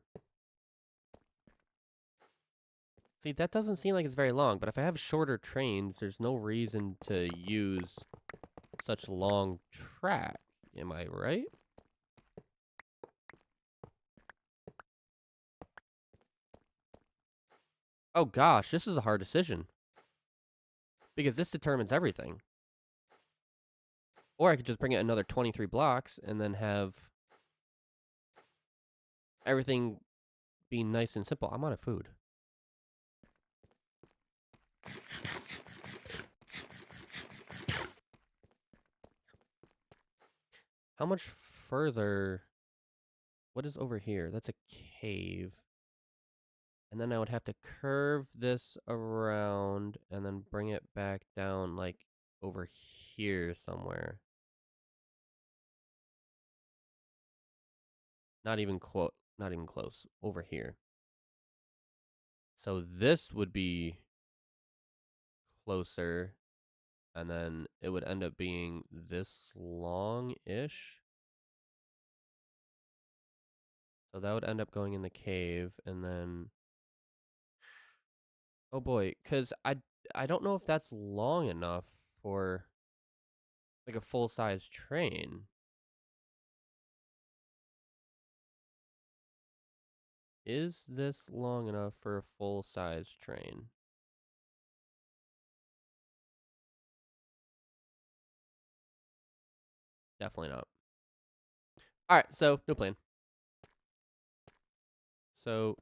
See, that doesn't seem like it's very long, but if I have shorter trains, there's no reason to use such long track. Am I right? Oh gosh, this is a hard decision. Because this determines everything. Or I could just bring it another 23 blocks and then have everything be nice and simple. I'm out of food. How much further? What is over here? That's a cave. And then I would have to curve this around and then bring it back down like over here somewhere. Not even close. Over here. So this would be closer, and then it would end up being this long-ish. So that would end up going in the cave, and then... Oh boy, because I don't know if that's long enough for like a full-size train. Is this long enough for a full-size train? Definitely not. All right, so no plan. So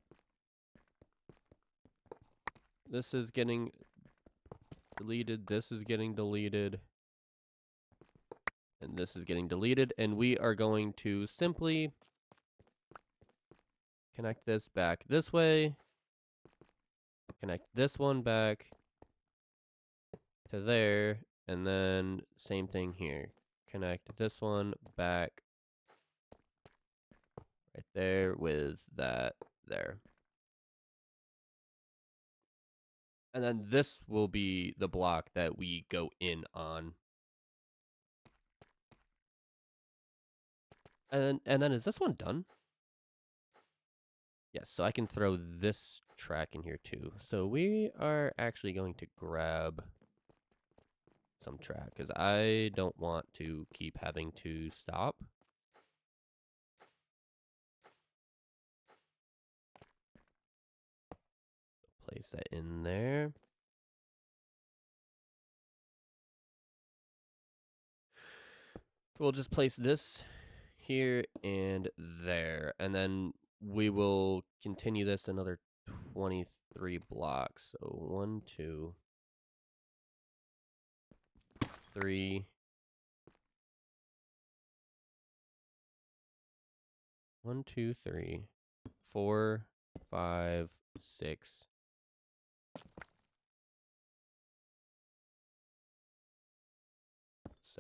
this is getting deleted, this is getting deleted, and this is getting deleted, and we are going to simply connect this back this way, connect this one back to there, and then same thing here. Connect this one back right there with that there. And then this will be the block that we go in on. And then is this one done? Yes, so I can throw this track in here too. So we are actually going to grab some track because I don't want to keep having to stop. Place that in there. We'll just place this here and there, and then we will continue this another 23 blocks. So 1, 2, 3. 1, 2, 3, 4, 5, 6.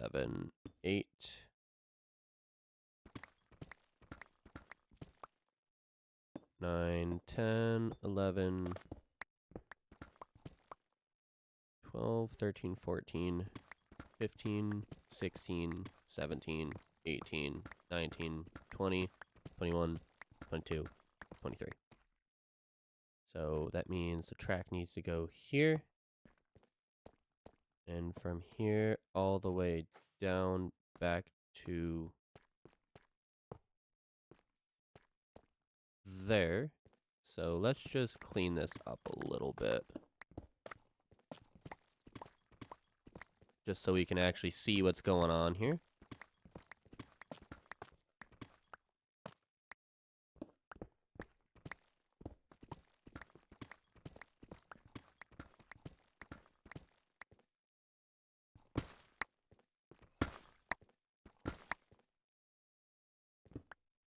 7, 8. 9, 10, 11, 12, 13, 14, 15, 16, 17, 18, 19, 20, 21, 22, 23. So that means the track needs to go here. And from here all the way down back to there. So let's just clean this up a little bit. Just so we can actually see what's going on here.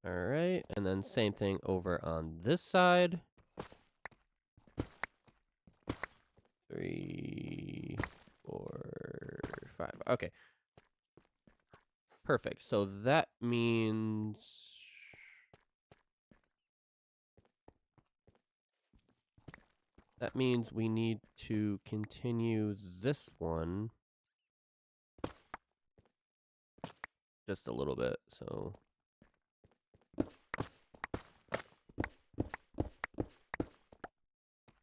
All right, and then same thing over on this side. 3, 4, 5. Okay. Perfect. So that means we need to continue this one just a little bit. So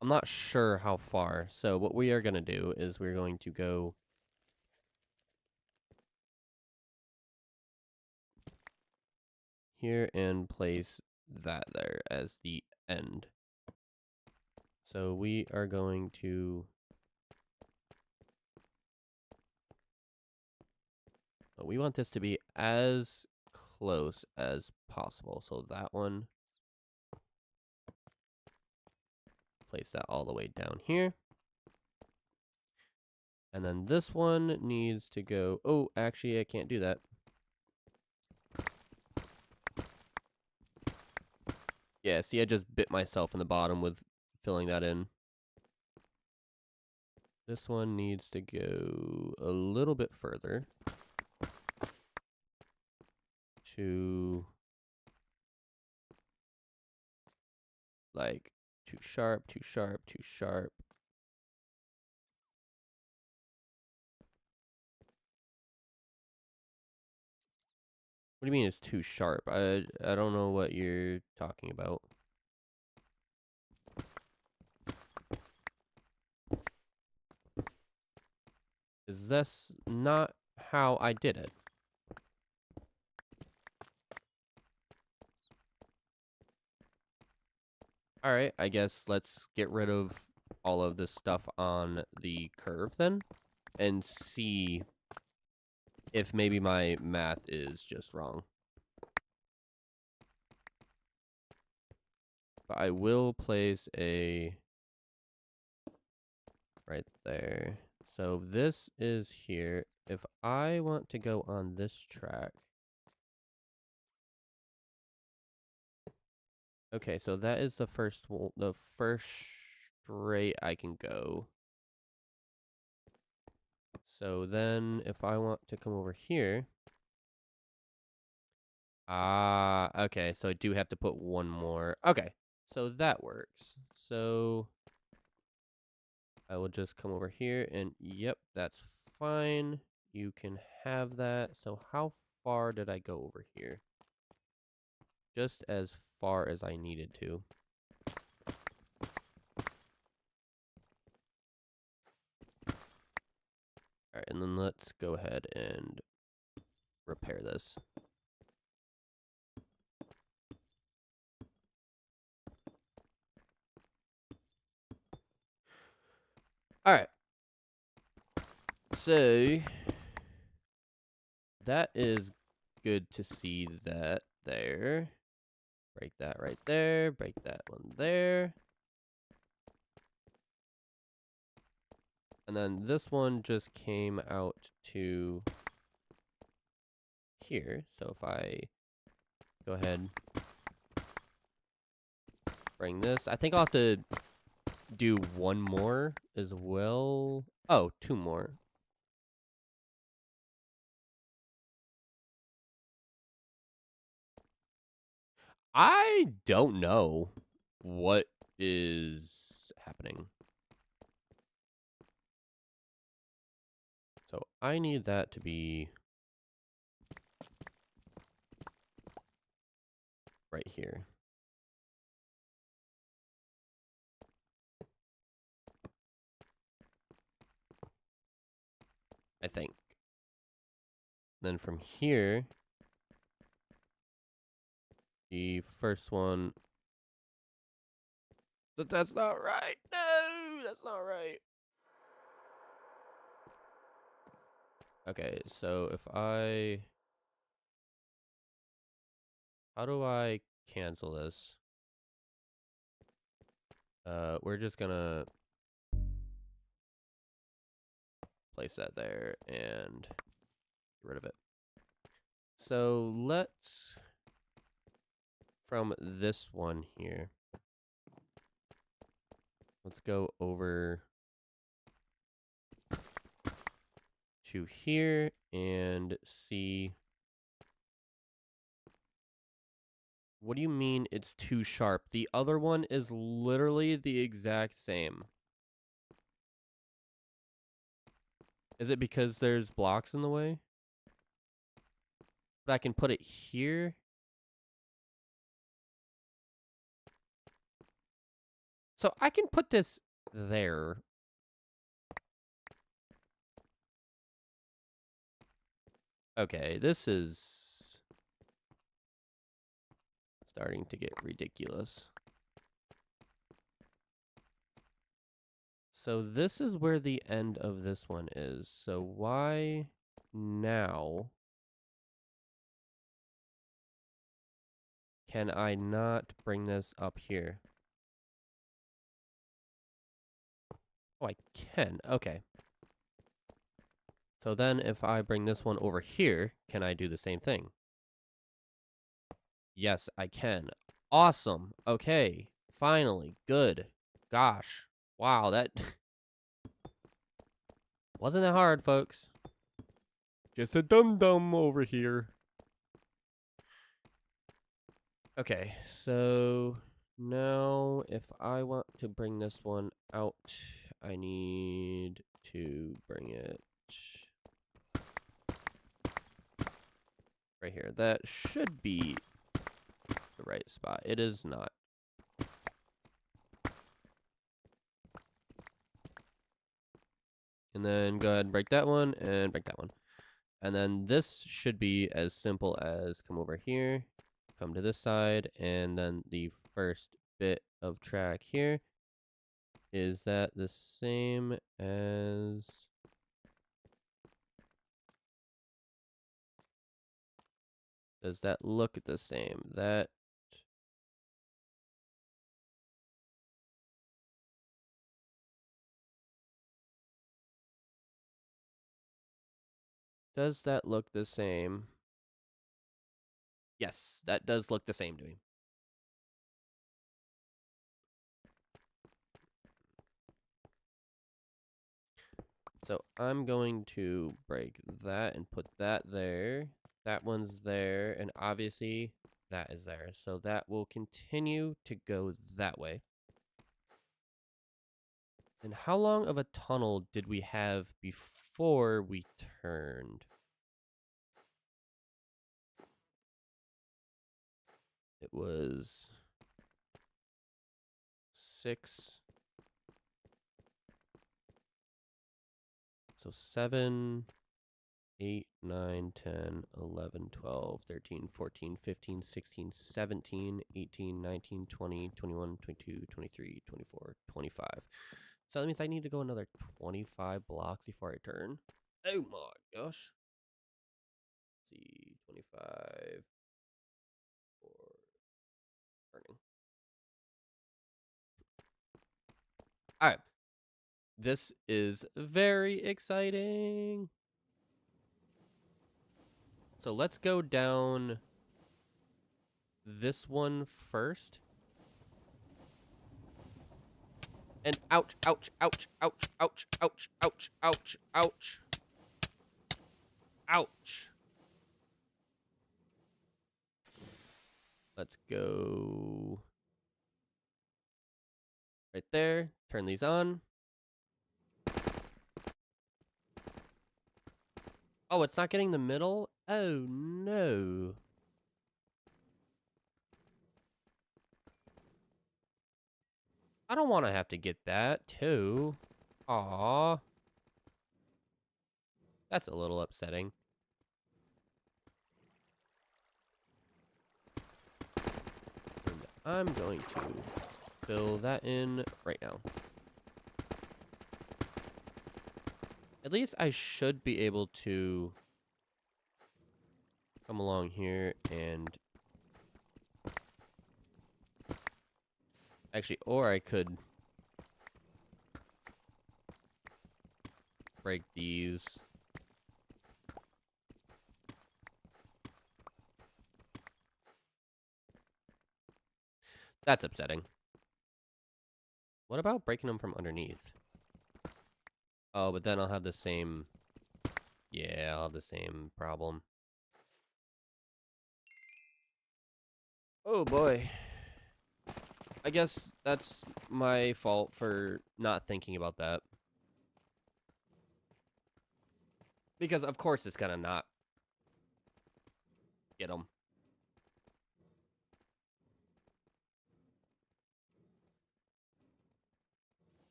I'm not sure how far. So what we are going to do is we're going to go here and place that there as the end. So we are going to we want this to be as close as possible. So that one, place that all the way down here. And then this one needs to go, oh, actually I can't do that. Yeah, see, I just bit myself in the bottom with filling that in. This one needs to go a little bit further. To like too sharp, too sharp, too sharp. What do you mean it's too sharp? I don't know what you're talking about. Is this not how I did it? Alright, I guess let's get rid of all of this stuff on the curve then, and see if maybe my math is just wrong. But I will place a right there. So this is here. If I want to go on this track. Okay, so that is the first straight I can go. So then if I want to come over here. Ah, okay, so I do have to put one more. Okay, so that works. So I will just come over here and yep, that's fine. You can have that. So how far did I go over here? Just as far as I needed to. Alright, and then let's go ahead and repair this. Alright. So that is good to see that there. Break that right there. Break that one there. And then this one just came out to here. So if I go ahead, bring this. I think I'll have to do one more as well. Oh, two more. I don't know what is happening. So I need that to be right here. I think. Then from here, the first one. But that's not right. No, that's not right. Okay, so if I... How do I cancel this? We're just gonna place that there and get rid of it. So let's, from this one here, let's go over to here and see. What do you mean it's too sharp? The other one is literally the exact same. Is it because there's blocks in the way? But I can put it here. So I can put this there. Okay, this is starting to get ridiculous. So this is where the end of this one is. So why now can I not bring this up here? Oh, I can. Okay. So then if I bring this one over here, can I do the same thing? Yes, I can. Awesome. Okay. Finally. Good. Gosh. Wow, that wasn't that hard, folks. Just a dum-dum over here. Okay, so now if I want to bring this one out, I need to bring it right here. That should be the right spot. It is not. And then go ahead and break that one and break that one. And then this should be as simple as come over here, come to this side, and then the first bit of track here. Is that the same as... Does that look the same? That... Does that look the same? Yes, that does look the same to me. So I'm going to break that and put that there. That one's there, and obviously that is there. So that will continue to go that way. And how long of a tunnel did we have before we turned? It was 6. So 7, 8, 9, 10, 11, 12, 13, 14, 15, 16, 17, 18, 19, 20, 21, 22, 23, 24, 25. So that means I need to go another 25 blocks before I turn. Oh my gosh. Let's see, 25 for turning. All right. This is very exciting. So let's go down this one first. And ouch, ouch, ouch, ouch, ouch, ouch, ouch, ouch, ouch. Ouch. Let's go right there. Turn these on. Oh, it's not getting the middle? Oh, no. I don't want to have to get that, too. Aw. That's a little upsetting. And I'm going to fill that in right now. At least I should be able to come along here and... Actually, or I could break these. That's upsetting. What about breaking them from underneath? Oh, but then I'll have the same... Yeah, I'll have the same problem. Oh, boy. I guess that's my fault for not thinking about that. Because, of course, it's gonna not get them.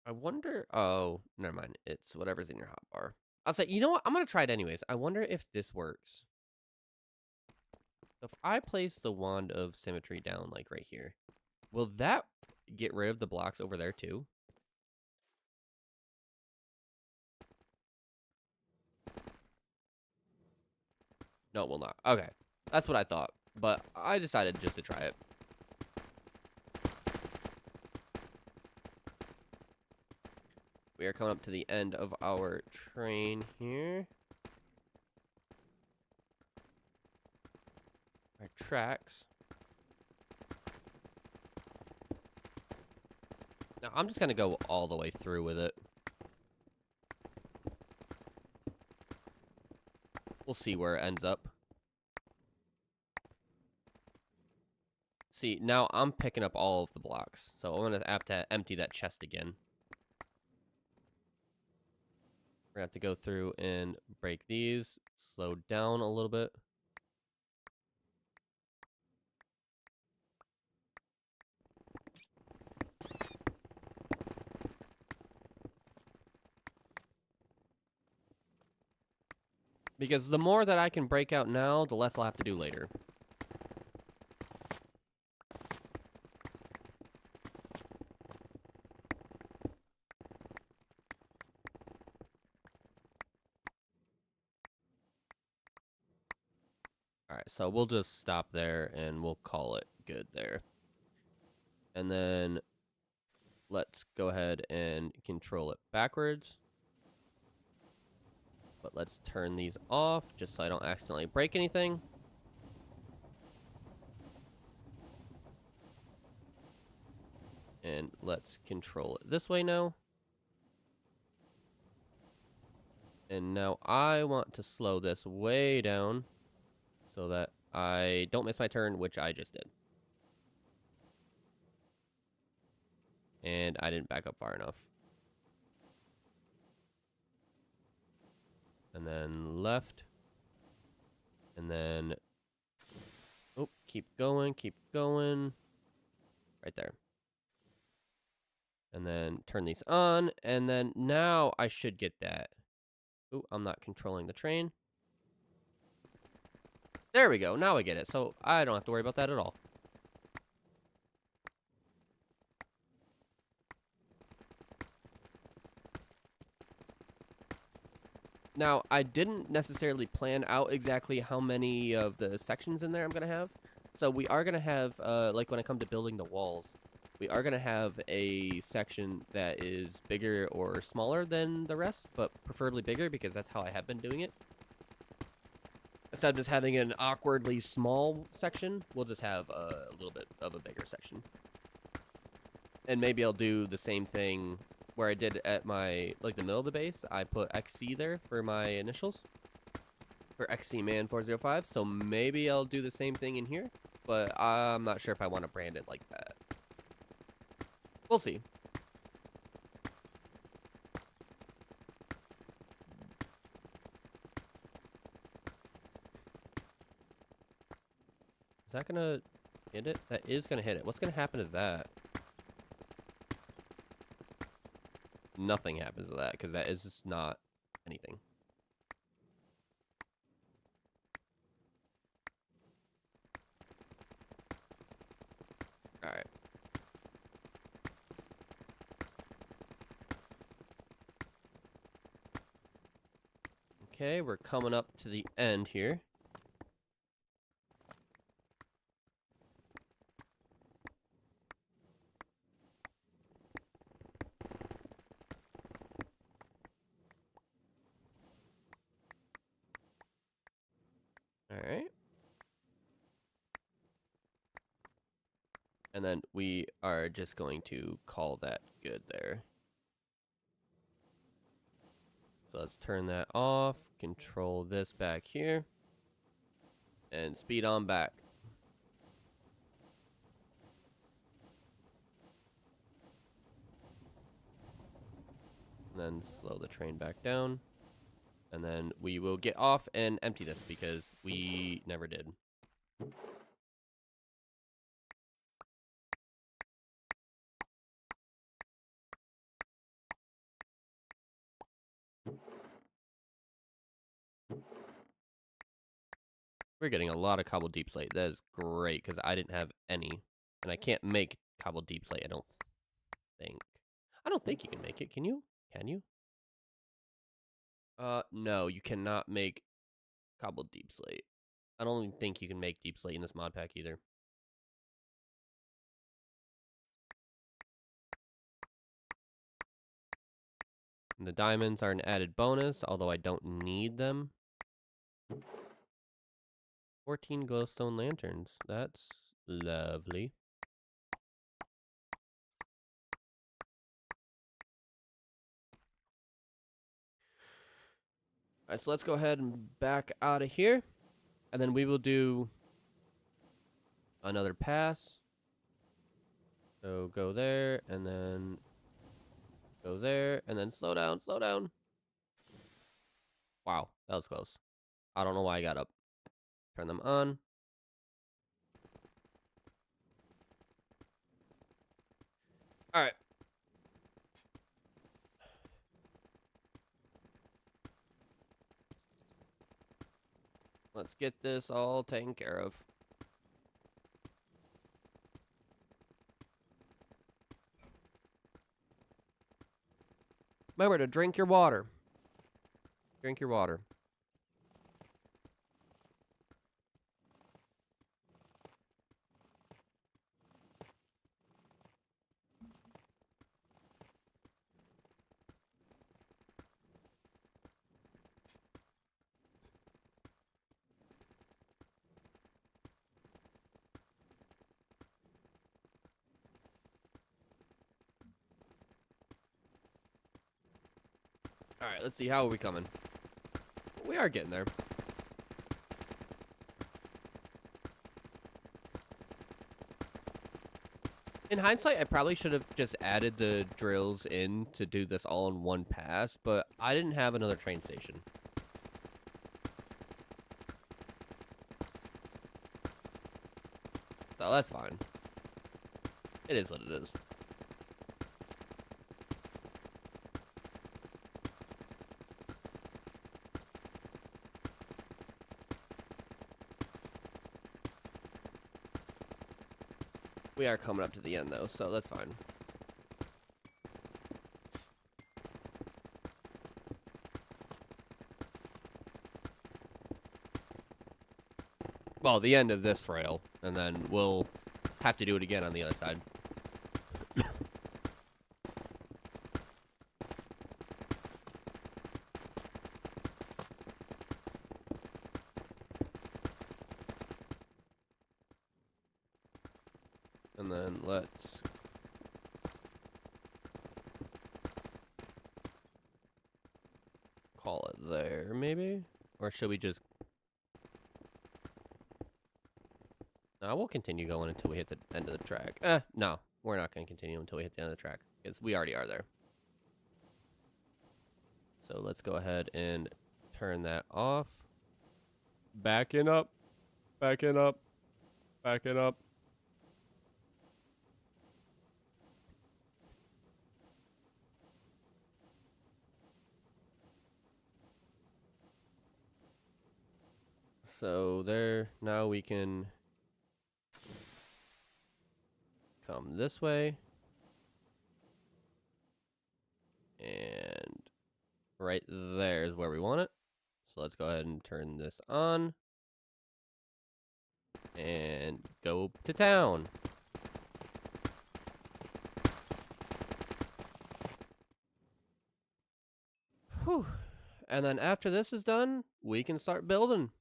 I wonder... Oh, never mind. It's whatever's in your hotbar. I'll say, you know what? I'm going to try it anyways. I wonder if this works. So if I place the Wand of Symmetry down, like, right here, will that get rid of the blocks over there, too? No, it will not. Okay. That's what I thought. But I decided just to try it. We are coming up to the end of our train here. Our tracks. Now, I'm just going to go all the way through with it. We'll see where it ends up. See, now I'm picking up all of the blocks. So I'm going to have to empty that chest again. We're going to have to go through and break these. Slow down a little bit. Because the more that I can break out now, the less I'll have to do later. Alright, so we'll just stop there and we'll call it good there. And then let's go ahead and control it backwards. But let's turn these off just so I don't accidentally break anything. And let's control it this way now. And now I want to slow this way down so that I don't miss my turn, which I just did. And I didn't back up far enough. And then left. And then... Oh, keep going, keep going. Right there. And then turn these on. And then now I should get that. Oh, I'm not controlling the train. There we go. Now I get it. So I don't have to worry about that at all. Now, I didn't necessarily plan out exactly how many of the sections in there I'm going to have. So we are going to have, like when I come to building the walls, we are going to have a section that is bigger or smaller than the rest, but preferably bigger because that's how I have been doing it. Instead of just having an awkwardly small section, we'll just have a little bit of a bigger section. And maybe I'll do the same thing where I did at my, like, the middle of the base. I put XC there for my initials. For XC Man 405. So maybe I'll do the same thing in here. But I'm not sure if I want to brand it like that. We'll see. Is that gonna hit it? That is gonna hit it. What's gonna happen to that? Nothing happens to that, because that is just not anything. Alright. Okay, we're coming up to the end here. Alright. And then we are just going to call that good there. So let's turn that off, control this back here, and speed on back. And then slow the train back down. And then we will get off and empty this because we never did. We're getting a lot of cobbled deep slate. That is great because I didn't have any. And I can't make cobbled deep slate, I don't think. I don't think you can make it. Can you? Can you? No, you cannot make cobbled deep slate. I don't even think you can make deep slate in this mod pack either. And the diamonds are an added bonus, although I don't need them. 14 glowstone lanterns. That's lovely. Alright, so let's go ahead and back out of here. And then we will do another pass. So go there, and then go there, and then slow down, slow down. Wow, that was close. I don't know why I got up. Turn them on. Alright. Let's get this all taken care of. Remember to drink your water. Drink your water. Alright, let's see. How are we coming? We are getting there. In hindsight, I probably should have just added the drills in to do this all in one pass, but I didn't have another train station. So that's fine. It is what it is. We are coming up to the end, though, so that's fine. Well, the end of this rail, and then we'll have to do it again on the other side. And then let's call it there, maybe? Or should we just... No, we'll continue going until we hit the end of the track. No, we're not going to continue until we hit the end of the track, because we already are there. So let's go ahead and turn that off. Backing up, backing up, backing up. So there, now we can come this way. And right there is where we want it. So let's go ahead and turn this on. And go to town. Whew. And then after this is done, we can start building.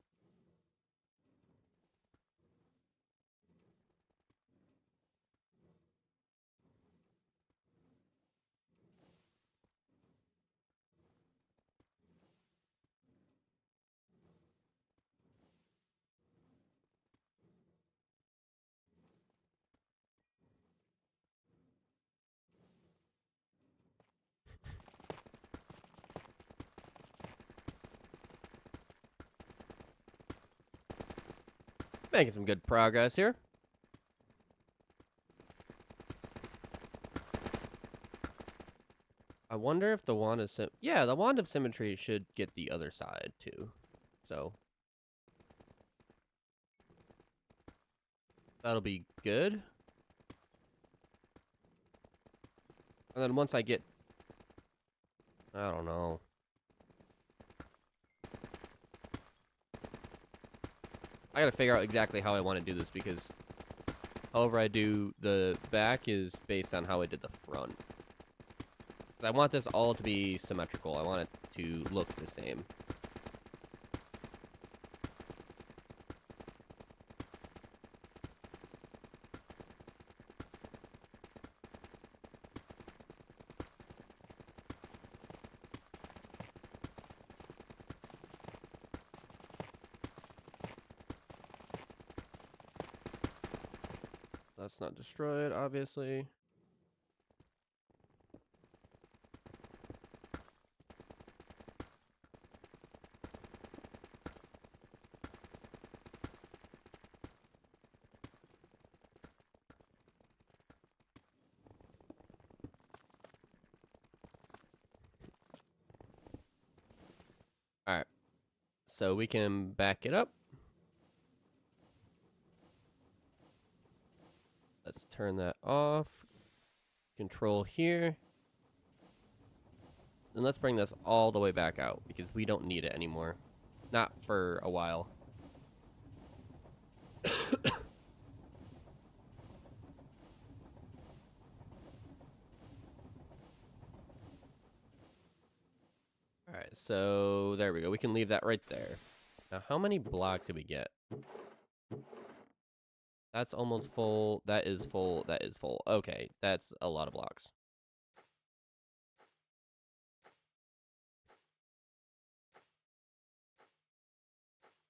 Making some good progress here. I wonder if the wand of yeah, the wand of symmetry should get the other side too. So that'll be good. And then once I get, I don't know. I gotta figure out exactly how I want to do this, because however I do the back is based on how I did the front. I want this all to be symmetrical. I want it to look the same. That's not destroyed, obviously. Alright. So we can back it up. Let's turn that off. Control here. And let's bring this all the way back out, because we don't need it anymore. Not for a while. Alright, so there we go. We can leave that right there. Now, how many blocks did we get? That's almost full. That is full. That is full. Okay, that's a lot of blocks.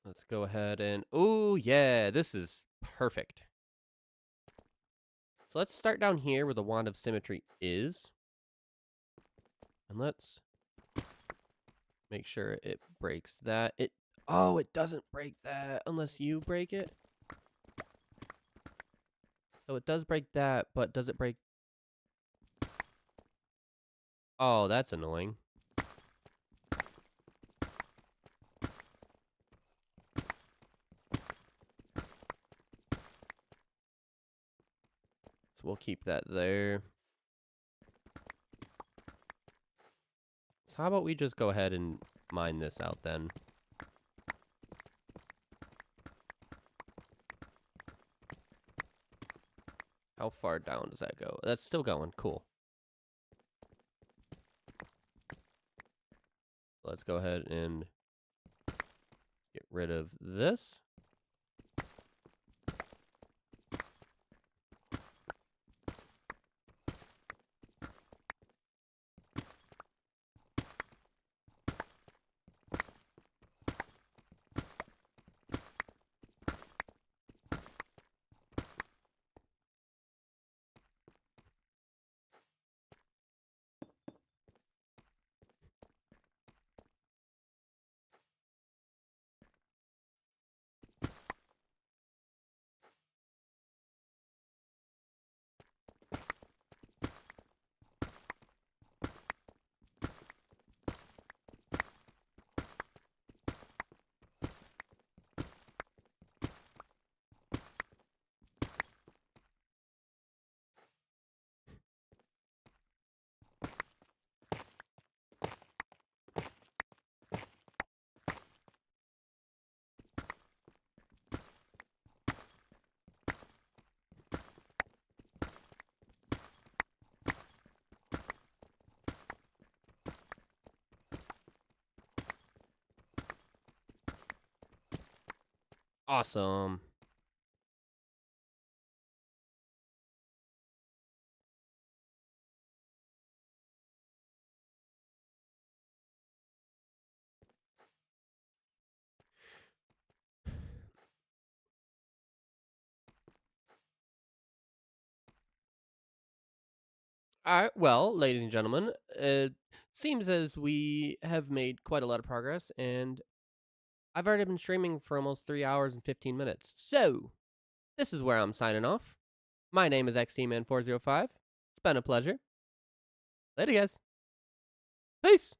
Let's go ahead and... Ooh, yeah, this is perfect. So let's start down here where the Wand of Symmetry is. And let's make sure it breaks that. Oh, it doesn't break that unless you break it. So it does break that, but does it break... Oh, that's annoying. So we'll keep that there. So how about we just go ahead and mine this out then? How far down does that go? That's still going. Cool. Let's go ahead and get rid of this. Awesome. All right. Well, ladies and gentlemen, it seems as we have made quite a lot of progress, and I've already been streaming for almost 3 hours and 15 minutes. So, this is where I'm signing off. My name is XTman405. It's been a pleasure. Later, guys. Peace.